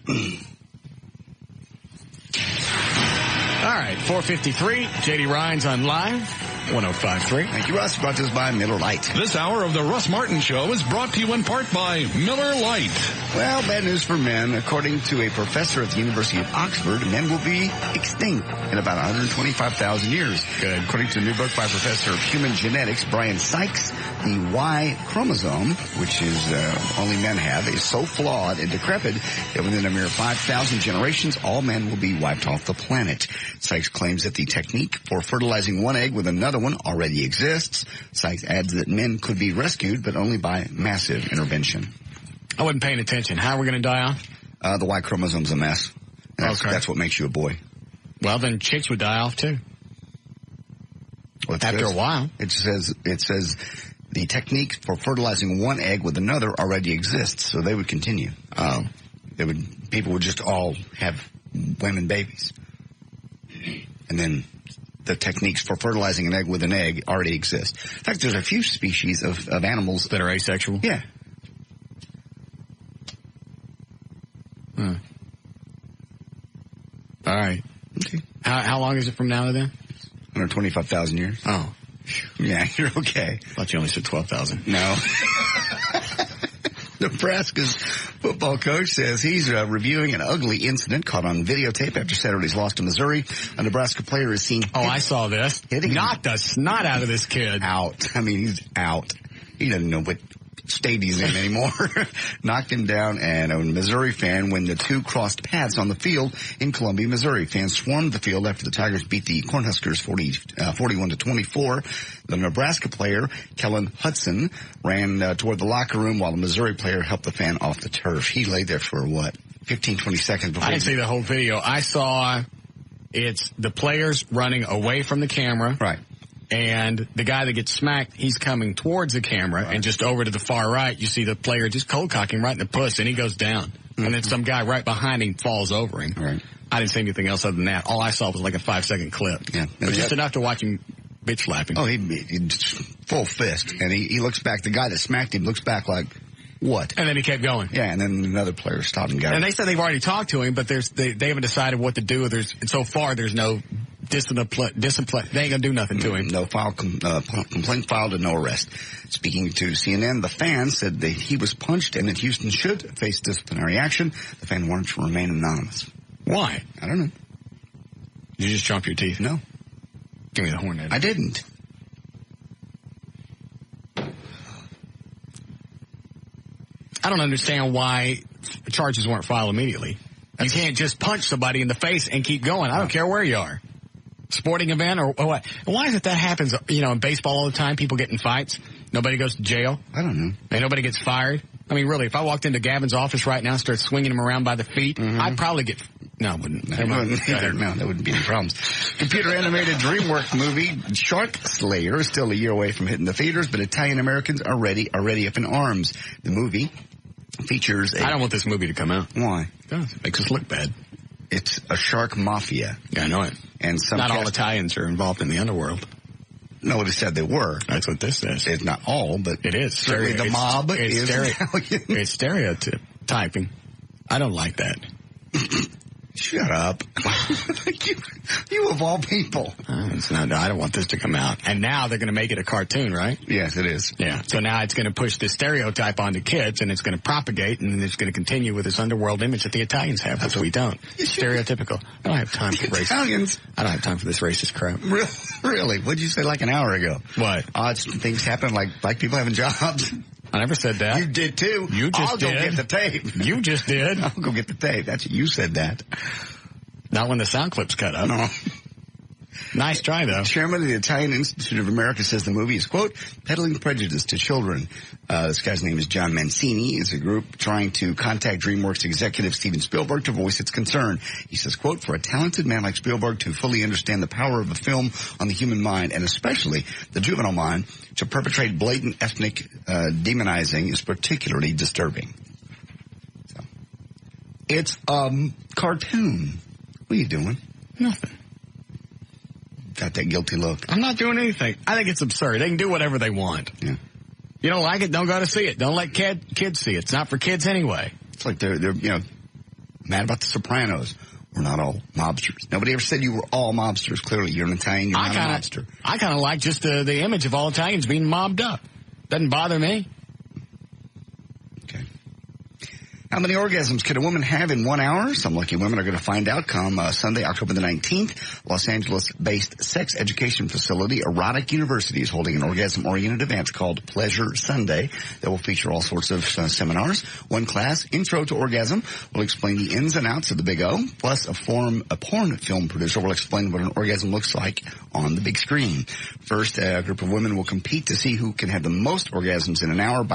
All right, 4:53. J.D. Ryan's on live. 1053. Thank you, Russ. Brought to us by Miller Lite. This hour of the Russ Martin Show is brought to you in part by Miller Lite. Well, bad news for men. According to a professor at the University of Oxford, men will be extinct in about 125,000 years. Good. According to a new book by Professor of Human Genetics, Brian Sykes, the Y chromosome, which is only men have, is so flawed and decrepit that within a mere 5,000 generations, all men will be wiped off the planet. Sykes claims that the technique for fertilizing one egg with another one already exists. Sykes adds that men could be rescued, but only by massive intervention. I wasn't paying attention. How are we going to die off? The Y chromosome's a mess. That's what makes you a boy. Well, then chicks would die off too. After a while. It says the technique for fertilizing one egg with another already exists, so they would continue. People would just all have women babies. And then the techniques for fertilizing an egg with an egg already exist. In fact, there's a few species of animals that are asexual. Yeah. All right. Okay. How long is it from now to then? 125,000 years. Oh. Yeah, you're okay. I thought you only said 12,000. No. Nebraska's football coach says he's reviewing an ugly incident caught on videotape after Saturday's loss to Missouri. A Nebraska player is seen... Oh, I saw this. Knocked the snot out of this kid. Out. I mean, he's out. He doesn't know what state he's in anymore. Knocked him down, and a Missouri fan when the two crossed paths on the field in Columbia, Missouri. Fans swarmed the field after the Tigers beat the Cornhuskers 41-24. The Nebraska player, Kellen Hudson, ran toward the locker room while the Missouri player helped the fan off the turf. He lay there for 15, 20 seconds before... I didn't see the whole video. I saw it's the players running away from the camera. Right. And the guy that gets smacked, he's coming towards the camera, and just over to the far right, you see the player just cold cocking right in the puss, and he goes down. Mm-hmm. And then some guy right behind him falls over him. Right. I didn't see anything else other than that. All I saw was like a 5-second clip. Yeah. But just enough to watch him bitch slapping. Oh, he full fist. And he looks back. The guy that smacked him looks back like, what? And then he kept going. Yeah, and then another player stopped and got him. And they said they've already talked to him, but they haven't decided what to do. So far, there's no discipline. They ain't going to do nothing to him. No complaint filed and no arrest. Speaking to CNN, the fan said that he was punched and that Houston should face disciplinary action. The fan wanted to remain anonymous. Why? I don't know. Did you just chomp your teeth? No. Give me the horn, Ed. I didn't. I don't understand why charges weren't filed immediately. You can't just punch somebody in the face and keep going. I don't care where you are. Sporting event or what? Why is it that happens, in baseball all the time? People get in fights. Nobody goes to jail. I don't know. And nobody gets fired. I mean, really, if I walked into Gavin's office right now and started swinging him around by the feet, I'd probably get... No, I wouldn't. No, there wouldn't be any problems. Computer-animated DreamWorks movie Shark Slayer is still a year away from hitting the theaters, but Italian-Americans are already up in arms. The movie features I don't want this movie to come out. Why? It makes us look bad. It's a shark mafia. Yeah, I know it. And not all Italians are involved in the underworld. Nobody said they were. That's what this says. It's not all, but it is. Certainly the mob is Italian. It's stereotyping. I don't like that. Shut up. you of all people. I don't want this to come out. And now they're going to make it a cartoon, right? Yes, it is. Yeah. So now it's going to push this stereotype onto kids, and it's going to propagate, and it's going to continue with this underworld image that the Italians have, which we don't. Stereotypical. I don't have time for racist. Italians. I don't have time for this racist crap. Really? What'd you say like an hour ago? What? Odd things happen, like black people having jobs. I never said that. You did too. You just did. I'll go get the tape. You just did. I'll go get the tape. You said that. Not when the sound clip's cut up. No. Nice try, though. Chairman of the Italian Institute of America says the movie is, quote, peddling prejudice to children. This guy's name is John Mancini. It's a group trying to contact DreamWorks executive Steven Spielberg to voice its concern. He says, quote, for a talented man like Spielberg to fully understand the power of a film on the human mind, and especially the juvenile mind, to perpetrate blatant ethnic demonizing is particularly disturbing. So, it's a cartoon. What are you doing? Nothing. Got that guilty look. I'm not doing anything. I think it's absurd. They can do whatever they want. Yeah. You don't like it, don't go to see it. Don't let kids see it. It's not for kids anyway. It's like they're mad about The Sopranos. we're not all mobsters. Nobody ever said you were all mobsters. Clearly, you're an Italian, you're not a mobster. I kind of like just the image of all Italians being mobbed up. Doesn't bother me. Okay. How many orgasms could a woman have in 1 hour? Some lucky women are going to find out come Sunday, October the 19th. Los Angeles-based sex education facility Erotic University is holding an orgasm-oriented event called Pleasure Sunday that will feature all sorts of seminars. One class, Intro to Orgasm, will explain the ins and outs of the Big O. Plus, a porn film producer will explain what an orgasm looks like on the big screen. First, a group of women will compete to see who can have the most orgasms in an hour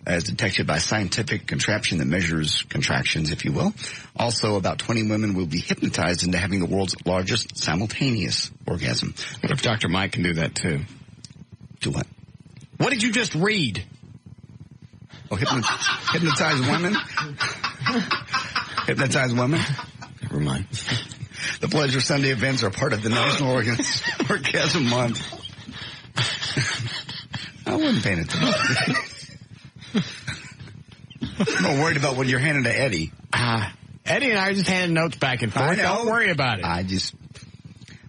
as detected by scientific contraption that measures contractions, if you will. Also, about 20 women will be hypnotized into having the world's largest simultaneous orgasm. What if Dr. Mike can do that, too? Do what? What did you just read? Oh, hypnotize women? Hypnotize women? Never mind. The Pleasure Sunday events are part of the National Orgasm Month. I wasn't paying attention. I'm not worried about when you're handing to Eddie. Eddie and I are just handing notes back and forth. Don't worry about it.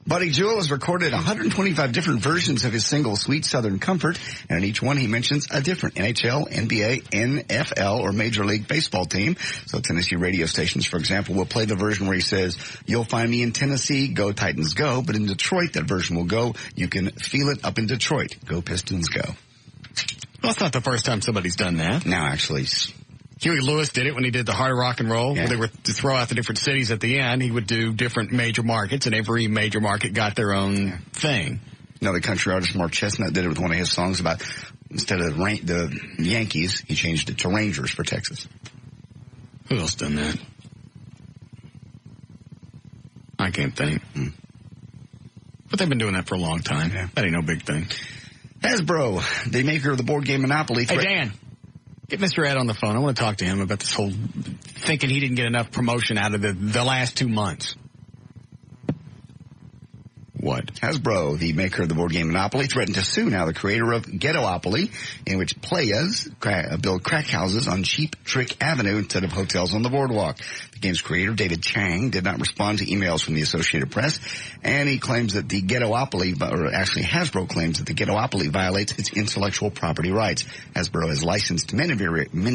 Buddy Jewell has recorded 125 different versions of his single, Sweet Southern Comfort, and in each one he mentions a different NHL, NBA, NFL, or Major League Baseball team. So Tennessee radio stations, for example, will play the version where he says, "You'll find me in Tennessee, go Titans go," but in Detroit that version will go, "You can feel it up in Detroit, go Pistons go." Well, it's not the first time somebody's done that. No, actually. Huey Lewis did it when he did the Heart of Rock and Roll, where they were to throw out the different cities at the end. He would do different major markets, and every major market got their own thing. Another country artist, Mark Chestnut, did it with one of his songs about, instead of the Yankees, he changed it to Rangers for Texas. Who else done that? I can't think. But they've been doing that for a long time. Yeah. That ain't no big thing. Hasbro, the maker of the board game Monopoly. Hey, Dan. Get Mr. Ed on the phone. I want to talk to him about this whole thinking he didn't get enough promotion out of the last 2 months. What? Hasbro, the maker of the board game Monopoly, threatened to sue now the creator of Ghettopoly, in which players build crack houses on Cheap Trick Avenue instead of hotels on the boardwalk. The game's creator, David Chang, did not respond to emails from the Associated Press, and he claims that the Ghettopoly, or actually Hasbro claims that the Ghettopoly violates its intellectual property rights. Hasbro has licensed many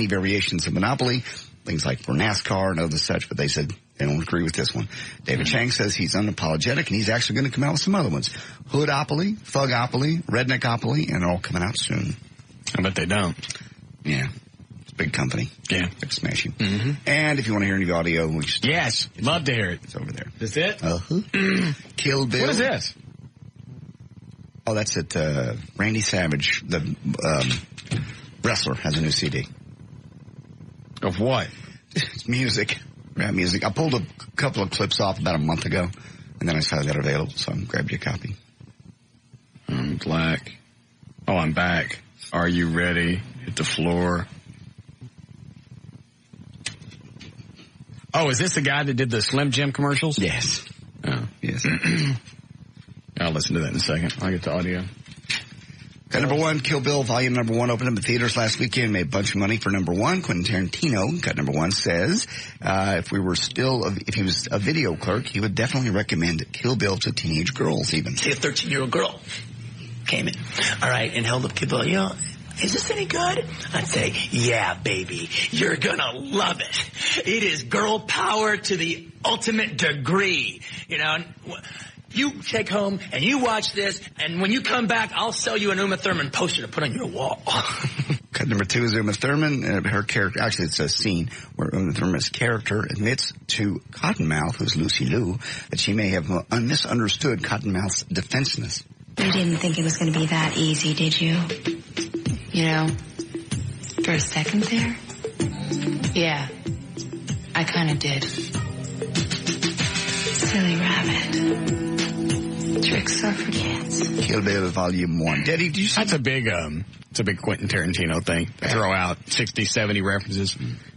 variations of Monopoly, things like for NASCAR and other such, but they said they don't agree with this one. David Chang says he's unapologetic, and he's actually going to come out with some other ones. Hoodopoly, Thugopoly, Redneckopoly, and they're all coming out soon. I bet they don't. Yeah. It's a big company. Yeah. They're smashing. Mm-hmm. And if you want to hear any audio, yes, love to hear it. It's over there. Is it? Kill Bill. What is this? Oh, that's it. Randy Savage, the wrestler, has a new CD. Of what? It's music. Rap music. I pulled a couple of clips off about a month ago, and then I saw that available, so I grabbed you a copy. I'm black. Oh, I'm back. Are you ready? Hit the floor. Oh, is this the guy that did the Slim Jim commercials? Yes. Oh. Yes. I'll listen to that in a second. I'll get the audio. Cut number one, Kill Bill, volume number one, opened up in theaters last weekend, made a bunch of money for number one. Quentin Tarantino, cut number one, says, if he was a video clerk, he would definitely recommend Kill Bill to teenage girls even. Say a 13-year-old girl came in, all right, and held up Kill Bill, you know, is this any good? I'd say, yeah, baby, you're gonna love it. It is girl power to the ultimate degree, you know. You take home and you watch this, and when you come back, I'll sell you an Uma Thurman poster to put on your wall. Cut number two is Uma Thurman. Her character, actually it's a scene where Uma Thurman's character admits to Cottonmouth, who's Lucy Liu, that she may have misunderstood Cottonmouth's defensiveness. You didn't think it was going to be that easy, did you? You know, for a second there? Yeah, I kind of did. Silly rabbit. Tricks are for kids. Kill Bill Volume 1. Daddy, do you see? That's a big, it's a big Quentin Tarantino thing. They throw out 60, 70 references,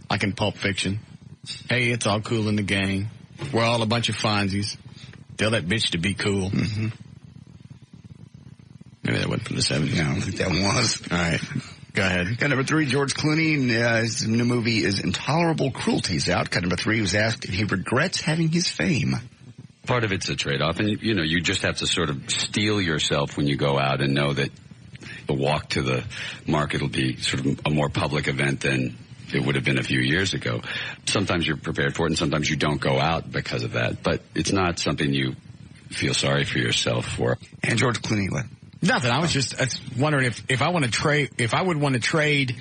like in Pulp Fiction. Hey, it's all cool in the gang. We're all a bunch of Fonzies. Tell that bitch to be cool. Mm-hmm. Maybe that wasn't from the 70s. No, I don't think that was. All right. Go ahead. Cut number 3, George Clooney. His new movie is Intolerable Cruelty's out. Cut number 3, he was asked if he regrets having his fame. Part of it's a trade-off, and you just have to sort of steel yourself when you go out and know that the walk to the market will be sort of a more public event than it would have been a few years ago. Sometimes you're prepared for it, and sometimes you don't go out because of that. But it's not something you feel sorry for yourself for. And George Clooney, what? Nothing. I was just wondering if I want to trade, if I would want to trade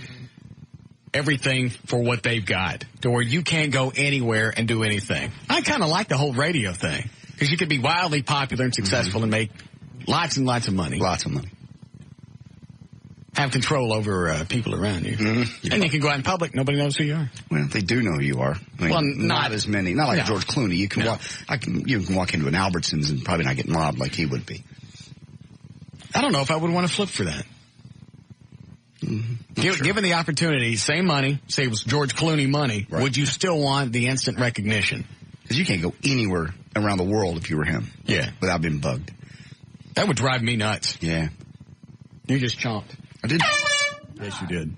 everything for what they've got, to where you can't go anywhere and do anything. I kind of like the whole radio thing, because you could be wildly popular and successful and make lots and lots of money. Lots of money. Have control over people around you. Mm-hmm. And you can go out in public, nobody knows who you are. Well, they do know who you are. I mean, well, not as many. Not like George Clooney. You can you can walk into an Albertsons and probably not get mobbed like he would be. I don't know if I would want to flip for that. Mm-hmm. Given the opportunity, same money, say it was George Clooney money, would you still want the instant recognition? Because you can't go anywhere around the world if you were him. Yeah. Without being bugged. That would drive me nuts. Yeah. You just chomped. I did. Yes, you did.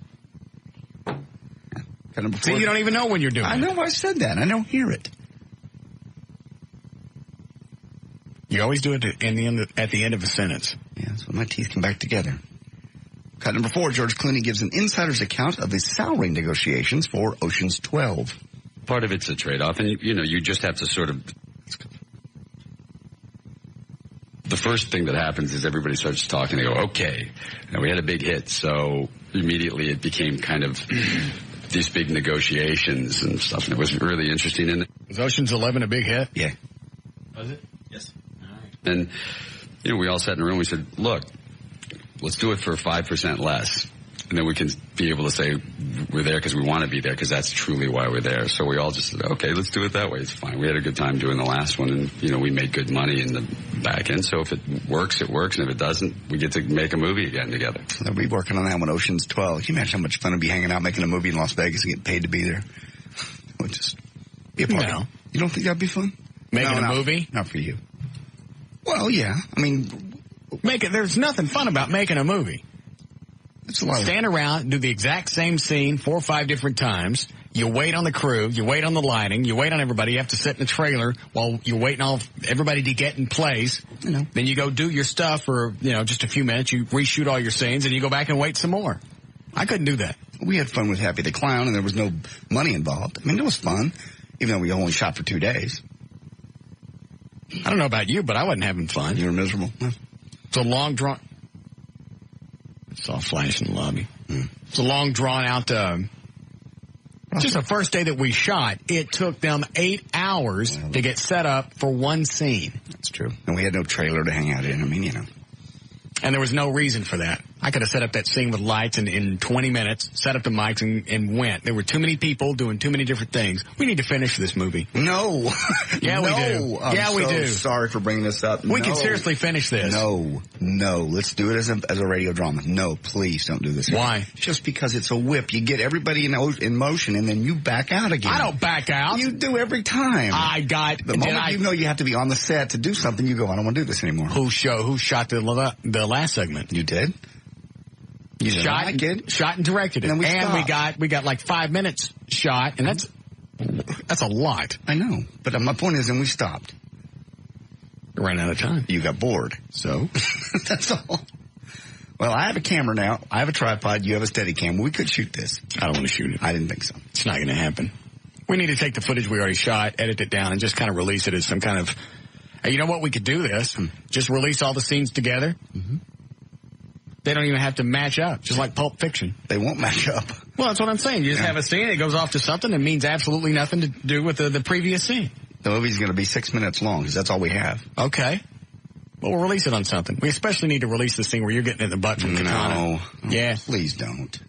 See, you don't even know when you're doing it. I know I said that. I don't hear it. You always do it at the end of a sentence. Yeah, so my teeth come back together. Cut number 4, George Clooney gives an insider's account of the salary negotiations for Ocean's 12. Part of it's a trade-off, and you just have to sort of... The first thing that happens is everybody starts talking. They go, okay, now we had a big hit, so immediately it became kind of these big negotiations and stuff, and it was really interesting. Was Ocean's 11 a big hit? Yeah. Was it? Yes. All right. And, we all sat in a room, we said, look, let's do it for 5% less. And then we can be able to say we're there because we want to be there, because that's truly why we're there. So we all just said, okay, let's do it that way. It's fine. We had a good time doing the last one, and, we made good money in the back end. So if it works, it works. And if it doesn't, we get to make a movie again together. So they'll be working on that one, Ocean's 12. Can you imagine how much fun it would be hanging out, making a movie in Las Vegas and getting paid to be there? It would just be a party. No. You don't think that'd be fun? Making a movie? Not for you. Well, yeah. I mean... There's nothing fun about making a movie. Stand around, do the exact same scene 4 or 5 different times. You wait on the crew. You wait on the lighting. You wait on everybody. You have to sit in a trailer while you're waiting on everybody to get in place. Then you go do your stuff for, just a few minutes. You reshoot all your scenes, and you go back and wait some more. I couldn't do that. We had fun with Happy the Clown, and there was no money involved. I mean, it was fun, even though we only shot for 2 days. I don't know about you, but I wasn't having fun. You were miserable? It's a long drawn... I saw a flash in the lobby. It's a long drawn out... just the first day that we shot, it took them 8 hours to get set up for one scene. That's true. And we had no trailer to hang out in. I mean, And there was no reason for that. I could have set up that scene with lights in 20 minutes, set up the mics, and went. There were too many people doing too many different things. We need to finish this movie. No. Yeah, we do. We do. Sorry for bringing this up. We can seriously finish this. No. Let's do it as a radio drama. No, please don't do this. Why? Just because it's a whip. You get everybody in motion, and then you back out again. I don't back out. You do every time. The moment you know you have to be on the set to do something, you go, I don't want to do this anymore. Who shot the last segment? You did? You shot and directed it. And we got like 5 minutes shot, and that's a lot. I know. But my point is, and we stopped. We ran out of time. You got bored. So? That's all. Well, I have a camera now. I have a tripod. You have a Steadicam. We could shoot this. I don't want to shoot it. I didn't think so. It's not going to happen. We need to take the footage we already shot, edit it down, and just kind of release it as some kind of... Hey, you know what? We could do this. Just release all the scenes together. Mm-hmm. They don't even have to match up, just like Pulp Fiction. They won't match up. Well, that's what I'm saying. You just have a scene, it goes off to something that means absolutely nothing to do with the previous scene. The movie's going to be 6 minutes long, because that's all we have. Okay. Well, we'll release it on something. We especially need to release the scene where you're getting in the butt from Katana. No. Yeah. Please don't.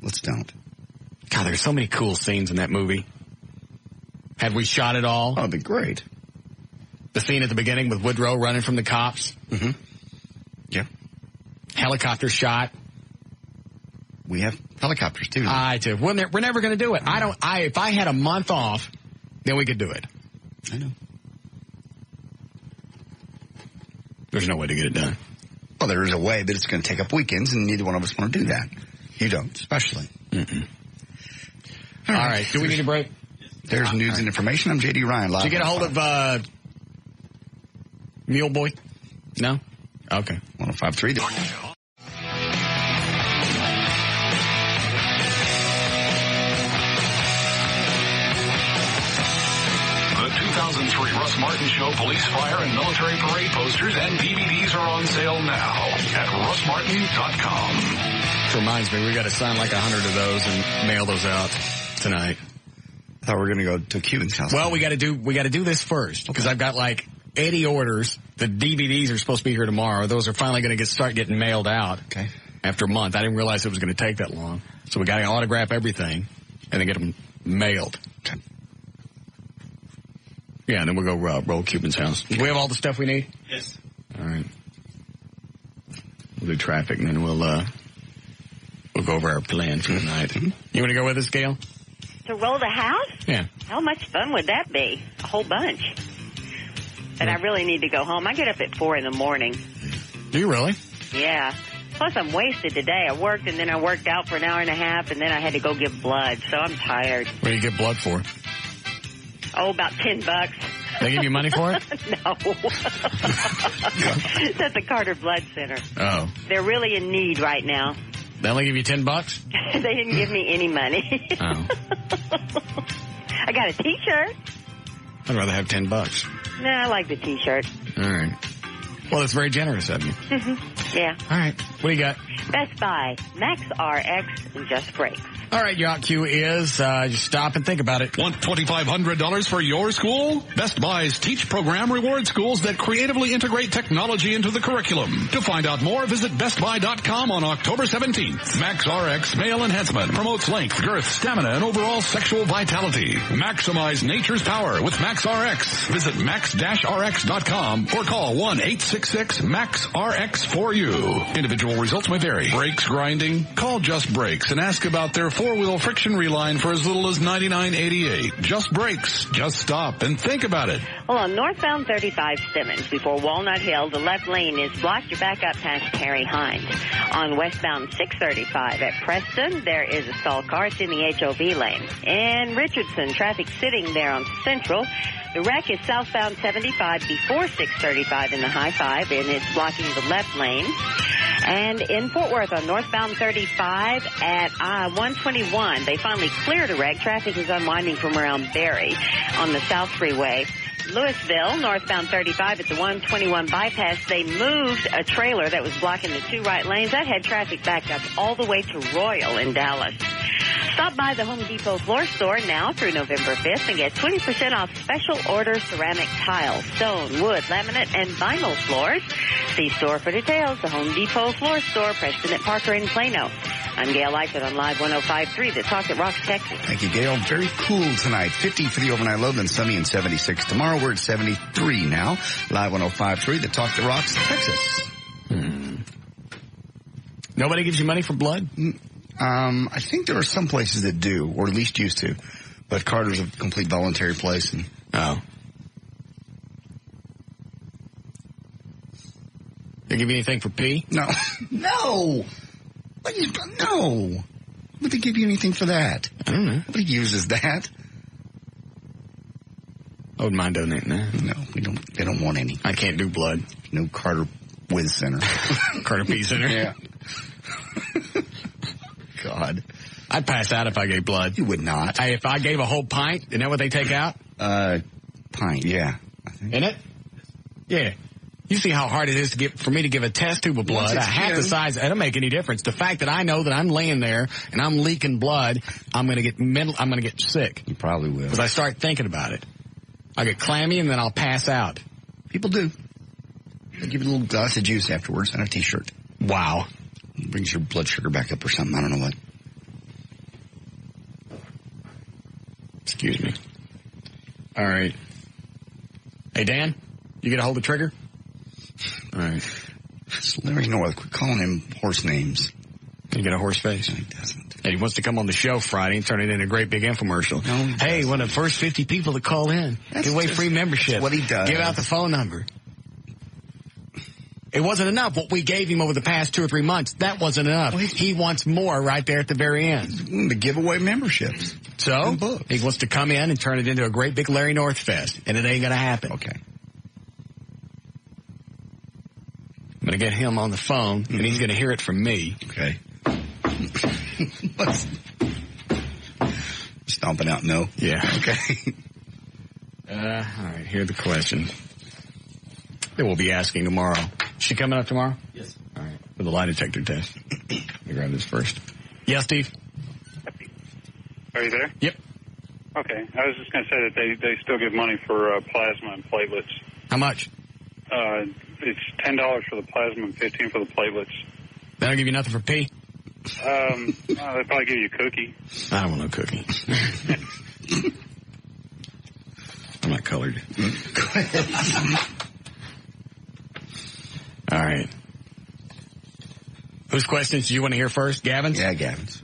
Let's don't. God, there's so many cool scenes in that movie. Had we shot it all? Oh, it'd be great. The scene at the beginning with Woodrow running from the cops. Mm-hmm. Yeah. Helicopter shot. We have helicopters too. I do. We're never going to do it. If I had a month off, then we could do it. I know. There's no way to get it done. Well, there is a way, but it's going to take up weekends, and neither one of us want to do that. You don't, especially. All right. Do we need a break? There's news and information. I'm J.D. Ryan. Live. Did you get a hold of Mule Boy? No? Okay. 105.3. The 2003 Russ Martin Show police, fire, and military parade posters and DVDs are on sale now at russmartin.com. This reminds me, we got to sign like 100 of those and mail those out tonight. I thought we were going to go to Cuban's house. Well, we got to do this first because I've got like 80 orders. The DVDs are supposed to be here tomorrow. Those are finally going to start getting mailed out. Okay. After a month. I didn't realize it was going to take that long. So we got to autograph everything and then get them mailed. Okay. Yeah, and then we'll go roll Cuban's house. Do we have all the stuff we need? Yes. All right. We'll do traffic and then we'll go over our plan for the night. You want to go with us, Gail? To roll the house? Yeah. How much fun would that be? A whole bunch. But I really need to go home. I get up at 4 in the morning. Do you really? Yeah. Plus, I'm wasted today. I worked, and then I worked out for an hour and a half, and then I had to go give blood, so I'm tired. What do you get blood for? Oh, about $10. They give you money for it? No. It's at the Carter Blood Center. Oh. They're really in need right now. They only give you $10? They didn't give me any money. Oh. I got a T-shirt. I'd rather have $10. No, I like the T-shirt. All right. Well, it's very generous of you. Yeah. All right. What do you got? Best Buy, Max RX, and Just Brakes. All right, your cue is just stop and think about it. Want $2,500 for your school? Best Buy's Teach program rewards schools that creatively integrate technology into the curriculum. To find out more, visit bestbuy.com on October 17th. Max RX Male Enhancement promotes length, girth, stamina, and overall sexual vitality. Maximize nature's power with Max RX. Visit max-rx.com or call 1-866-MAX-RX-4U. Individual results may vary. Brakes grinding? Call Just Brakes and ask about their 4-wheel friction reline for as little as $99.88. Just Brakes. Just stop and think about it. Well, on northbound 35 Simmons, before Walnut Hill, the left lane is blocked. You're back up past Terry Hines. On westbound 635 at Preston, there is a stalled car. It's in the HOV lane. In Richardson, traffic sitting there on Central. The wreck is southbound 75 before 635 in the high 5, and it's blocking the left lane. And in Fort Worth on northbound 35 at I-121, they finally cleared a wreck. Traffic is unwinding from around Berry on the South Freeway. Louisville, northbound 35 at the 121 bypass, they moved a trailer that was blocking the 2 right lanes. That had traffic backed up all the way to Royal in Dallas. Stop by the Home Depot floor store now through November 5th and get 20% off special order ceramic tile, stone, wood, laminate, and vinyl floors. See store for details. The Home Depot floor store, Preston at Parker in Plano. I'm Gail Lightfoot on Live 105.3, The Talk that Rocks Texas. Thank you, Gail. Very cool tonight. 50 for the overnight low, then sunny and 76 tomorrow. We're at 73 now. Live 105.3, The Talk that Rocks Texas. Nobody gives you money for blood? I think there are some places that do, or at least used to. But Carter's a complete voluntary place. And They give you anything for pee? No. No! No! Would they give you anything for that? I don't know. Nobody uses that. I wouldn't mind donating that. No, we don't. They don't want any. I can't do blood. No Carter Whiz Center. Carter P Center? Yeah. God. I'd pass out if I gave blood. You would not. If I gave a whole pint, isn't that what they take out? Pint, yeah. Isn't it? Yeah. You see how hard it is for me to give a test tube of blood. Half the size, that don't make any difference. The fact that I know that I'm laying there and I'm leaking blood, I'm going to get sick. You probably will. Because I start thinking about it. I'll get clammy and then I'll pass out. People do. They give you a little glass of juice afterwards and a T-shirt. Wow. It brings your blood sugar back up or something. I don't know what. Excuse me. All right. Hey, Dan, you get a hold of Trigger? All right. So Larry North, quit calling him horse names. You got a horse face? No, he doesn't. And he wants to come on the show Friday and turn it into a great big infomercial. No, hey, one of the first 50 people to call in. Give away free membership. That's what he does. Give out the phone number. It wasn't enough. What we gave him over the past 2 or 3 months, that wasn't enough. Well, he wants more right there at the very end. To give away memberships. So, he wants to come in and turn it into a great big Larry North Fest, and it ain't going to happen. Okay. I'm going to get him on the phone, and he's going to hear it from me. Okay. Stomping out no? Yeah. Okay. All right, here's the question that we'll be asking tomorrow. Is she coming up tomorrow? Yes. All right, for the lie detector test. Let me grab this first. Yeah, Steve? Are you there? Yep. Okay. I was just going to say that they still give money for plasma and platelets. How much? It's $10 for the plasma and $15 for the platelets. They don't give you nothing for pee? They probably give you a cookie. I don't want no cookie. I'm not colored. All right. Whose questions do you want to hear first? Gavin's? Yeah, Gavin's.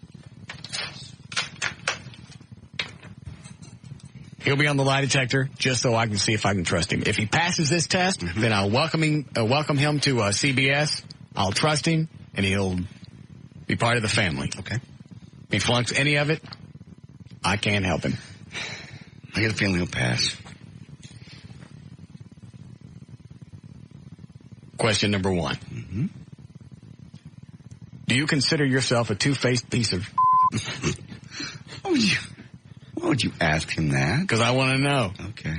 He'll be on the lie detector just so I can see if I can trust him. If he passes this test, then I'll welcome him to CBS. I'll trust him, and he'll be part of the family. Okay. If he flunks any of it, I can't help him. I get a feeling he'll pass. Question number 1. Mm-hmm. Do you consider yourself a two-faced piece of Why would you ask him that? Because I want to know. Okay.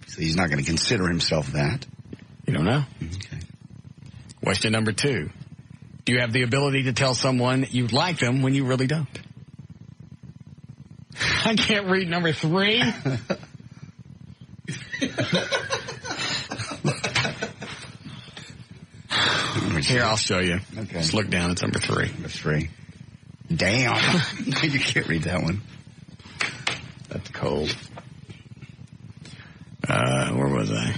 So he's not going to consider himself that? You don't know. Okay. Question number 2. Do you have the ability to tell someone you like them when you really don't? I can't read number 3. Here, I'll show you. Okay. Just look down. It's number 3. Number 3. Damn. You can't read that one. That's cold. Where was I?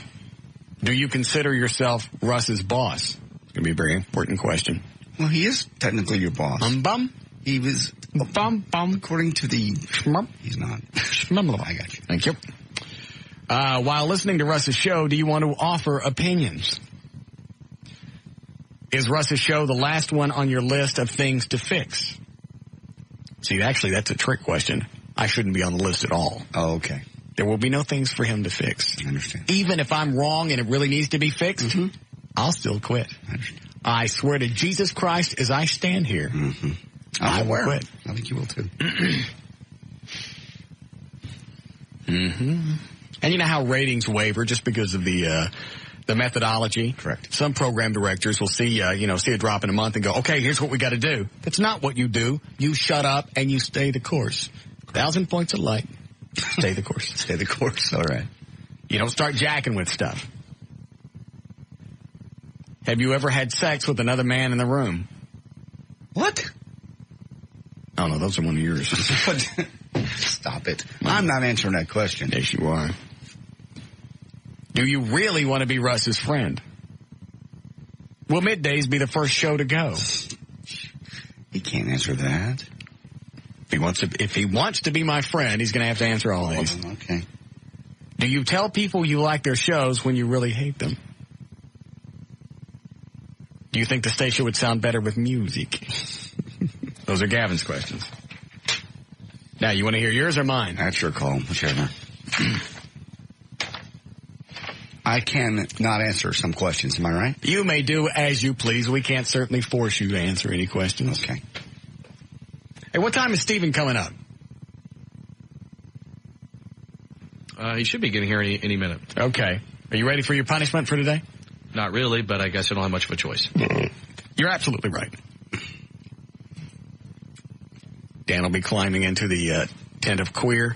Do you consider yourself Russ's boss? It's going to be a very important question. Well, he is technically your boss. Bum. He was. Bum. According to the. Shmurp. He's not. I got you. Thank you. While listening to Russ's show, do you want to offer opinions? Is Russ's show the last one on your list of things to fix? See, actually, that's a trick question. I shouldn't be on the list at all. Oh, okay. There will be no things for him to fix. I understand. Even if I'm wrong and it really needs to be fixed, I'll still quit. I swear to Jesus Christ as I stand here, I will quit. I think you will too. And you know how ratings waver just because of the methodology? Correct. Some program directors will see a drop in a month and go, okay, here's what we got to do. That's not what you do. You shut up and you stay the course. 1,000 points of light. Stay the course. Stay the course. All right. You don't start jacking with stuff. Have you ever had sex with another man in the room? What? Oh, no, those are one of yours. Stop it. I'm not answering that question. Yes, you are. Do you really want to be Russ's friend? Will middays be the first show to go? He can't answer that. If he wants to be my friend, he's going to have to answer all these. Okay. Do you tell people you like their shows when you really hate them? Do you think the station would sound better with music? Those are Gavin's questions. Now, you want to hear yours or mine? That's your call, whichever. I can not answer some questions, am I right? You may do as you please. We can't certainly force you to answer any questions. Okay. Hey, what time is Steven coming up? He should be getting here any minute. Okay. Are you ready for your punishment for today? Not really, but I guess I don't have much of a choice. You're absolutely right. Dan will be climbing into the tent of queer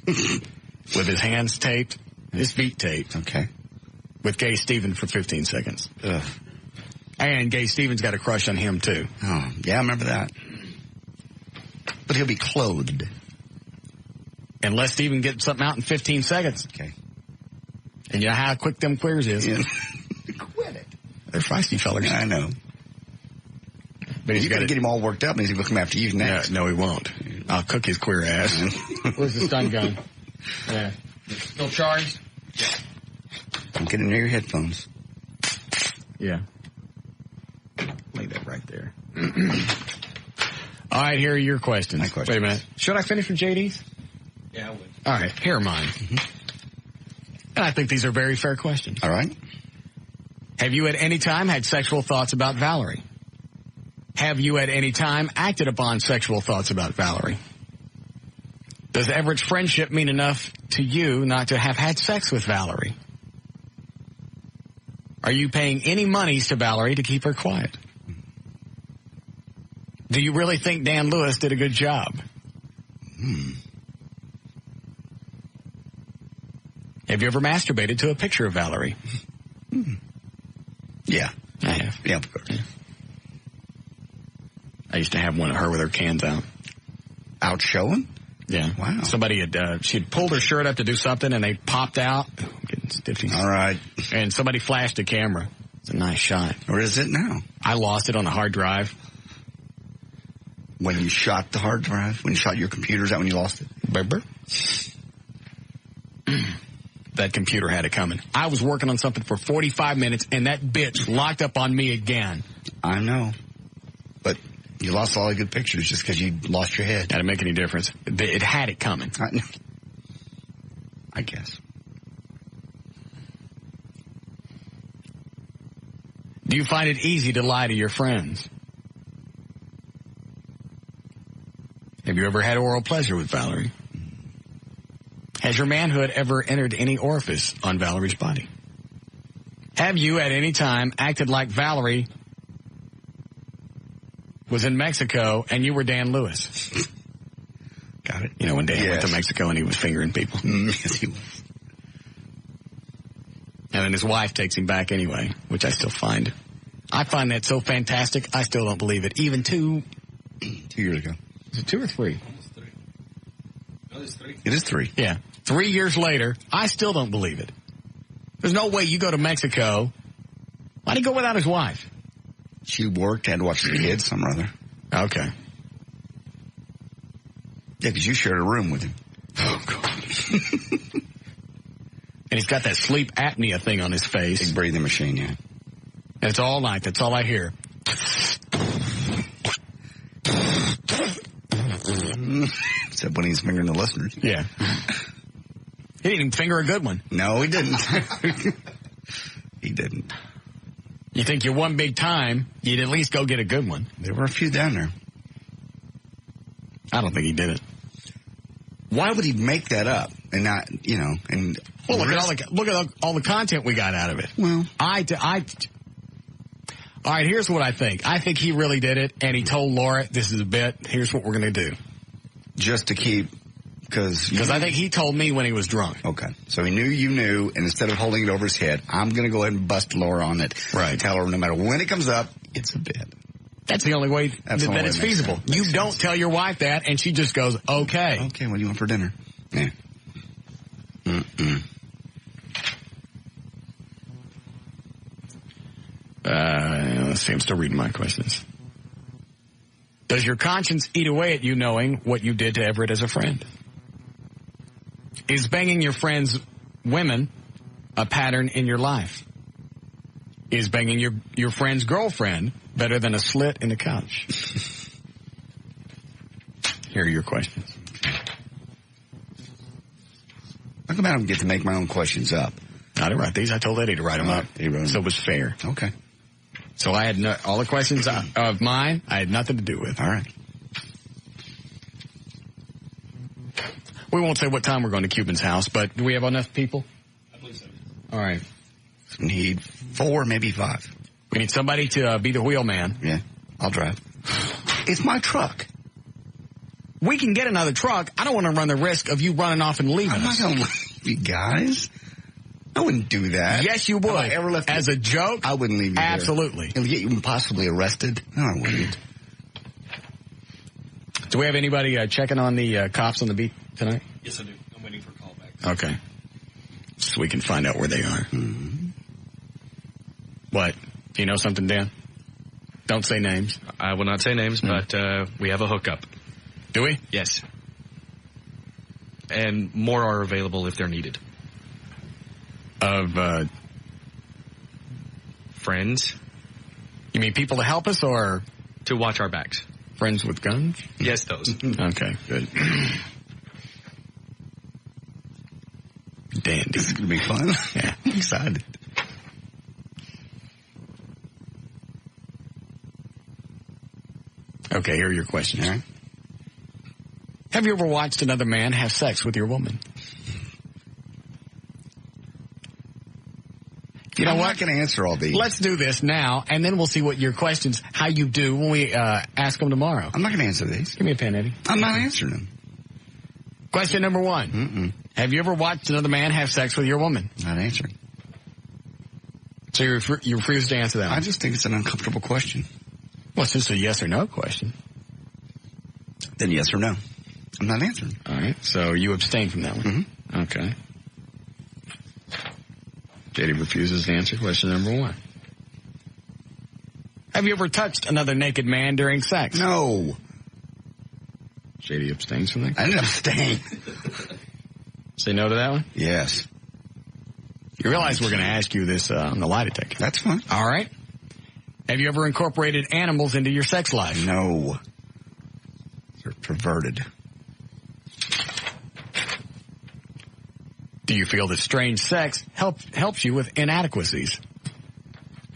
with his hands taped, his feet taped. Okay. With Gay Steven for 15 seconds. Ugh. And Gay Steven's got a crush on him, too. Oh, yeah, I remember that. But he'll be clothed. Unless Steven gets something out in 15 seconds. Okay. And you know how quick them queers is. Yeah. Quit it. They're feisty fellers. I know. But he's got to get him all worked up and he's going to come after you next. No, he won't. I'll cook his queer ass. Where's the stun gun? Yeah. Still charged? Yeah. Don't get it near your headphones. Yeah. Lay that right there. All right, here are your questions. My questions. Wait a minute. Should I finish with JD's? Yeah, I would. All right, here are mine. And I think these are very fair questions. All right. Have you at any time had sexual thoughts about Valerie? Have you at any time acted upon sexual thoughts about Valerie? Does Everett's friendship mean enough to you not to have had sex with Valerie? Are you paying any monies to Valerie to keep her quiet? Do you really think Dan Lewis did a good job? Have you ever masturbated to a picture of Valerie? Yeah. I have. Yeah, of course. I used to have one of her with her cans out. Out showing? Yeah. Wow. Somebody had, she had pulled her shirt up to do something and they popped out. Oh, I'm getting stiffies. All right. And somebody flashed a camera. It's a nice shot. Where is it now? I lost it on a hard drive. When you shot the hard drive? When you shot your computer? Is that when you lost it? Remember? That computer had it coming. I was working on something for 45 minutes and that bitch locked up on me again. I know. But you lost all the good pictures just because you lost your head. Didn't make any difference. It had it coming. I guess. Do you find it easy to lie to your friends? Have you ever had oral pleasure with Valerie? Has your manhood ever entered any orifice on Valerie's body? Have you at any time acted like Valerie was in Mexico and you were Dan Lewis? Got it. You know, when Dan went to Yes. Mexico and he was fingering people. Yes, he was. And then his wife takes him back anyway, which I still find. I find that so fantastic, I still don't believe it. Even 2 years ago. Is it 2 or 3? It is 3. Yeah. 3 years later, I still don't believe it. There's no way you go to Mexico. Why'd he go without his wife? She worked, had to watch the kids, some or other. Okay. Yeah, because you shared a room with him. Oh, God. And he's got that sleep apnea thing on his face. Big breathing machine, yeah. And it's all night. That's all I hear. Except when he's fingering the listeners. Yeah. He didn't even finger a good one. No, he didn't. He didn't. You think you're one big time, you'd at least go get a good one. There were a few down there. I don't think he did it. Why would he make that up and not, you know, and... Well, look at all the content we got out of it. Well... All right, here's what I think. I think he really did it, and he told Laura, this is a bit, here's what we're going to do. Just to keep... Because I think he told me when he was drunk. Okay. So he knew you knew, and instead of holding it over his head, I'm going to go ahead and bust Laura on it. Right. And tell her no matter when it comes up, it's a bit. That's the only way that it's feasible. You don't tell your wife that, and she just goes, okay. Okay, what do you want for dinner? Yeah. Let's see, I'm still reading my questions. Does your conscience eat away at you knowing what you did to Everett as a friend? Is banging your friends' women a pattern in your life? Is banging your friend's girlfriend better than a slit in the couch? Here are your questions. How come I don't get to make my own questions up? I didn't write these. I told Eddie to write them up. He wrote them. So it was fair. Okay. So I had all the questions of mine, I had nothing to do with. All right. We won't say what time we're going to Cuban's house, but do we have enough people? I believe so. All right. We need 4, maybe 5. We need somebody to be the wheelman. Yeah, I'll drive. It's my truck. We can get another truck. I don't want to run the risk of you running off and leaving I'm us. not going to leave you guys. I wouldn't do that. Yes, you would. Have I ever left As a joke? I wouldn't leave you Absolutely. there. It'll get you possibly arrested. No, I wouldn't. Do we have anybody checking on the cops on the beat tonight? Yes, I do. I'm waiting for callbacks. Okay. So we can find out where they are. Mm-hmm. What? Do you know something, Dan? Don't say names. I will not say names, but we have a hookup. Do we? Yes. And more are available if they're needed. Of Friends. You mean people to help us or? To watch our backs. Friends with guns? Yes, those. Okay, good. Dandy. This is going to be fun. Yeah, I'm excited. Okay, here are your questions. All right. Have you ever watched another man have sex with your woman? You know I'm what? not going to answer all these. Let's do this now, and then we'll see what your questions, how you do when we ask them tomorrow. I'm not going to answer these. Give me a pen, Eddie. I'm not answering them. Question number 1. Mm-mm. Have you ever watched another man have sex with your woman? Not answering. So you refuse to answer that one? I just think it's an uncomfortable question. Well, it's just a yes or no question. Then yes or no. I'm not answering. All right. So you abstain from that one. Mm-hmm. Okay. JD refuses to answer question number 1. Have you ever touched another naked man during sex? No. JD abstains from that? I didn't abstain. Say no to that one? Yes. You realize we're going to ask you this on the lie detector. That's fine. All right. Have you ever incorporated animals into your sex life? No. They're perverted. Do you feel that strange sex helps you with inadequacies?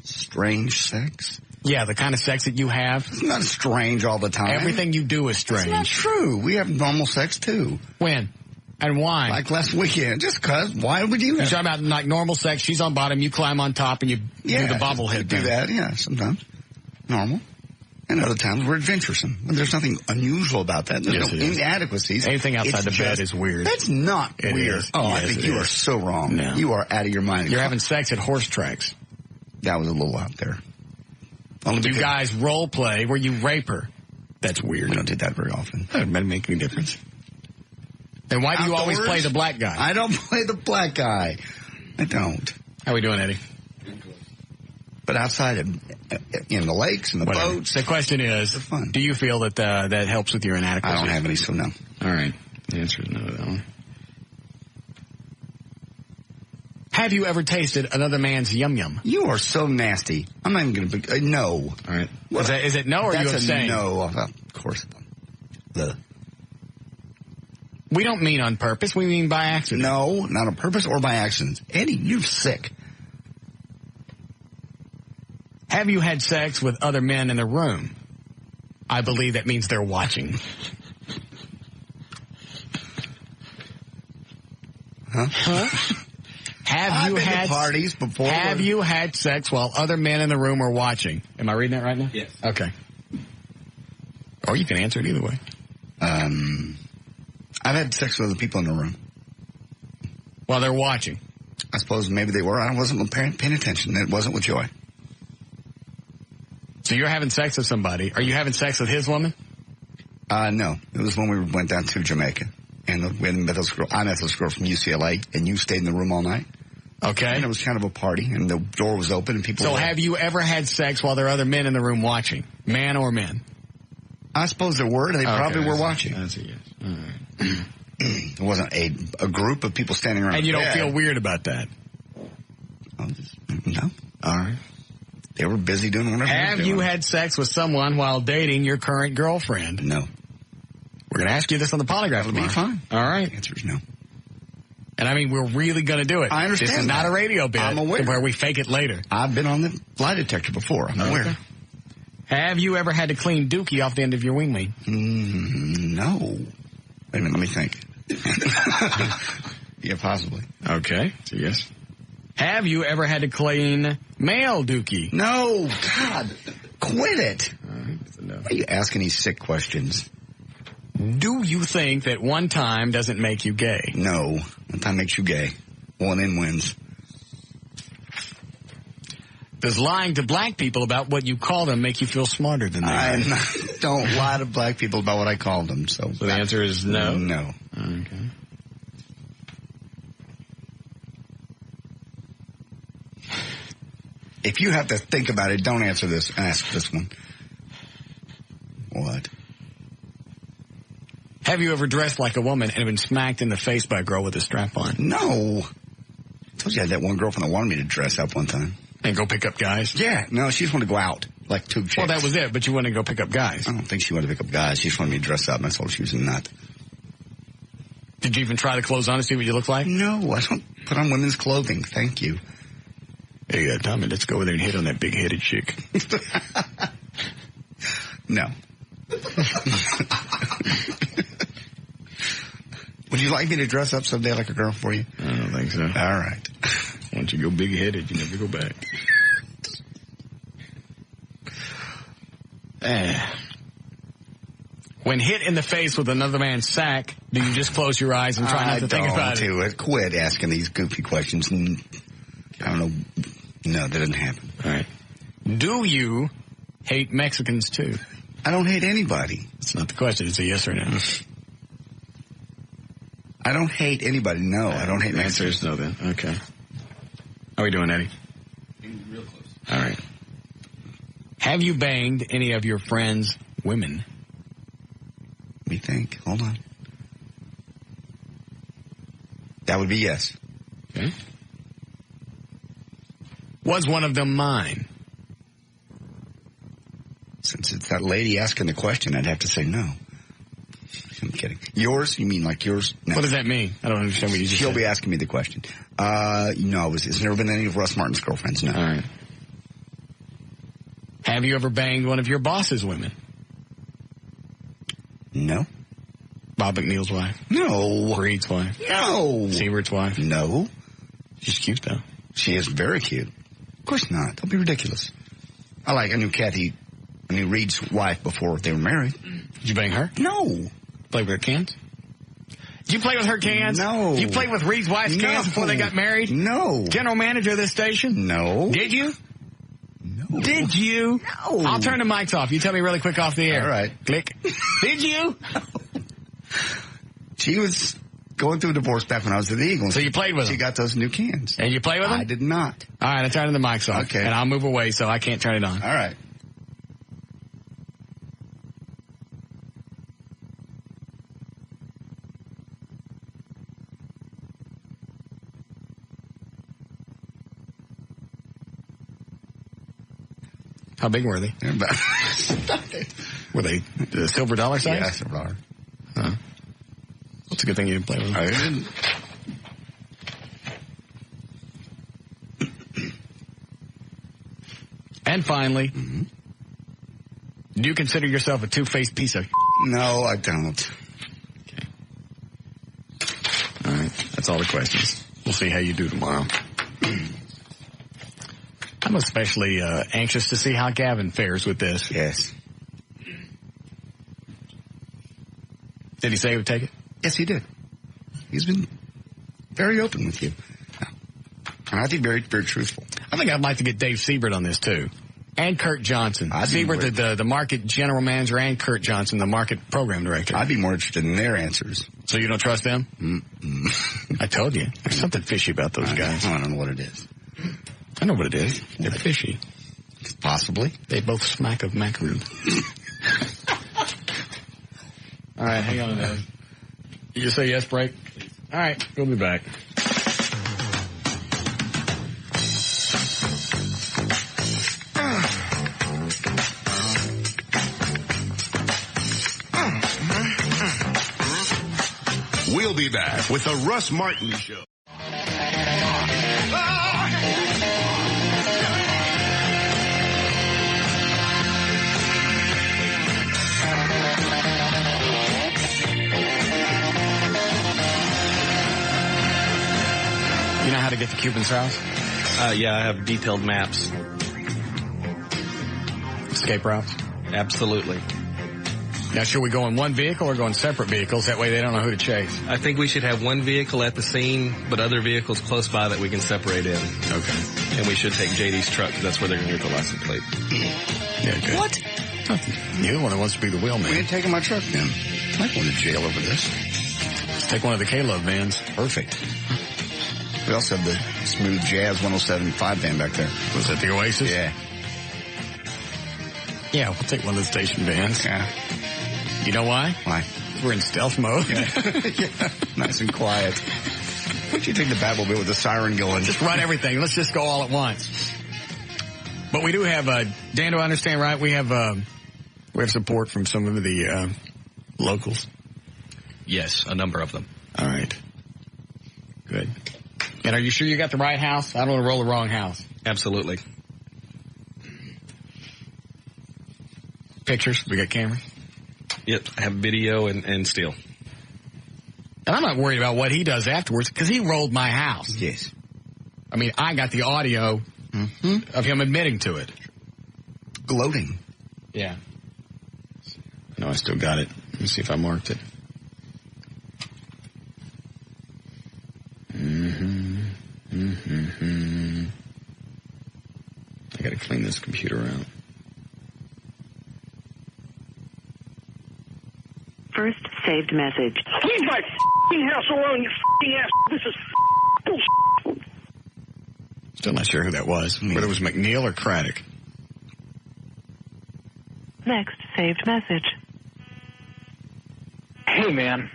Strange sex? Yeah, the kind of sex that you have. It's not strange all the time. Everything you do is strange. That's not true. We have normal sex, too. When? And why? Like last weekend. Just because. Why would you? You're talking about like normal sex. She's on bottom. You climb on top and you do the bobblehead do thing. that, yeah, sometimes. Normal. And other times we're adventuresome. There's nothing unusual about that. There's no inadequacies. Anything outside the bed is weird. That's not weird. Is. Oh, yes, I think you are so wrong. No. You are out of your mind. You're having sex at horse tracks. That was a little out there. You guys role play where you rape her. That's weird. We don't do that very often. That doesn't make any difference. Then why do you always play the black guy? I don't play the black guy. I don't. How we doing, Eddie? But outside of, in the lakes and the boats. The question is, do you feel that that helps with your inadequacy? I don't have any, so no. All right. The answer is no to that one. Have you ever tasted another man's yum-yum? You are so nasty. I'm not even going to... no. All right. Is it no or you abstain? No. Of course. We don't mean on purpose. We mean by accident. No, not on purpose or by accident. Eddie, you're sick. Have you had sex with other men in the room? I believe that means they're watching. Huh? Have you had parties before? Have you had sex while other men in the room are watching? Am I reading that right now? Yes. Okay. Or you can answer it either way. I've had sex with other people in the room. While they're watching? I suppose maybe they were. I wasn't paying attention. It wasn't with joy. So you're having sex with somebody. Are you having sex with his woman? No. It was when we went down to Jamaica. And we met this girl. I met this girl from UCLA, and you stayed in the room all night. Okay. And it was kind of a party, and the door was open, and people. So have you ever had sex while there are other men in the room watching, man or men? I suppose there were. They probably were watching. That's a yes. All right. It wasn't a group of people standing around. And you don't feel weird about that? No. All right. They were busy doing whatever. Have you had sex with someone while dating your current girlfriend? No. We're going to ask you this on the polygraph That'll be fine. All right. The answer is no. And I mean, we're really going to do it. I understand. This is not a radio bit. I'm aware. Where we fake it later. I've been on the lie detector before. I'm aware. Have you ever had to clean dookie off the end of your wing? No. Wait a minute. Let me think. Yeah, possibly. Okay. So yes. Have you ever had to clean male dookie? No. God. Quit it. All right. So no. Why are you asking these sick questions? Do you think that one time doesn't make you gay? No. One time makes you gay. One in wins. Does lying to black people about what you call them make you feel smarter than they are? I don't lie to black people about what I call them. So the answer is no? No. Okay. If you have to think about it, don't answer this. Ask this one. What? Have you ever dressed like a woman and been smacked in the face by a girl with a strap on? No. I told you I had that one girlfriend that wanted me to dress up one time. And go pick up guys? Yeah. No, she just wanted to go out, like two chicks. Well, that was it, but you wanted to go pick up guys. I don't think she wanted to pick up guys. She just wanted me to dress up, and I told her she was a nut. Did you even try the clothes on to see what you look like? No, I don't put on women's clothing. Thank you. Hey, Tommy, let's go over there and hit on that big-headed chick. No. Would you like me to dress up someday like a girl for you? I don't think so. All right. Once you go big-headed, you never go back. When hit in the face with another man's sack, do you just close your eyes and try not to think about it? Quit asking these goofy questions. I don't know. No, that didn't happen. All right. Do you hate Mexicans, too? I don't hate anybody. It's not the question. It's a yes or no. I don't hate anybody. No, I don't hate Mexicans. The answer is no, then. Okay. How are we doing, Eddie? Real close. All right. Have you banged any of your friends' women? Let me think. Hold on. That would be yes. Okay. Was one of them mine? Since it's that lady asking the question, I'd have to say no. I'm kidding. Yours? You mean like yours? No. What does that mean? I don't understand what you just said. She'll be asking me the question. No, it's never been any of Russ Martin's girlfriends, no. All right. Have you ever banged one of your boss's women? No. Bob McNeil's wife? No. Reed's wife? No. Siebert's wife? No. She's cute, though. She is very cute. Of course not. Don't be ridiculous. I knew Reed's wife before they were married. Did you bang her? No. Play with her cans? Did you play with her cans? No. You played with Reed's wife's cans before they got married? No. General manager of this station? No. Did you? No. Did you? No. I'll turn the mics off. You tell me really quick off the air. All right. Click. Did you? She was going through a divorce back when I was at the Eagles. So you played with her? She got those new cans. And you played with them? I did not. All right, I turned the mics off. Okay. And I'll move away so I can't turn it on. All right. How big were they? Were they the silver dollar size? Yeah, silver dollar. Huh. It's a good thing you didn't play with them. I didn't. And finally, do you consider yourself a two-faced piece of... No, I don't. Okay. All right. That's all the questions. We'll see how you do tomorrow. I'm especially anxious to see how Gavin fares with this. Yes. Did he say he would take it? Yes, he did. He's been very open with you. And I think very, very truthful. I think I'd like to get Dave Siebert on this, too. And Kurt Johnson. Siebert, the market general manager, and Kurt Johnson, the market program director. I'd be more interested in their answers. So you don't trust them? I told you. There's something fishy about those guys. I don't know what it is. I know what it is. They're fishy. Possibly. They both smack of macaroon. All right, hang on a minute. You just say yes, break? All right, we'll be back. We'll be back with the Russ Martin Show. You know how to get to Cuban's house? Yeah, I have detailed maps. Escape routes? Absolutely. Now, should we go in one vehicle or go in separate vehicles? That way they don't know who to chase. I think we should have one vehicle at the scene, but other vehicles close by that we can separate in. Okay. And we should take JD's truck, because that's where they're going to get the license plate. Yeah, good. What? You're the one that wants to be the wheelman. We ain't taking my truck then. I'm not going to jail over this. Let's take one of the K-Love vans. Perfect. We also have the smooth Jazz 107.5 van back there. Was that the Oasis? Yeah. Yeah, we'll take one of the station vans. Yeah. You know why? Why? We're in stealth mode. Yeah. Yeah. Nice and quiet. Why don't you take the Batmobile with the siren going? Just run everything. Let's just go all at once. But we do have, Dan, do I understand right? We have support from some of the locals. Yes, a number of them. All right. Good. And are you sure you got the right house? I don't want to roll the wrong house. Absolutely. Pictures? We got cameras? Yep, I have video and still. And I'm not worried about what he does afterwards, because he rolled my house. Yes. I mean, I got the audio of him admitting to it. Gloating. Yeah. No, I still got it. Let me see if I marked it. I got to clean this computer out. First saved message. Leave my f***ing house alone, you f***ing ass. This is bullshit. Still not sure who that was. Whether it was McNeil or Craddock. Next saved message. Hey, man.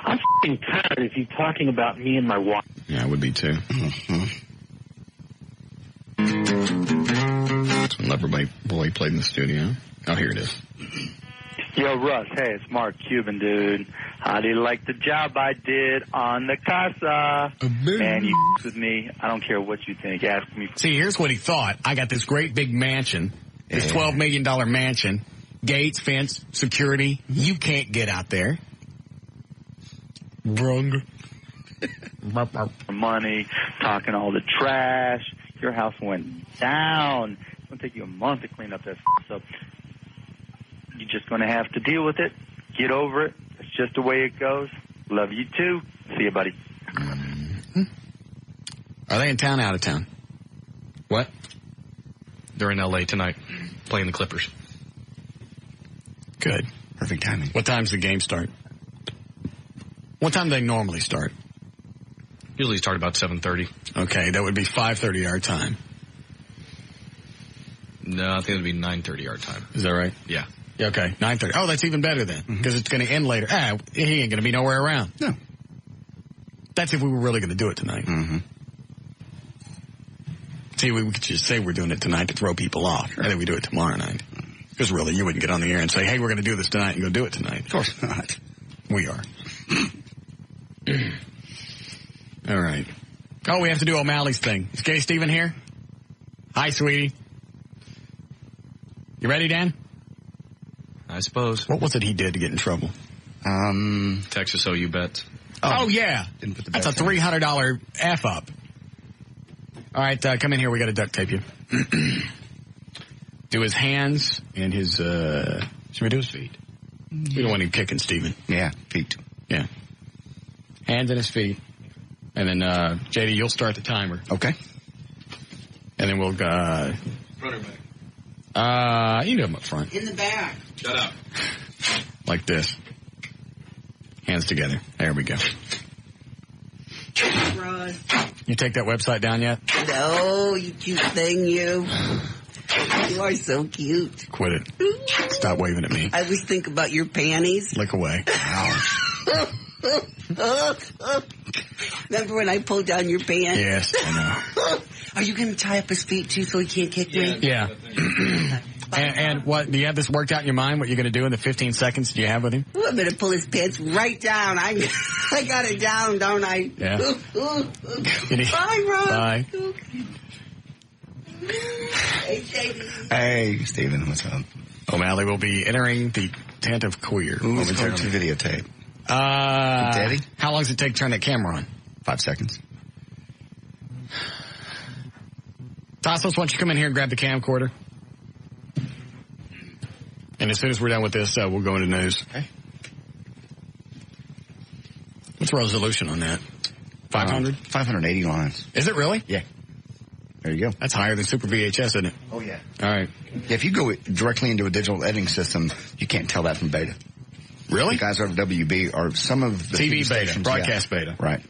I'm f***ing tired of you talking about me and my wife. Yeah, I would be too. That's when Loverboy Boy played in the studio. Oh, here it is. Yo, Russ. Hey, it's Mark Cuban, dude. How do you like the job I did on the casa? Man, you with me. I don't care what you think. Ask me. See, here's what he thought. I got this great big mansion, this $12 million mansion, gates, fence, security. You can't get out there. Brung. Money, talking all the trash. Your house went down. It's going to take you a month to clean up that stuff. You're just going to have to deal with it. Get over it. It's just the way it goes. Love you too. See you, buddy. Are they in town or out of town? What? They're in L.A. tonight, playing the Clippers. Good. Perfect timing. What time's the game start? What time do they normally start? Usually start about 7:30. Okay, that would be 5:30 our time. No, I think it would be 9:30 our time. Is that right? Yeah. Okay, 9:30. Oh, that's even better then, because it's going to end later. He ain't going to be nowhere around. No. That's if we were really going to do it tonight. See, we could just say we're doing it tonight to throw people off, and then we do it tomorrow night. Because really, you wouldn't get on the air and say, hey, we're going to do this tonight, and go do it tonight. Of course not. We are. All right. Oh, we have to do O'Malley's thing. Is Gay Steven here? Hi, sweetie. You ready, Dan? I suppose. What was it he did to get in trouble? Texas OU bets. Oh yeah. That's a $300 F-up. All right, come in here. We got to duct tape you. Do his hands and his, should we do his feet? We don't want him kicking Steven. Yeah, feet. Yeah. Hands and his feet. And then, JD, you'll start the timer. Okay. And then we'll, Front or back? you can do them up front. In the back. Shut up. Like this. Hands together. There we go. Run. You take that website down yet? No, you cute thing, you. You are so cute. Quit it. Stop waving at me. I always think about your panties. Lick away. Remember when I pulled down your pants? Yes, I know. Are you going to tie up his feet, too, so he can't kick me? Yeah. And what, do you have this worked out in your mind, what you're going to do in the 15 seconds you have with him? Ooh, I'm going to pull his pants right down. I got it down, don't I? Yeah. Bye, Ron. Bye. Hey, JD. Hey, Steven, what's up? O'Malley will be entering the tent of queer. Who's going to videotape? Daddy? How long does it take to turn that camera on? 5 seconds. Tassos, why don't you come in here and grab the camcorder? And as soon as we're done with this, we'll go into news. Okay. What's the resolution on that? 500? 580 lines. Is it really? Yeah. There you go. That's higher than Super VHS, isn't it? Oh, yeah. All right. Yeah, if you go directly into a digital editing system, you can't tell that from beta. Really? The guys over at WB are some of the TV beta, stations, broadcast beta. Right.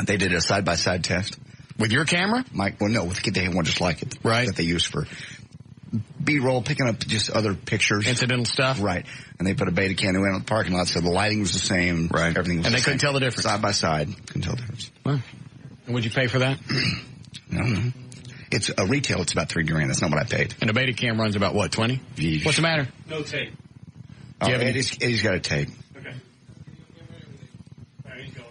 They did a side-by-side test. With your camera? Well, no, they had one just like it. Right. That they used for B-roll, picking up just other pictures. Incidental stuff? Right. And they put a beta camera in on the parking lot, so the lighting was the same. Right. Everything was and the they couldn't same. tell the difference? Side by side. Couldn't tell the difference. Well, and would you pay for that? No. It's a retail. It's about $3,000. That's not what I paid. And a beta cam runs about what, 20? What's the matter? No tape. Oh, Eddie's got a tape. Okay. All right, he's going.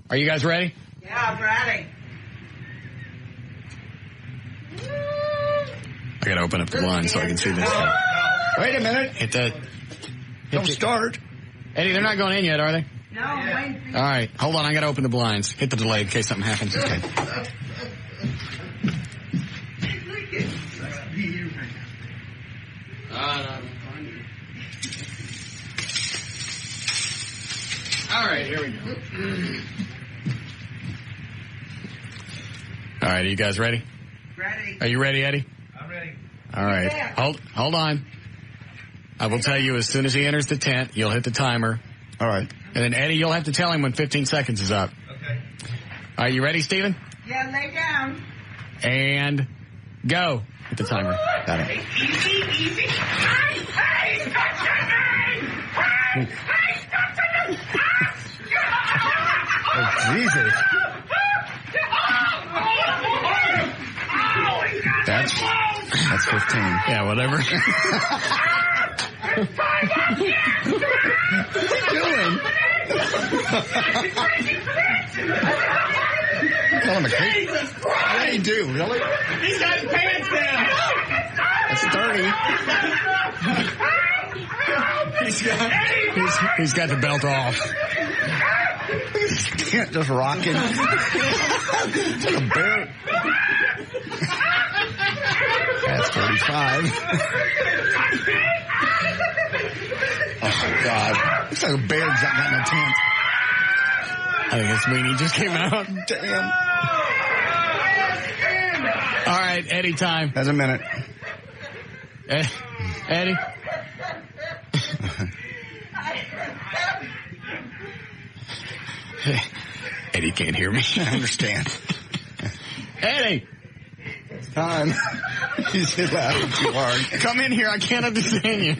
Are you guys ready? Yeah, I'm ready. I gotta open up the line so I can see this. Wait a minute. Hit that. Don't start. Eddie, they're not going in yet, are they? No, wait. All right. Hold on. I gotta open the blinds. Hit the delay in case something happens. Okay. All right, here we go. All right, are you guys ready? Ready. Are you ready, Eddie? I'm ready. All right. Hold on. I will tell you as soon as he enters the tent, you'll hit the timer. All right. And then, Eddie, you'll have to tell him when 15 seconds is up. Okay. Are you ready, Steven? Yeah, lay down. And go. Hit the timer. Got it. Easy, easy. Hey, touch me! Hey, touch me! Oh, Jesus. That's 15. Yeah, whatever. What are you doing? Tell him a creep. What did he do? Really? He's got his pants down. That's 30. He's got the belt off. Just rocking. It's like a bear. That's 35. Oh, my God. Looks like a bear got in a tent. I think it's Weenie just came out. Damn. All right, Eddie, time. That's a minute. Eddie? Eddie can't hear me. I understand. Eddie! It's time. He's laughing too hard. Come in here. I can't understand you.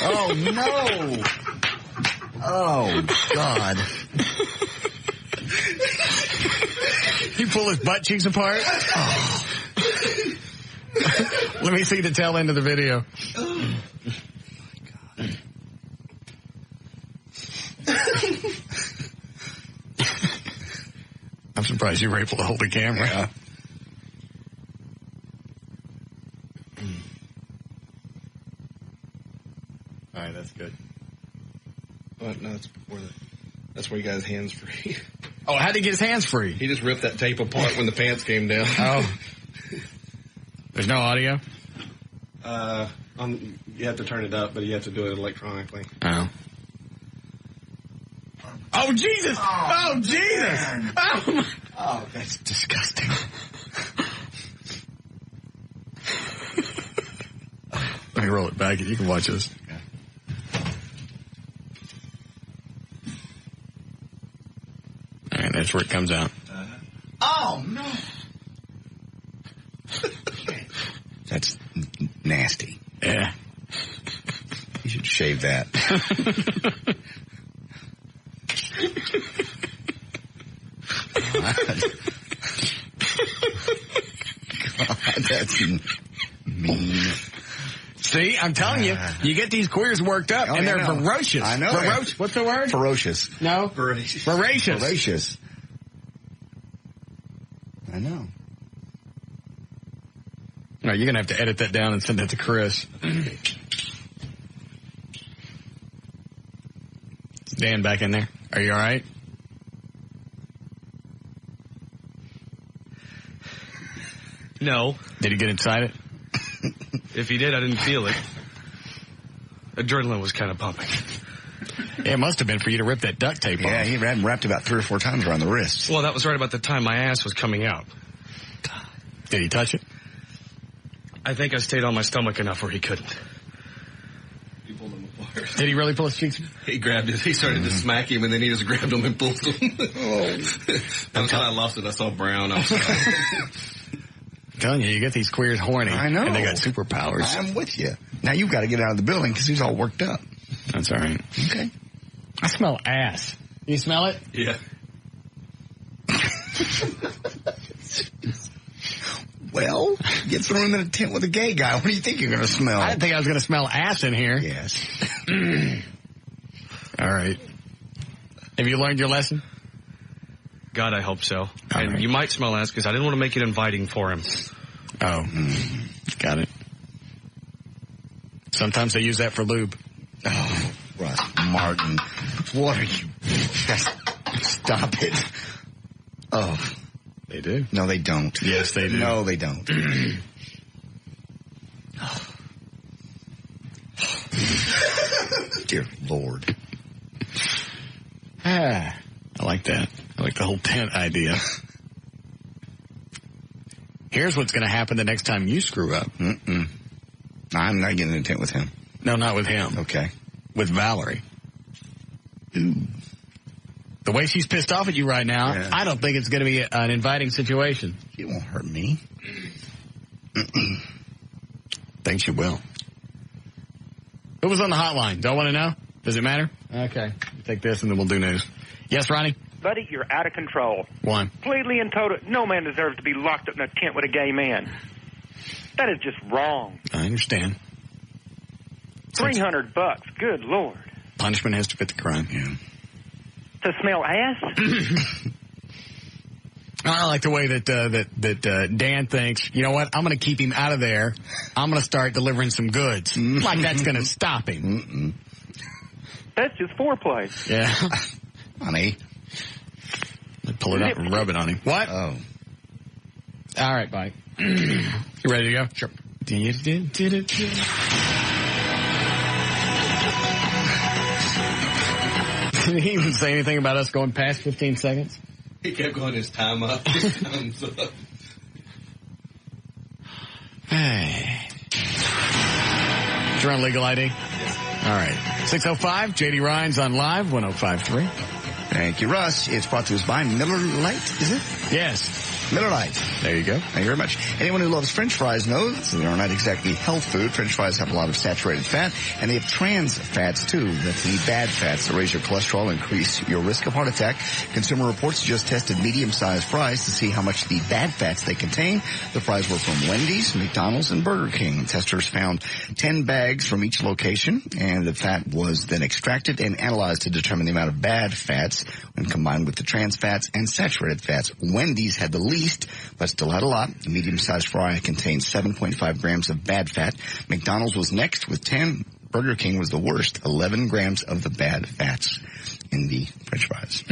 Oh, no. Oh, God. He pulled his butt cheeks apart? Oh. Let me see the tail end of the video. Oh, my God. I'm surprised you were able to hold the camera. Yeah. All right, that's good. Oh, no, that's before that. That's where he got his hands free. Oh, how'd he get his hands free? He just ripped that tape apart when the pants came down. Oh. There's no audio? You have to turn it up, but you have to do it electronically. Oh. Oh, Jesus! Oh, Jesus! Oh, my. Oh, that's disgusting. Let me roll it back and you can watch this. All right, that's where it comes out. Oh, no. That's nasty. Yeah. You should shave that. God, that's mean. See, I'm telling you, you get these queers worked up, and they're ferocious. I know. Ferocious. What's the word? Ferocious. No? Voracious. Voracious. Voracious. I know. No, you're going to have to edit that down and send that to Chris. Dan, back in there. Are you all right? No. Did he get inside it? If he did, I didn't feel it. Adrenaline was kind of pumping. Yeah, it must have been for you to rip that duct tape off. Yeah, he had wrapped about 3 or 4 times around the wrists. Well, that was right about the time my ass was coming out. Did he touch it? I think I stayed on my stomach enough where he couldn't. He pulled him apart. Did he really pull his cheeks? He grabbed it. He started to smack him, and then he just grabbed him and pulled him. By the time I lost it, I saw brown. I was like, I'm telling you get these queers horny. I know. And they got superpowers. I'm with you. Now you've got to get out of the building because he's all worked up. That's all right. Okay. I smell ass. You smell it? Yeah. Well, get thrown in a tent with a gay guy. What do you think you're going to smell? I didn't think I was going to smell ass in here. Yes. All right. Have you learned your lesson? God, I hope so. And you might smell ass because I didn't want to make it inviting for him. Oh, got it. Sometimes they use that for lube. Oh, Russ Martin, what are you? Stop it. Oh. They do. No, they don't. Yes, they do. No, they don't. Dear Lord. I like that. I like the whole tent idea. Here's what's going to happen the next time you screw up. I'm not getting in a tent with him. No, not with him. Okay. With Valerie. Ooh. The way she's pissed off at you right now, I don't think it's going to be an inviting situation. She won't hurt me. Think she will. Who was on the hotline? Don't want to know? Does it matter? Okay. Take this and then we'll do news. Yes, Ronnie? Buddy, you're out of control. One. Completely and total. No man deserves to be locked up in a tent with a gay man. That is just wrong. I understand. $300. Good Lord. Punishment has to fit the crime. Yeah. To smell ass? I like the way that Dan thinks, you know what, I'm going to keep him out of there. I'm going to start delivering some goods. Like that's going to stop him. That's just foreplay. Yeah. Honey. Pull it up and rub it on him. What? Oh. All right, bye. You ready to go? Sure. Did he even say anything about us going past 15 seconds? He kept going his time up. Time's up. Hey. Did you run legal ID? Yes. All right. 605, J.D. Ryan's on live, 105.3. Thank you, Russ. It's brought to us by Miller Lite, is it? Yes. Miller Lite. There you go. Thank you very much. Anyone who loves French fries knows they are not exactly health food. French fries have a lot of saturated fat, and they have trans fats, too. That's the bad fats that raise your cholesterol and increase your risk of heart attack. Consumer Reports just tested medium-sized fries to see how much the bad fats they contain. The fries were from Wendy's, McDonald's, and Burger King. Testers found 10 bags from each location, and the fat was then extracted and analyzed to determine the amount of bad fats when combined with the trans fats and saturated fats. Wendy's had the least, but still had a lot. The medium-sized fry contained 7.5 grams of bad fat. McDonald's was next with 10. Burger King was the worst, 11 grams of the bad fats in the French fries.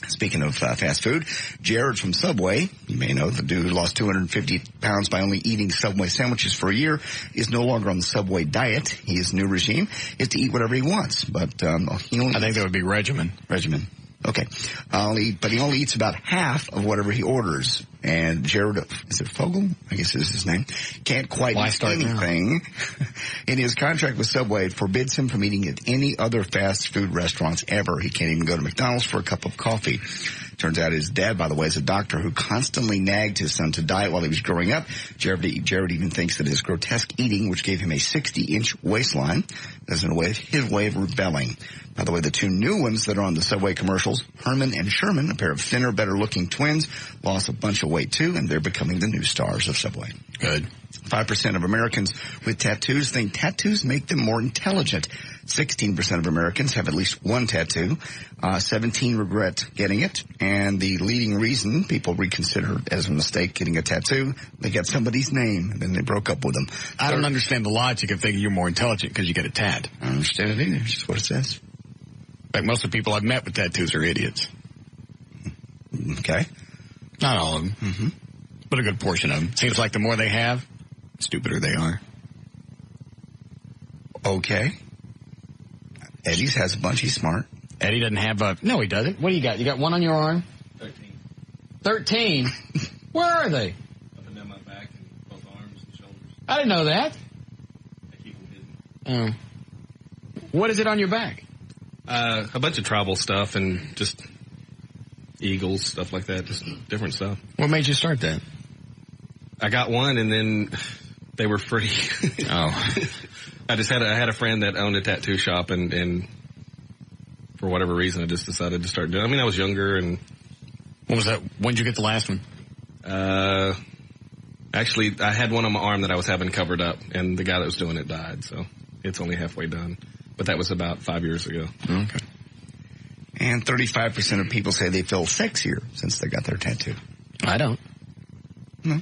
Speaking of fast food, Jared from Subway, you may know the dude who lost 250 pounds by only eating Subway sandwiches for a year, is no longer on the Subway diet. His new regime is to eat whatever he wants, but he only I think that would be regimen. Okay. But he only eats about half of whatever he orders. And Jared, is it Fogel? I guess is his name. Can't quite eat anything. In his contract with Subway, it forbids him from eating at any other fast food restaurants ever. He can't even go to McDonald's for a cup of coffee. Turns out his dad, by the way, is a doctor who constantly nagged his son to diet while he was growing up. Jared even thinks that his grotesque eating, which gave him a 60-inch waistline, is his way of rebelling. By the way, the two new ones that are on the Subway commercials, Herman and Sherman, a pair of thinner, better-looking twins, lost a bunch of weight, too, and they're becoming the new stars of Subway. Good. 5% of Americans with tattoos think tattoos make them more intelligent. 16% of Americans have at least one tattoo. 17 regret getting it. And the leading reason people reconsider as a mistake getting a tattoo, they got somebody's name, and then they broke up with them. I don't understand the logic of thinking you're more intelligent because you get a tat. I don't understand it either. It's just what it says. Like most of the people I've met with tattoos are idiots. Okay. Not all of them, but a good portion of them. Seems like the more they have, the stupider they are. Okay. Eddie's has a bunch. He's smart. Eddie doesn't have a... No, he doesn't. What do you got? You got one on your arm? 13? Where are they? Up and down my back and both arms and shoulders. I didn't know that. I keep them hidden. What is it on your back? A bunch of tribal stuff and just eagles, stuff like that, just different stuff. What made you start that? I got one and then they were free. Oh. I had a friend that owned a tattoo shop and for whatever reason, I just decided to start doing it. I mean, I was younger and... What was that? When did you get the last one? Actually, I had one on my arm that I was having covered up, and the guy that was doing it died, so it's only halfway done. But that was about 5 years ago. Okay. And 35% of people say they feel sexier since they got their tattoo. I don't. No.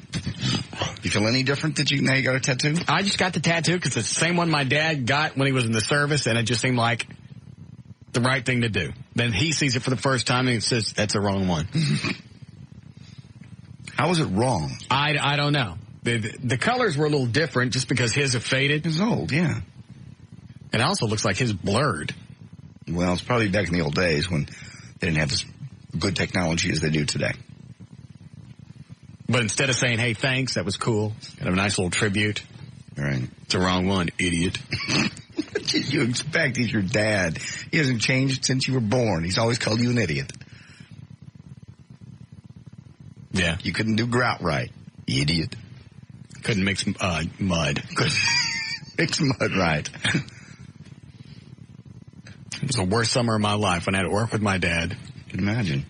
You feel any different that now you got a tattoo? I just got the tattoo because it's the same one my dad got when he was in the service, and it just seemed like the right thing to do. Then he sees it for the first time and he says, that's the wrong one. How was it wrong? I don't know. The colors were a little different just because his have faded. It's old, yeah. It also looks like his blurred. Well, it's probably back in the old days when they didn't have as good technology as they do today. But instead of saying, hey, thanks, that was cool, kind of a nice little tribute. All right. It's the wrong one, idiot. What did you expect? He's your dad. He hasn't changed since you were born. He's always called you an idiot. Yeah. You couldn't do grout right. Idiot. Couldn't mix mud. Couldn't mix mud right. It was the worst summer of my life when I had to work with my dad. I can imagine.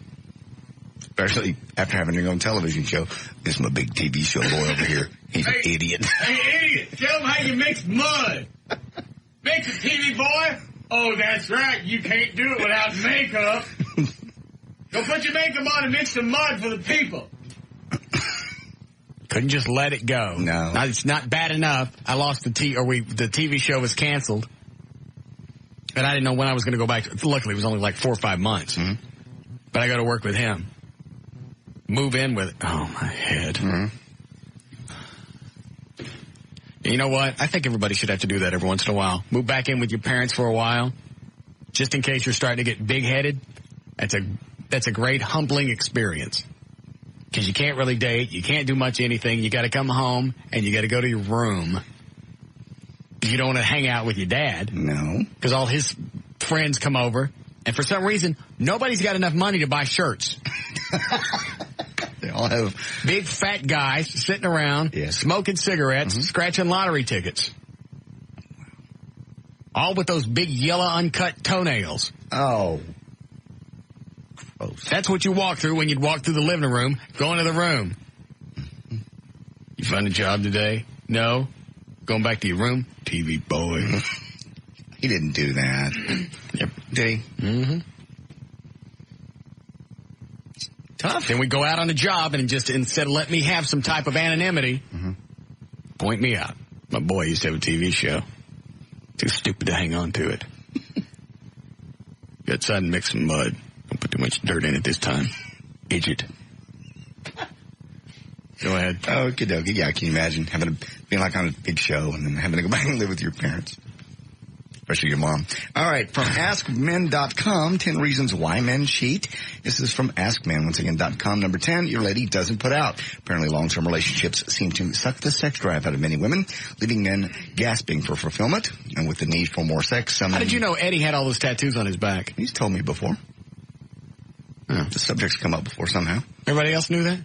Especially after having your own television show. This is my big TV show boy over here. He's an idiot. Hey, idiot, tell him how you mix mud. Mix it, TV boy. Oh, that's right. You can't do it without makeup. Go put your makeup on and mix some mud for the people. Couldn't just let it go. No. It's not bad enough. I lost the TV show was canceled. And I didn't know when I was going to go back. Luckily, it was only like 4 or 5 months. Mm-hmm. But I got to work with him. Move in with it. Oh, my head. Mm-hmm. You know what? I think everybody should have to do that every once in a while. Move back in with your parents for a while. Just in case you're starting to get big-headed. That's a great humbling experience. Because you can't really date. You can't do much anything. You got to come home and you got to go to your room. You don't want to hang out with your dad. No. Because all his friends come over. And for some reason, nobody's got enough money to buy shirts. They all have big fat guys sitting around, smoking cigarettes, scratching lottery tickets. All with those big yellow uncut toenails. Oh. Gross. That's what you walk through when you'd walk through the living room, go into the room. You find a job today? No. Going back to your room? TV boy. He didn't do that. Yep. Did he? Mm-hmm. Tough. Then we go out on the job and just, instead of let me have some type of anonymity, point me out. My boy used to have a TV show. Too stupid to hang on to it. Go outside and mix some mud. Don't put too much dirt in it this time. Idiot. Go ahead. Oh, okie dokie. Yeah, can you imagine being like on a big show and then having to go back and live with your parents? Especially your mom. All right, from AskMen.com, 10 reasons why men cheat. This is from AskMen, once again, .com. Number 10, your lady doesn't put out. Apparently long-term relationships seem to suck the sex drive out of many women, leaving men gasping for fulfillment. And with the need for more sex, some... How did you know Eddie had all those tattoos on his back? He's told me before. The subject's come up before somehow. Everybody else knew that?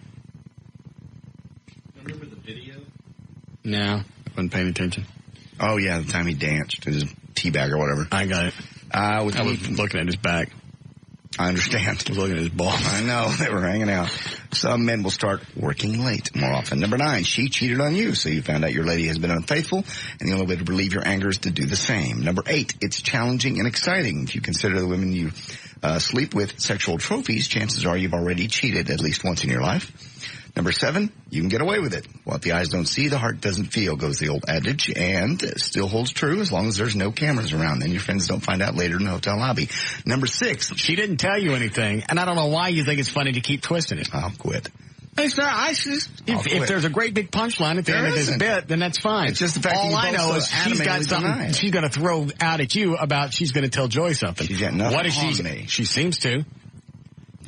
Remember the video? No, I wasn't paying attention. Oh, yeah, the time he danced in his teabag or whatever. I got it. I was looking at his back. I understand. I was looking at his balls. I know. They were hanging out. Some men will start working late more often. Number 9, she cheated on you, so you found out your lady has been unfaithful, and the only way to relieve your anger is to do the same. Number 8, it's challenging and exciting. If you consider the women you sleep with sexual trophies, chances are you've already cheated at least once in your life. Number 7, you can get away with it. What the eyes don't see, the heart doesn't feel, goes the old adage, and it still holds true as long as there's no cameras around. Then your friends don't find out later in the hotel lobby. Number 6. She didn't tell you anything, and I don't know why you think it's funny to keep twisting it. I'll quit. It's not, if there's a great big punchline at the end of this bit, then that's fine. It's just the fact all that I know is she's got something she's going to throw out at you about she's going to tell Joy something. She's got nothing what is on me. She seems to.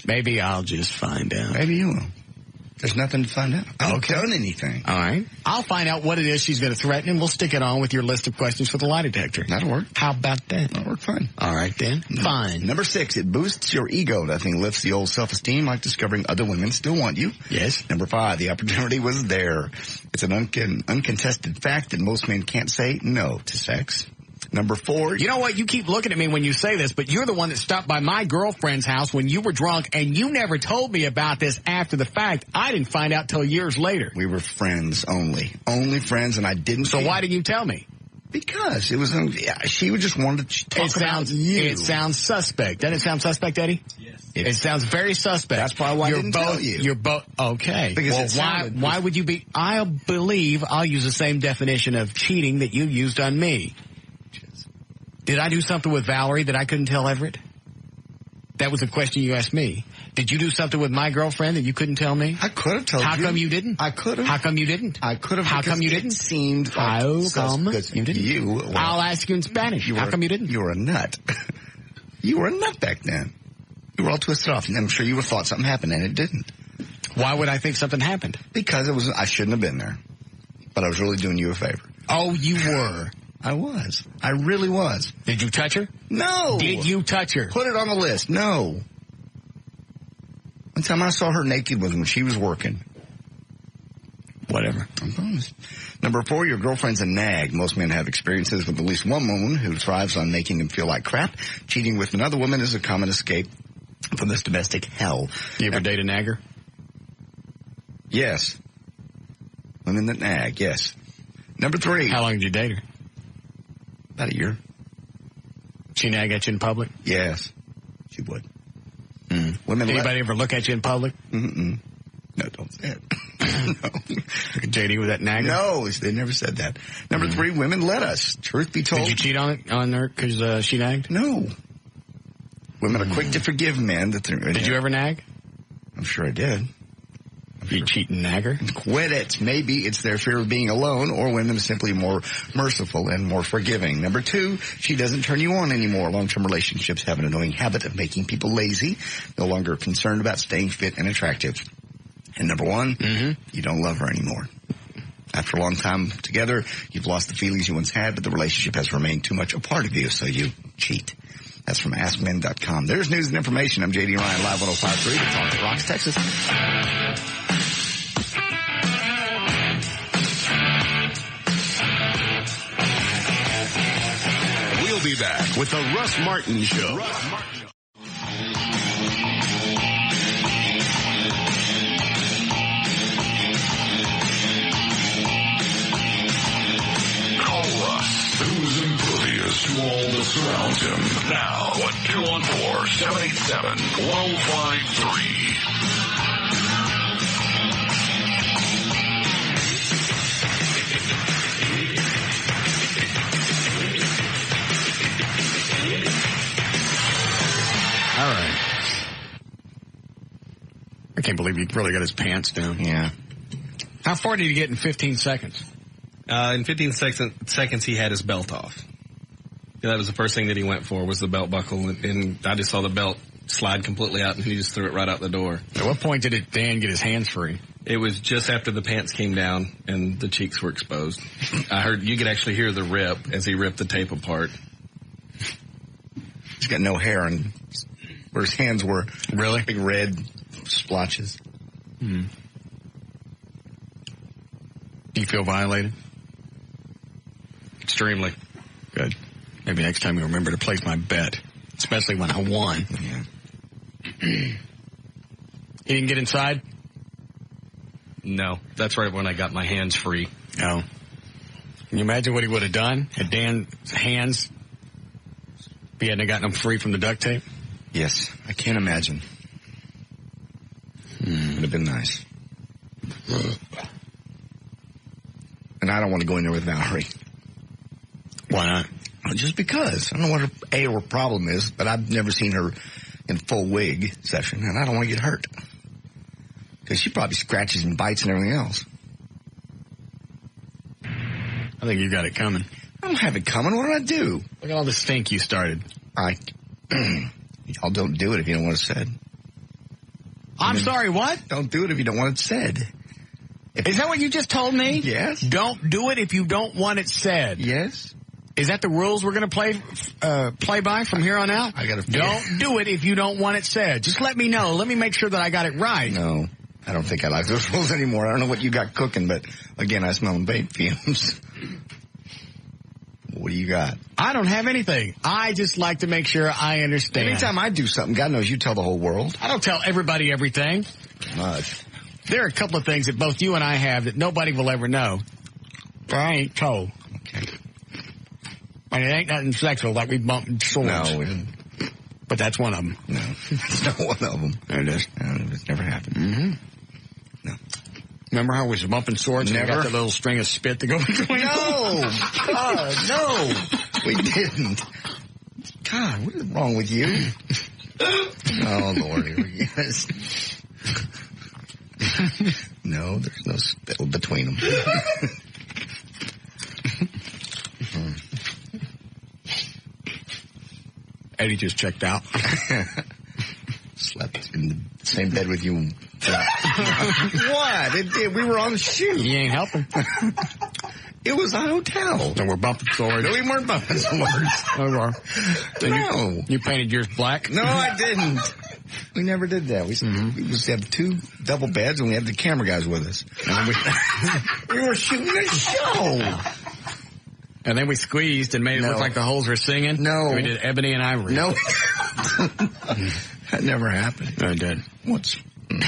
Maybe I'll just find out. Maybe you will. There's nothing to find out. I haven't done anything. All right. I'll find out what it is she's going to threaten, and we'll stick it on with your list of questions for the lie detector. That'll work. How about that? That'll work fine. All right, then. Fine. Number 6, it boosts your ego. Nothing lifts the old self-esteem like discovering other women still want you. Yes. Number 5, the opportunity was there. It's an uncontested fact that most men can't say no to sex. Number 4. You know what? You keep looking at me when you say this, but you're the one that stopped by my girlfriend's house when you were drunk, and you never told me about this after the fact. I didn't find out till years later. We were friends only. Only friends, and I didn't. So why didn't you tell me? Because it was, she just wanted to talk about you. It sounds suspect. Doesn't it sound suspect, Eddie? Yes. It sounds very suspect. That's probably why I didn't tell you. You're both, okay. Because why would you be, I believe I'll use the same definition of cheating that you used on me. Did I do something with Valerie that I couldn't tell Everett? That was a question you asked me. Did you do something with my girlfriend that you couldn't tell me? I could have told you. How come you didn't? I could have. How come you didn't? I could have. How come you didn't? It seemed like how come you didn't? I'll ask you in Spanish. How come you didn't? You were a nut. You were a nut back then. You were all twisted off, and I'm sure you would have thought something happened, and it didn't. Why would I think something happened? Because I shouldn't have been there. But I was really doing you a favor. Oh, you were. I was. I really was. Did you touch her? No. Did you touch her? Put it on the list. No. One time I saw her naked was when she was working. Whatever. I promise. Number 4, your girlfriend's a nag. Most men have experiences with at least one woman who thrives on making them feel like crap. Cheating with another woman is a common escape from this domestic hell. You ever date a nagger? Yes. Women that nag, yes. Number 3. How long did you date her? About a year. She nag at you in public? Yes. She would. Women. Anybody ever look at you in public? Mm-mm. No, don't say it. No. Look at JD with that nagger? No, they never said that. Number 3, women let us. Truth be told. Did you cheat on her because she nagged? No. Women are quick to forgive men. Did you ever nag? I'm sure I did. You cheating nagger? Quit it. Maybe it's their fear of being alone, or women are simply more merciful and more forgiving. Number 2, she doesn't turn you on anymore. Long-term relationships have an annoying habit of making people lazy, no longer concerned about staying fit and attractive. And number 1, you don't love her anymore. After a long time together, you've lost the feelings you once had, but the relationship has remained too much a part of you, so you cheat. That's from AskMen.com. There's news and information. I'm J.D. Ryan, live 105.3. It's on Rocks, Texas. We'll be back with the Russ Martin Show. Call Russ, who's impervious to all that surrounds him. Now at 214-787-1053. All right. I can't believe he really got his pants down. Yeah. How far did he get in 15 seconds? In 15 seconds, he had his belt off. Yeah, that was the first thing that he went for, was the belt buckle, and I just saw the belt slide completely out, and he just threw it right out the door. At what point did Dan get his hands free? It was just after the pants came down and the cheeks were exposed. I heard you could actually hear the rip as he ripped the tape apart. He's got no hair on where his hands were. Really? Big red splotches. Do you feel violated? Extremely. Good. Maybe next time you'll remember to place my bet, especially when I won. Yeah. You didn't get inside? No. That's right when I got my hands free. No. Can you imagine what he would have done? Had Dan's hands, if he hadn't gotten them free from the duct tape? Yes, I can't imagine. Would have been nice. And I don't want to go in there with Valerie. Why not? Just because. I don't know what her problem is, but I've never seen her in full wig session, and I don't want to get hurt. Because she probably scratches and bites and everything else. I think you got it coming. I don't have it coming. What did I do? Look at all the stink you started. Y'all don't do it if you don't want it said. I'm sorry, what? Don't do it if you don't want it said. Is that what you just told me? Yes. Don't do it if you don't want it said. Yes. Is that the rules we're going to play by from here on out? Don't do it if you don't want it said. Just let me know. Let me make sure that I got it right. No, I don't think I like those rules anymore. I don't know what you got cooking, but again, I smell vape fumes. What do you got? I don't have anything. I just like to make sure I understand. Anytime I do something, God knows you tell the whole world. I don't tell everybody everything. Much. There are a couple of things that both you and I have that nobody will ever know. But I ain't told. Okay. And it ain't nothing sexual like we bumped swords. No, we didn't. But that's one of them. No, it's not one of them. There it is. No, it's never happened. Mm-hmm. No. Remember how we was bumping swords Never. and we got the little string of spit to go between them? No! God, no! We didn't. God, what is wrong with you? Oh, Lord. Yes. No, there's no spit between them. Eddie just checked out. Slept in the same bed with you. What? It did. We were on the shoot. You ain't helping. It was a hotel. And we're bumping swords. No, we weren't bumping swords. No. No. You painted yours black? No, I didn't. We never did that. We used to have 2 double beds, and we had the camera guys with us. And we were shooting a show. And then we squeezed and made it look like the holes were singing? No. We did Ebony and Ivory. No. That never happened. No, it did. Once. No.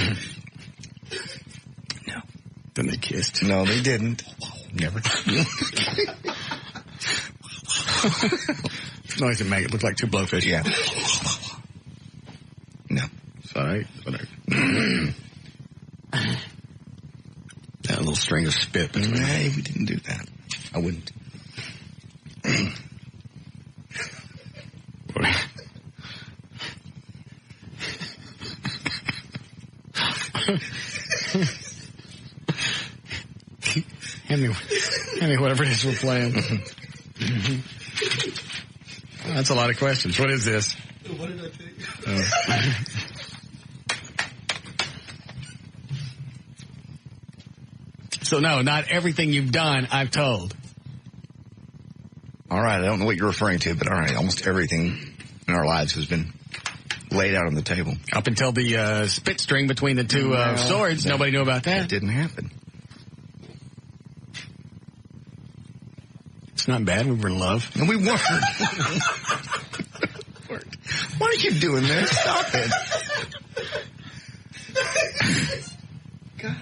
Then they kissed. No, they didn't. Never. Noise it make it look like 2 blowfish. Yeah. No. Sorry. Whatever. That little string of spit between them. Hey, we didn't do that. I wouldn't. Hand me whatever it is we're playing. That's a lot of questions. What is this? What did I take? So no, not everything you've done I've told. All right, I don't know what you're referring to, but all right, almost everything in our lives has been laid out on the table. Up until the spit string between the 2 swords, nobody knew about that. It didn't happen. It's not bad. We were in love. No, we weren't. Why are you doing this? Stop it. God.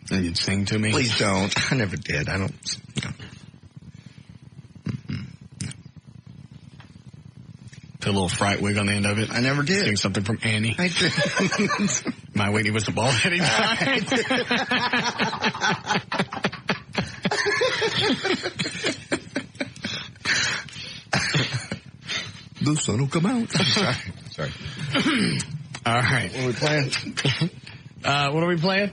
And you'd sing to me? Please don't. I never did. I don't. No. Put a little fright wig on the end of it. I never did. Sing something from Annie. I didn't. My Whitney was the ball hitting time. The sun will come out. Sorry. All right. What are we playing? What are we playing?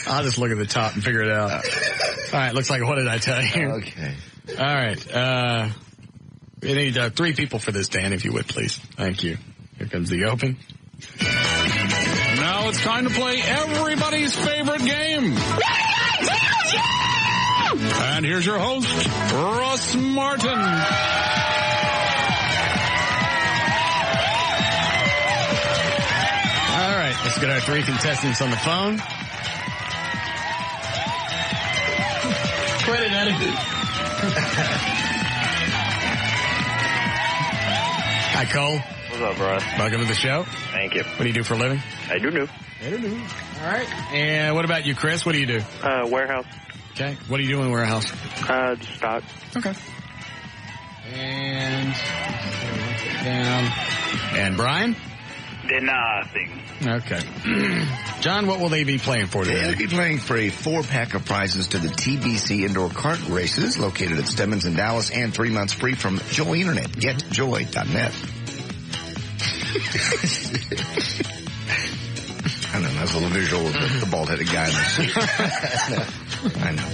I'll just look at the top and figure it out. All right, looks like, what did I tell you? Okay. All right. We need 3 people for this, Dan, if you would, please. Thank you. Here comes the open. Now it's time to play everybody's favorite game. And here's your host, Russ Martin. All right, let's get our 3 contestants on the phone. Quit it, Eddie. Hi, Cole. What's up, Russ? Welcome to the show. Thank you. What do you do for a living? I do. All right. And what about you, Chris? What do you do? Warehouse. Okay. What do you do in the warehouse? Just stock. Okay. And down. And Brian? Did nothing. Okay. John, what will they be playing for today? They'll be playing for a 4-pack of prizes to the TBC Indoor Kart Races located at Stemmons in Dallas and 3 months free from Joy Internet. GetJoy.net. I know, that's a little visual of the bald-headed guy in the seat. I know.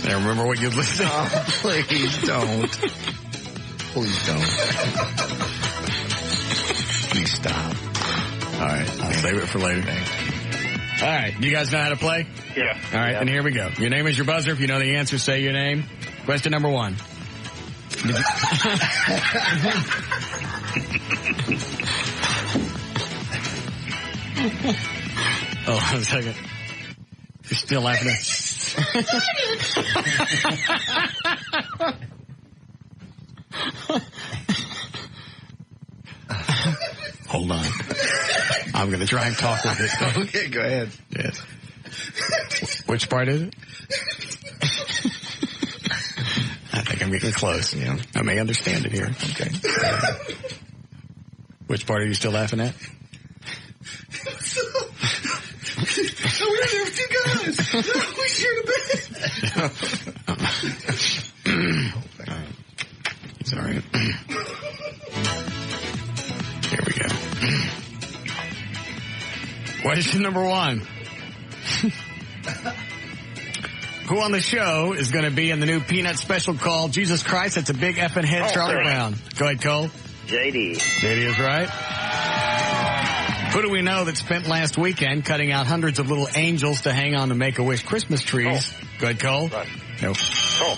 I remember what you'd listen to. Oh, please don't. Please don't. Please stop. All right, I'll save it for later. All right. You guys know how to play? Yeah. All right, then here we go. Your name is your buzzer. If you know the answer, say your name. Question number 1. Oh, 1 second. You're still laughing at Hold on. I'm going to try and talk with it. Okay, go ahead. Yes. Which part is it? I think I'm getting close. Yeah. I may understand it here. Okay. Which part are you still laughing at? We're there with 2 guys. We share the bed. It's all right. Here we go. Question number 1. Who on the show is going to be in the new Peanut special called Jesus Christ? That's a big effing head, Charlie Brown. Go ahead, Cole. JD. JD is right. Who do we know that spent last weekend cutting out hundreds of little angels to hang on the Make-A-Wish Christmas trees? Go ahead, Cole. Russ. No. Cole.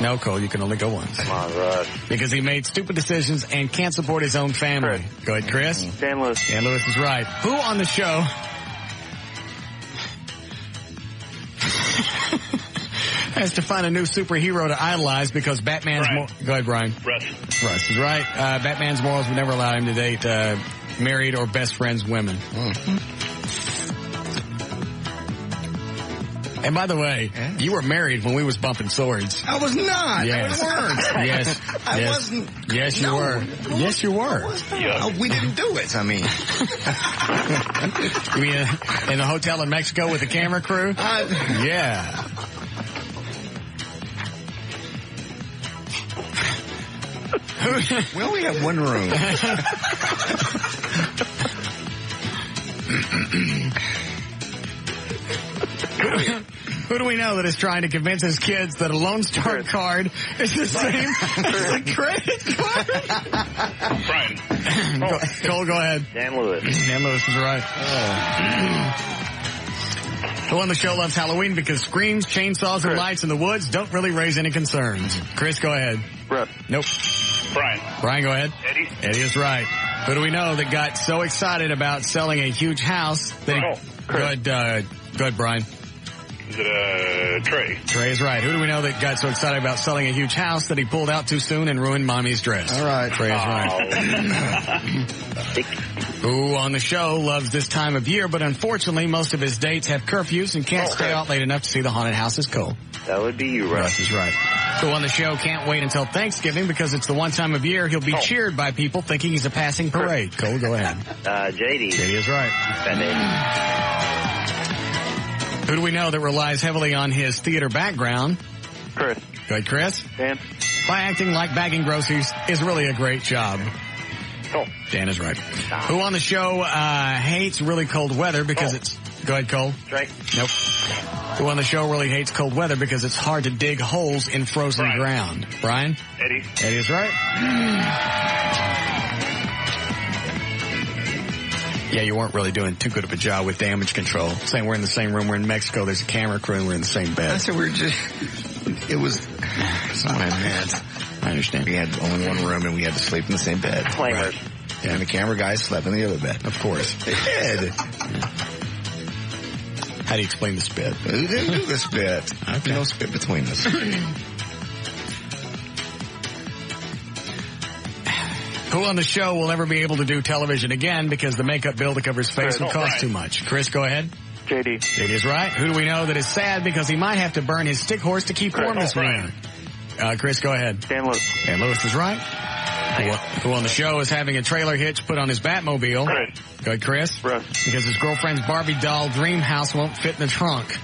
No, Cole, you can only go once. Come on, Russ. Because he made stupid decisions and can't support his own family. Chris. Go ahead, Chris. Dan Lewis. Dan Lewis is right. Who on the show has to find a new superhero to idolize because Batman's... Go ahead, Brian. Russ. Russ is right. Batman's morals would never allow him to date married or best friends women. And by the way, you were married when we was bumping swords. I was not. Yes. I weren't. Yes. I yes. wasn't. Yes, you were. Yes, you were. We didn't do it. I mean. You mean in the hotel in Mexico with the camera crew? Yeah. We only have one room. Who do we know that is trying to convince his kids that a Lone Star card is the same as a credit card? Brian. Cole, go ahead. Dan Lewis. Dan Lewis is right. Who on the show loves Halloween because screams, chainsaws, and lights in the woods don't really raise any concerns? Chris, go ahead. Russ. Nope. Brian. Brian, go ahead. Eddie. Eddie is right. Who do we know that got so excited about selling a huge house that he... Go ahead, Brian. Is it Trey? Trey is right. Who do we know that got so excited about selling a huge house that he pulled out too soon and ruined Mommy's dress? All right. Trey is right. Who on the show loves this time of year, but unfortunately most of his dates have curfews and can't stay out late enough to see the haunted houses Cole? That would be you, Russ. Russ is right. Who on the show can't wait until Thanksgiving because it's the one time of year he'll be cheered by people thinking he's a passing parade? Cole, go ahead. JD. JD is right. Who do we know that relies heavily on his theater background? Chris. Go ahead, Chris. Dan. By acting like bagging groceries is really a great job. Cole. Dan is right. Who on the show hates really cold weather because it's... Go ahead, Cole. Trey. Nope. Who on the show really hates cold weather because it's hard to dig holes in frozen ground? Brian? Eddie. Eddie is right. Yeah, you weren't really doing too good of a job with damage control. Saying we're in the same room, we're in Mexico, there's a camera crew, and we're in the same bed. I said we were just... It was... I understand. We had only one room and we had to sleep in the same bed. Flamers. Yeah, and the camera guy slept in the other bed. Of course. They did. How do you explain the spit? We didn't do the spit. Okay. No spit between us. Who on the show will never be able to do television again because the makeup bill to cover his face would cost too much? Chris, go ahead. JD. JD is right. Who do we know that is sad because he might have to burn his stick horse to keep warm this winter? Chris, go ahead. Dan Lewis. Dan Lewis is right. Who on the show is having a trailer hitch put on his Batmobile? Chris. Go ahead, Chris. Russ. Because his girlfriend's Barbie doll dream house won't fit in the trunk.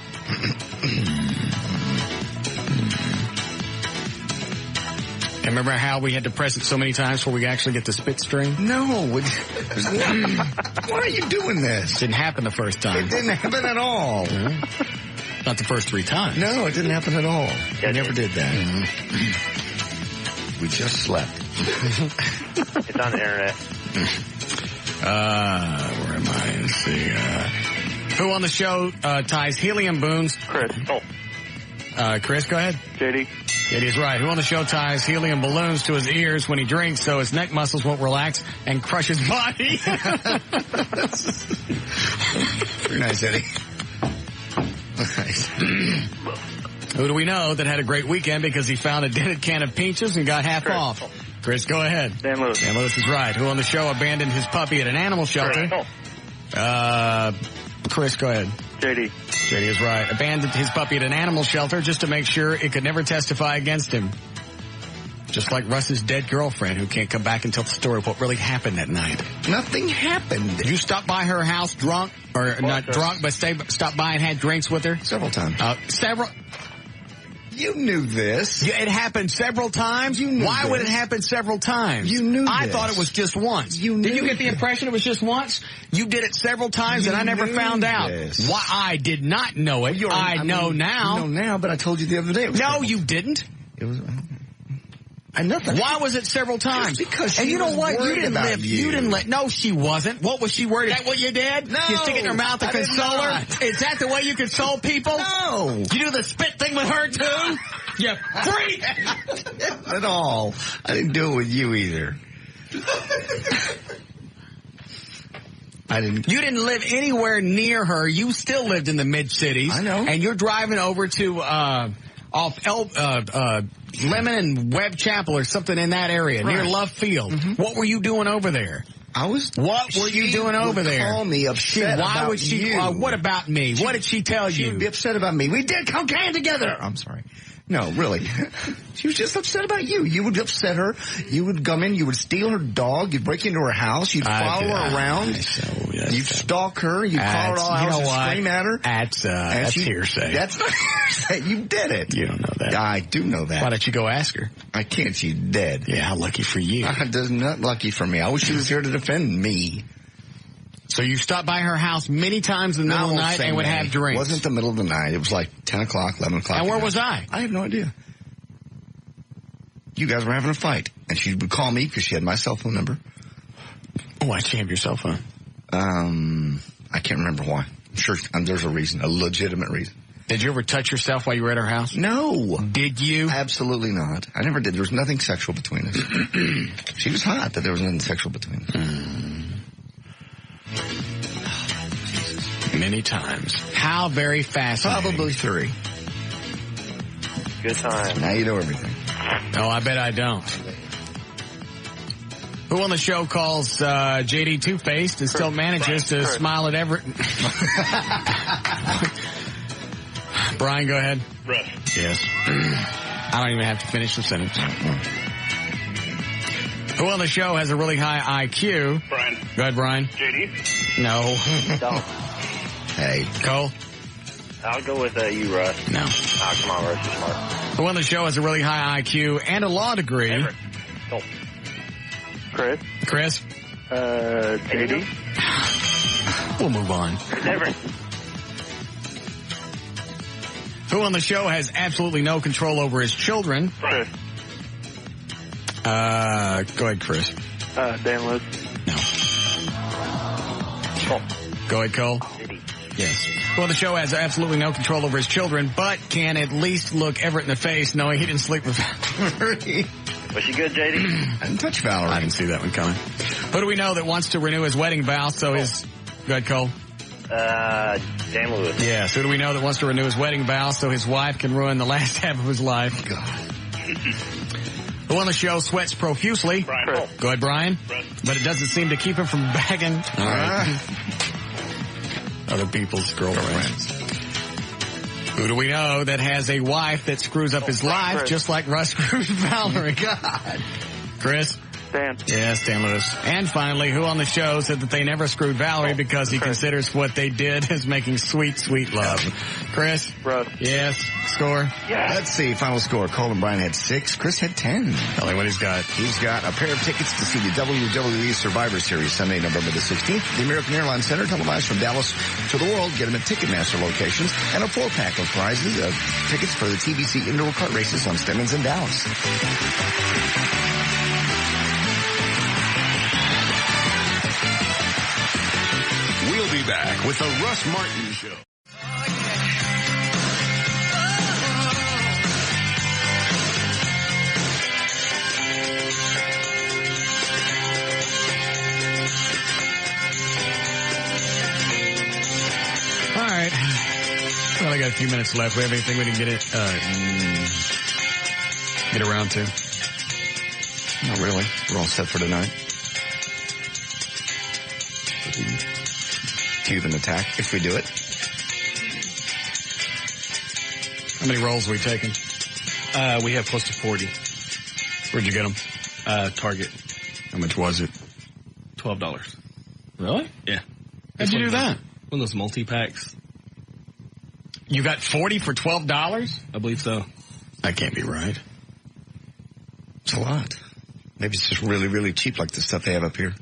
And remember how we had to press it so many times before we actually get the spit string? No. Why are you doing this? Didn't happen the first time. It didn't happen at all. Mm-hmm. Not the first 3 times. No, it didn't happen at all. We never did that. Mm-hmm. We just slept. It's on the internet. Where am I? Let's see. Who on the show ties helium balloons? Chris. Chris, go ahead. JD. JD is right. Who on the show ties helium balloons to his ears when he drinks so his neck muscles won't relax and crush his body? Very nice, Eddie. Nice. Who do we know that had a great weekend because he found a dented can of peaches and got half off? Chris, go ahead. Dan Lewis. Dan Lewis is right. Who on the show abandoned his puppy at an animal shelter? Chris, go ahead. JD. JD is right. Abandoned his puppy at an animal shelter just to make sure it could never testify against him. Just like Russ's dead girlfriend who can't come back and tell the story of what really happened that night. Nothing happened. You stopped by her house drunk, or not drunk, but stopped by and had drinks with her? Several times. Several? You knew this. It happened several times? You knew Why this. would it happen several times? You knew I this. thought it was just once. You knew Did you get the this. impression it was just once? You did it several times and I never knew found out. this. Why? I did not know it. I know now. You know now, but I told you the other day. It was No, you didn't. It was... Nothing. Why was it several times? Just because she and you know was what? You worried didn't about live. you. You didn't let. No, she wasn't. What was she worried? Is that what you did? No, You stick it in her mouth to I did console her? not. Is that the way you console people? No. You do the spit thing with her too? You freak! Not at all. I didn't do it with you either. I didn't. You didn't live anywhere near her. You still lived in the mid-cities. I know. And you're driving over to, off Lemon and Webb Chapel or something in that area, near Right. Love Field. What were you doing over there? What were you doing over there? Call me upset Why about would she? you. What about me? What did she tell She you? would be upset about me. We did cocaine together. I'm sorry. No, really. She was just upset about you. You would upset her. You would come in. You would steal her dog. You'd break into her house. You'd follow her around. You'd stalk her. You'd call her all out and scream at her. That's hearsay. That's not hearsay. You did it. You don't know that. I do know that. Why don't you go ask her? I can't. She's dead. Yeah, how lucky for you. That's not lucky for me. I wish she was here to defend me. So you stopped by her house many times in the middle of the night and would have drinks. It wasn't the middle of the night. It was like 10 o'clock, 11 o'clock. And where was I? I have no idea. You guys were having a fight. And she would call me because she had my cell phone number. Why'd she have your cell phone? I can't remember why. I'm sure there's a reason, a legitimate reason. Did you ever touch yourself while you were at her house? No. Did you? Absolutely not. I never did. There was nothing sexual between us. She was hot, but there was nothing sexual between us. Many times. How very fascinating. Probably 3. Good time. Now you know everything. Oh, I bet I don't. Who on the show calls JD two-faced and still manages to smile at Everett? Brian, go ahead. Russ. Yes. I don't even have to finish the sentence. Who on the show has a really high IQ? Brian. Go ahead, Brian. JD. No. Don't. Hey. Cole? I'll go with you, Russ. No. Oh, come on, Russ. You're smart. Who on the show has a really high IQ and a law degree? Everett. Don't. Chris. Chris? JD. We'll move on. Everett. Who on the show has absolutely no control over his children? Chris. Go ahead, Chris. Dan Lewis. No. Cole. Go ahead, Cole. Yes. Well, the show has absolutely no control over his children, but can at least look Everett in the face knowing he didn't sleep with Valerie. Was she good, JD? I didn't touch Valerie. I didn't see that one coming. Who do we know that wants to renew his wedding vow so his... Go ahead, Cole. Dan Lewis. Yes. Who do we know that wants to renew his wedding vow so his wife can ruin the last half of his life? God. Who on the show sweats profusely? Brian. Go ahead, Brian. Russ. But it doesn't seem to keep him from bagging. All right. Other people's girlfriends. Who do we know that has a wife that screws up his life Chris. just like Russ screwed Valerie? God. Chris? Dan. Yes, Dan Lewis. And finally, who on the show said that they never screwed Valerie because he considers what they did as making sweet, sweet love? Chris? Russ. Yes. Score? Yeah. Let's see. Final score. Cole and Brian had 6. Chris had 10. Tell me what he's got. He's got a pair of tickets to see the WWE Survivor Series Sunday, November the 16th. The American Airlines Center, televised from Dallas to the world. Get them at Ticketmaster locations. And a 4-pack of prizes of tickets for the TBC indoor kart races on Stemmons in Dallas. We'll be back with the Russ Martin Show. All right. Well, I got a few minutes left. We have anything we can get around to? Not really. We're all set for tonight. Cuban attack, if we do it. How many rolls are we taking? We have close to 40. Where'd you get them? Target. How much was it? $12. Really? Yeah. How'd you do that? One of those multi-packs. You got 40 for $12? I believe so. That can't be right. It's a lot. Maybe it's just really, really cheap like the stuff they have up here.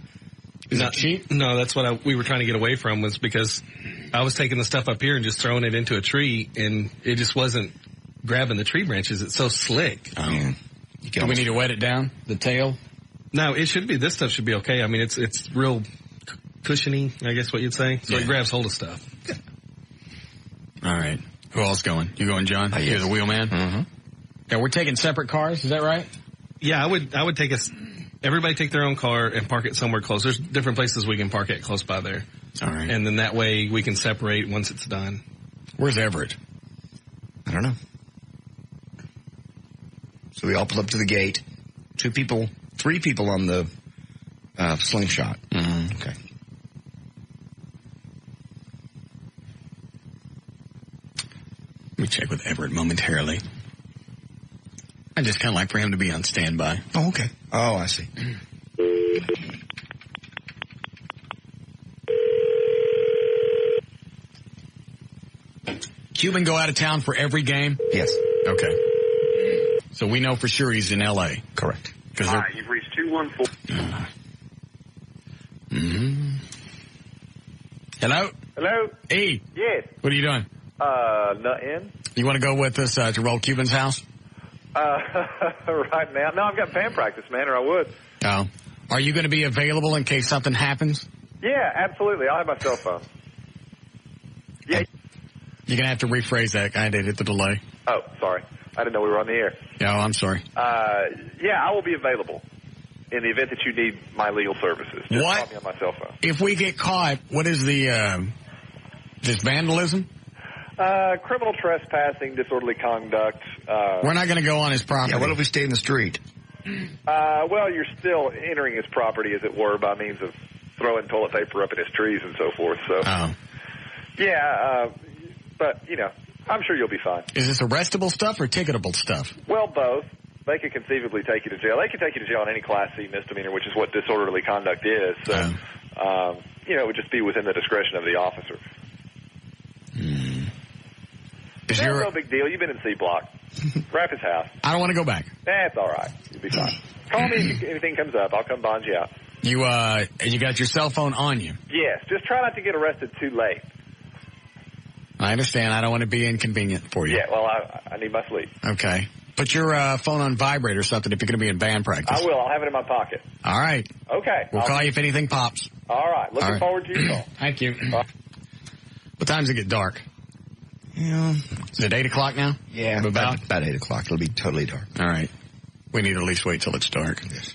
Is it cheap? No, that's what we were trying to get away from, was because I was taking the stuff up here and just throwing it into a tree, and it just wasn't grabbing the tree branches. It's so slick. Do we need to wet it down, the tail? No, it should be. This stuff should be okay. I mean, it's real cushiony, I guess what you'd say. So it grabs hold of stuff. All right. Who else going? You going, John? Yes. You're the wheelman? Mm-hmm. Yeah, we're taking separate cars. Is that right? Yeah, I would take everybody take their own car and park it somewhere close. There's different places we can park it close by there. All right. And then that way we can separate once it's done. Where's Everett? I don't know. So we all pull up to the gate. 3 people on the slingshot. Mm-hmm. Okay. Let me check with Everett momentarily. I just kind of like for him to be on standby. Oh, okay. Oh, I see. Cuban go out of town for every game? Yes. Okay. So we know for sure he's in L.A. Correct. Hi, you've reached 214. Mm-hmm. Hello? Hello? Hey. Yes. What are you doing? Nothing. You want to go with us to roll Cuban's house? Right now? No, I've got band practice, man, or I would. Oh. Are you going to be available in case something happens? Yeah, absolutely. I'll have my cell phone. Yeah. You're going to have to rephrase that. I did hit the delay. Oh, sorry. I didn't know we were on the air. Oh, I'm sorry. Yeah, I will be available in the event that you need my legal services. Just What? call me on my cell phone. If we get caught, what is the, just vandalism? Criminal trespassing, disorderly conduct. We're not going to go on his property. Yeah, what if we stay in the street? Well, you're still entering his property, as it were, by means of throwing toilet paper up in his trees and so forth. So, yeah, but, you know, I'm sure you'll be fine. Is this arrestable stuff or ticketable stuff? Well, both. They could conceivably take you to jail. They could take you to jail on any Class C misdemeanor, which is what disorderly conduct is. So, you know, it would just be within the discretion of the officer. It's no big deal. You've been in C Block. Grab his house. I don't want to go back. That's all right. You'll be fine. Call me if anything comes up. I'll come bond you out. You got your cell phone on you? Yes. Just try not to get arrested too late. I understand. I don't want to be inconvenient for you. Yeah, well, I need my sleep. Okay. Put your phone on vibrate or something if you're going to be in band practice. I will. I'll have it in my pocket. All right. Okay. We'll call you if anything pops. All right. Looking forward to your call. Thank you. What time does it get dark? Yeah. Is it 8 o'clock now? Yeah. About 8 o'clock. It'll be totally dark. All right. We need to at least wait till it's dark. Yes.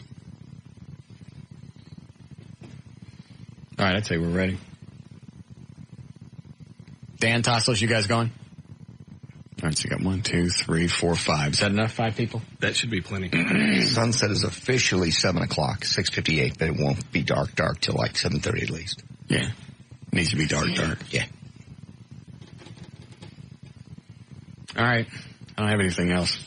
All right. I'd say we're ready. Dan, Tossos, you guys going? All right, so you got 1, 2, 3, 4, 5. Is that enough? 5 people? That should be plenty. Sunset is officially 7 o'clock, 6:58, but it won't be dark till like 7:30 at least. Yeah. It needs to be dark. Yeah. All right. I don't have anything else.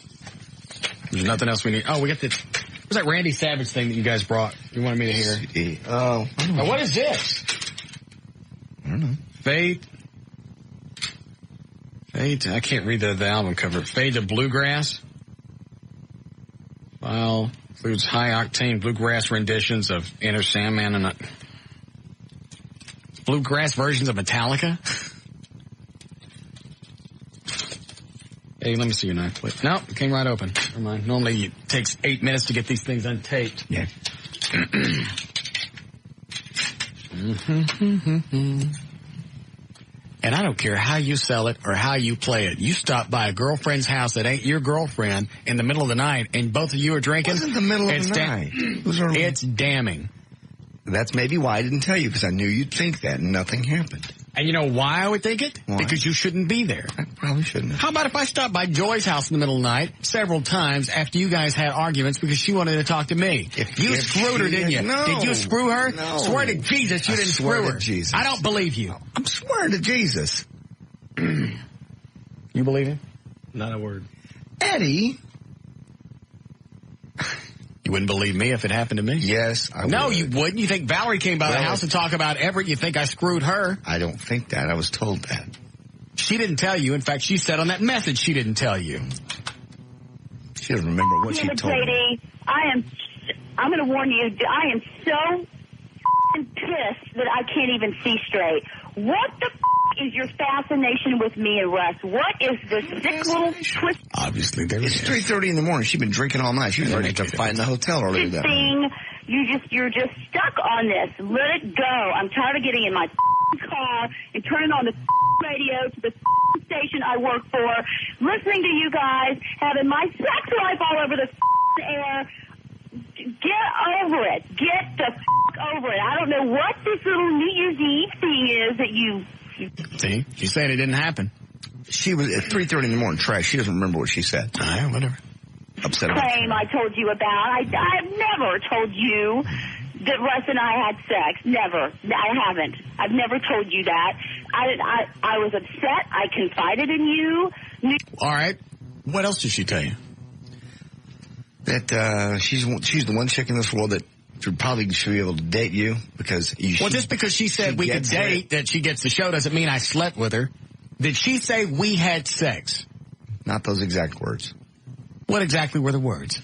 There's nothing else we need. Oh, we got what's that Randy Savage thing that you guys brought? You wanted me to hear? Oh. What is this? I don't know. Fade, I can't read the album cover. Fade to Bluegrass. File includes high-octane bluegrass renditions of Enter Sandman and bluegrass versions of Metallica. Hey, let me see your knife, please. No, it came right open. Never mind. Normally it takes 8 minutes to get these things untaped. Yeah. And I don't care how you sell it or how you play it. You stop by a girlfriend's house that ain't your girlfriend in the middle of the night and both of you are drinking. It wasn't the middle of the night. It's damning. That's maybe why I didn't tell you, because I knew you'd think that and nothing happened. And you know why I would think it? Why? Because you shouldn't be there. I probably shouldn't have. How about if I stopped by Joy's house in the middle of the night several times after you guys had arguments because she wanted to talk to me? You screwed her, didn't you? No. Did you screw her? No. Swear to Jesus you didn't screw her. Jesus. I don't believe you. I'm swearing to Jesus. You believe him? Not a word. Eddie. You wouldn't believe me if it happened to me? Yes, I would. No, you wouldn't. You think Valerie came by the house and talk about Everett. You think I screwed her. I don't think that. I was told that. She didn't tell you. In fact, she said on that message she didn't tell you. She doesn't remember what she told me. I'm going to warn you, I am so pissed that I can't even see straight. What the is your fascination with me and Russ? What is this sick little twist? Obviously, it's 3:30 in the morning. She's been drinking all night. She was already to fight in the hotel earlier that thing. You're just stuck on this. Let it go. I'm tired of getting in my car and turning on the radio to the station I work for, listening to you guys, having my sex life all over the air. Get over it. Get the over it. I don't know what this little New Year's Eve thing is that you... See? She's saying it didn't happen. She was at 3:30 in the morning. Trash. She doesn't remember what she said. Whatever. Upset claim I told you about. I've never told you that Russ and I had sex. Never. I haven't. I've never told you that. I was upset. I confided in you. All right. What else did she tell you? That she's the one chick in this world that should be able to date you because just because she said we could date, that she gets the show doesn't mean I slept with her. Did she say we had sex? Not those exact words. What exactly were the words?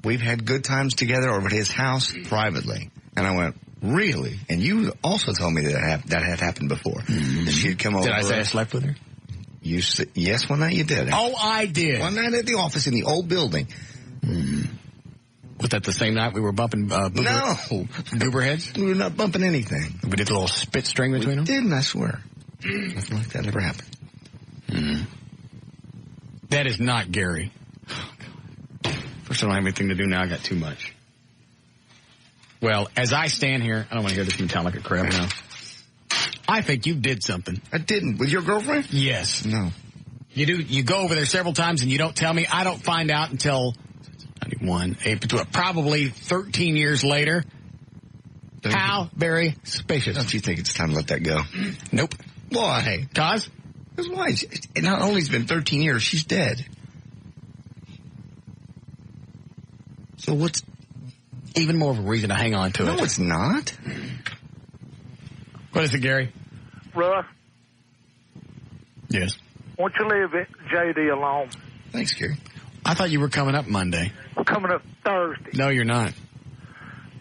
We've had good times together over at his house privately. And I went, really? And you also told me that had happened before. Mm-hmm. That she'd come over. Did I say I slept with her? You said, yes, one night you did. Oh, I did. One night at the office in the old building. Was that the same night we were bumping goober heads? We were not bumping anything. We did a little spit string between them? Didn't, I swear. Nothing like that ever happened. That is not Gary. Oh, God. First, I don't have anything to do now. I got too much. Well, as I stand here, I don't want to hear this Metallica crap now. I think you did something. I didn't. With your girlfriend? Yes. No. You do. You go over there several times and you don't tell me. I don't find out until 91, probably 13 years later. How very suspicious. Don't you think it's time to let that go? Nope. Why? Cause? Because why? It not only has been 13 years, she's dead. So what's even more of a reason to hang on to it? No, it's not. What is it, Gary? Russ? Yes? Won't you leave JD alone? Thanks, Gary. I thought you were coming up Monday. I'm coming up Thursday. No, you're not.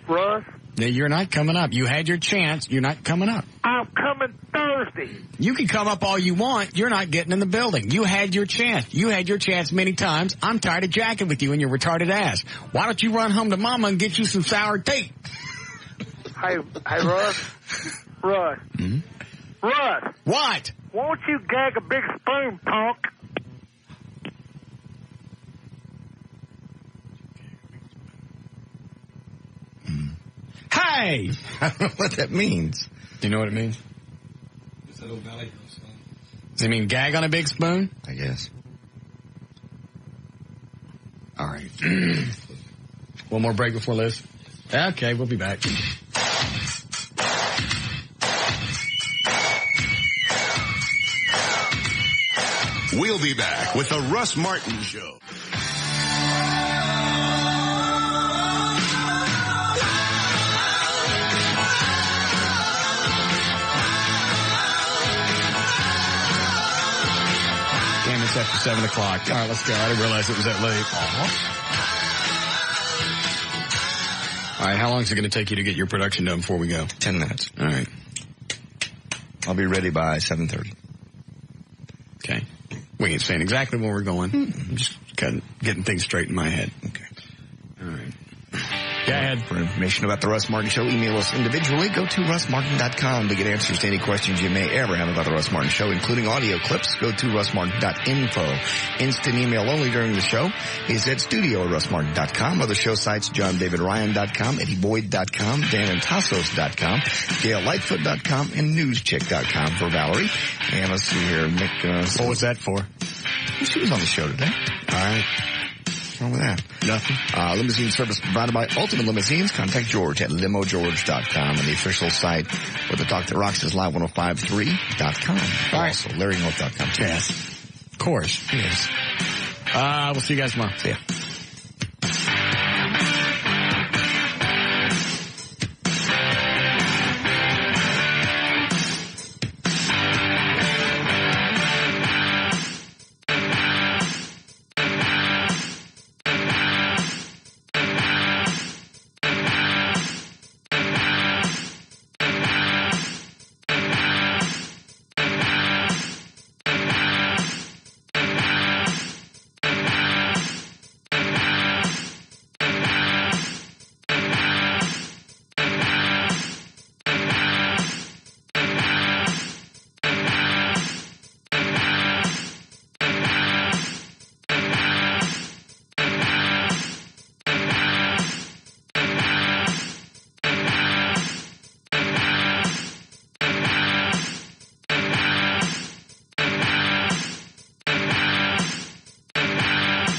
Russ? Yeah, you're not coming up. You had your chance. You're not coming up. I'm coming Thursday. You can come up all you want. You're not getting in the building. You had your chance. You had your chance many times. I'm tired of jacking with you and your retarded ass. Why don't you run home to Mama and get you some sour tea? Hey, Russ? Russ? Mm-hmm. Russ? What? Won't you gag a big spoon, punk? Hey! I don't know what that means. Do you know what it means? It's that old Valley Girl song. Does it mean gag on a big spoon? I guess. All right. One more break before Liz? Okay, we'll be back. We'll be back with the Russ Martin Show. Damn, it's after 7 o'clock. All right, let's go. I didn't realize it was that late. All right, how long is it going to take you to get your production done before we go? 10 minutes. All right. I'll be ready by 7:30. Okay. We ain't saying exactly where we're going. I'm just getting things straight in my head. Okay. All right. Yeah. ahead. For information about the Russ Martin Show, email us individually. Go to russmartin.com to get answers to any questions you may ever have about the Russ Martin Show, including audio clips. Go to russmartin.info. Instant email only during the show is at studio@russmartin.com. Other show sites, johndavidryan.com, eddieboyd.com, danandtassos.com, gaillightfoot.com, and newscheck.com for Valerie. And let's see here, Nick. What was that for? She was on the show today. All right. What's wrong with that? Nothing. Limousine service provided by Ultimate Limousines. Contact George at limogeorge.com, and the official site for the Talk That Rocks is live1053.com. All right. Also, LarryNorth.com. Yes. Of course. Yes. We'll see you guys tomorrow. See ya.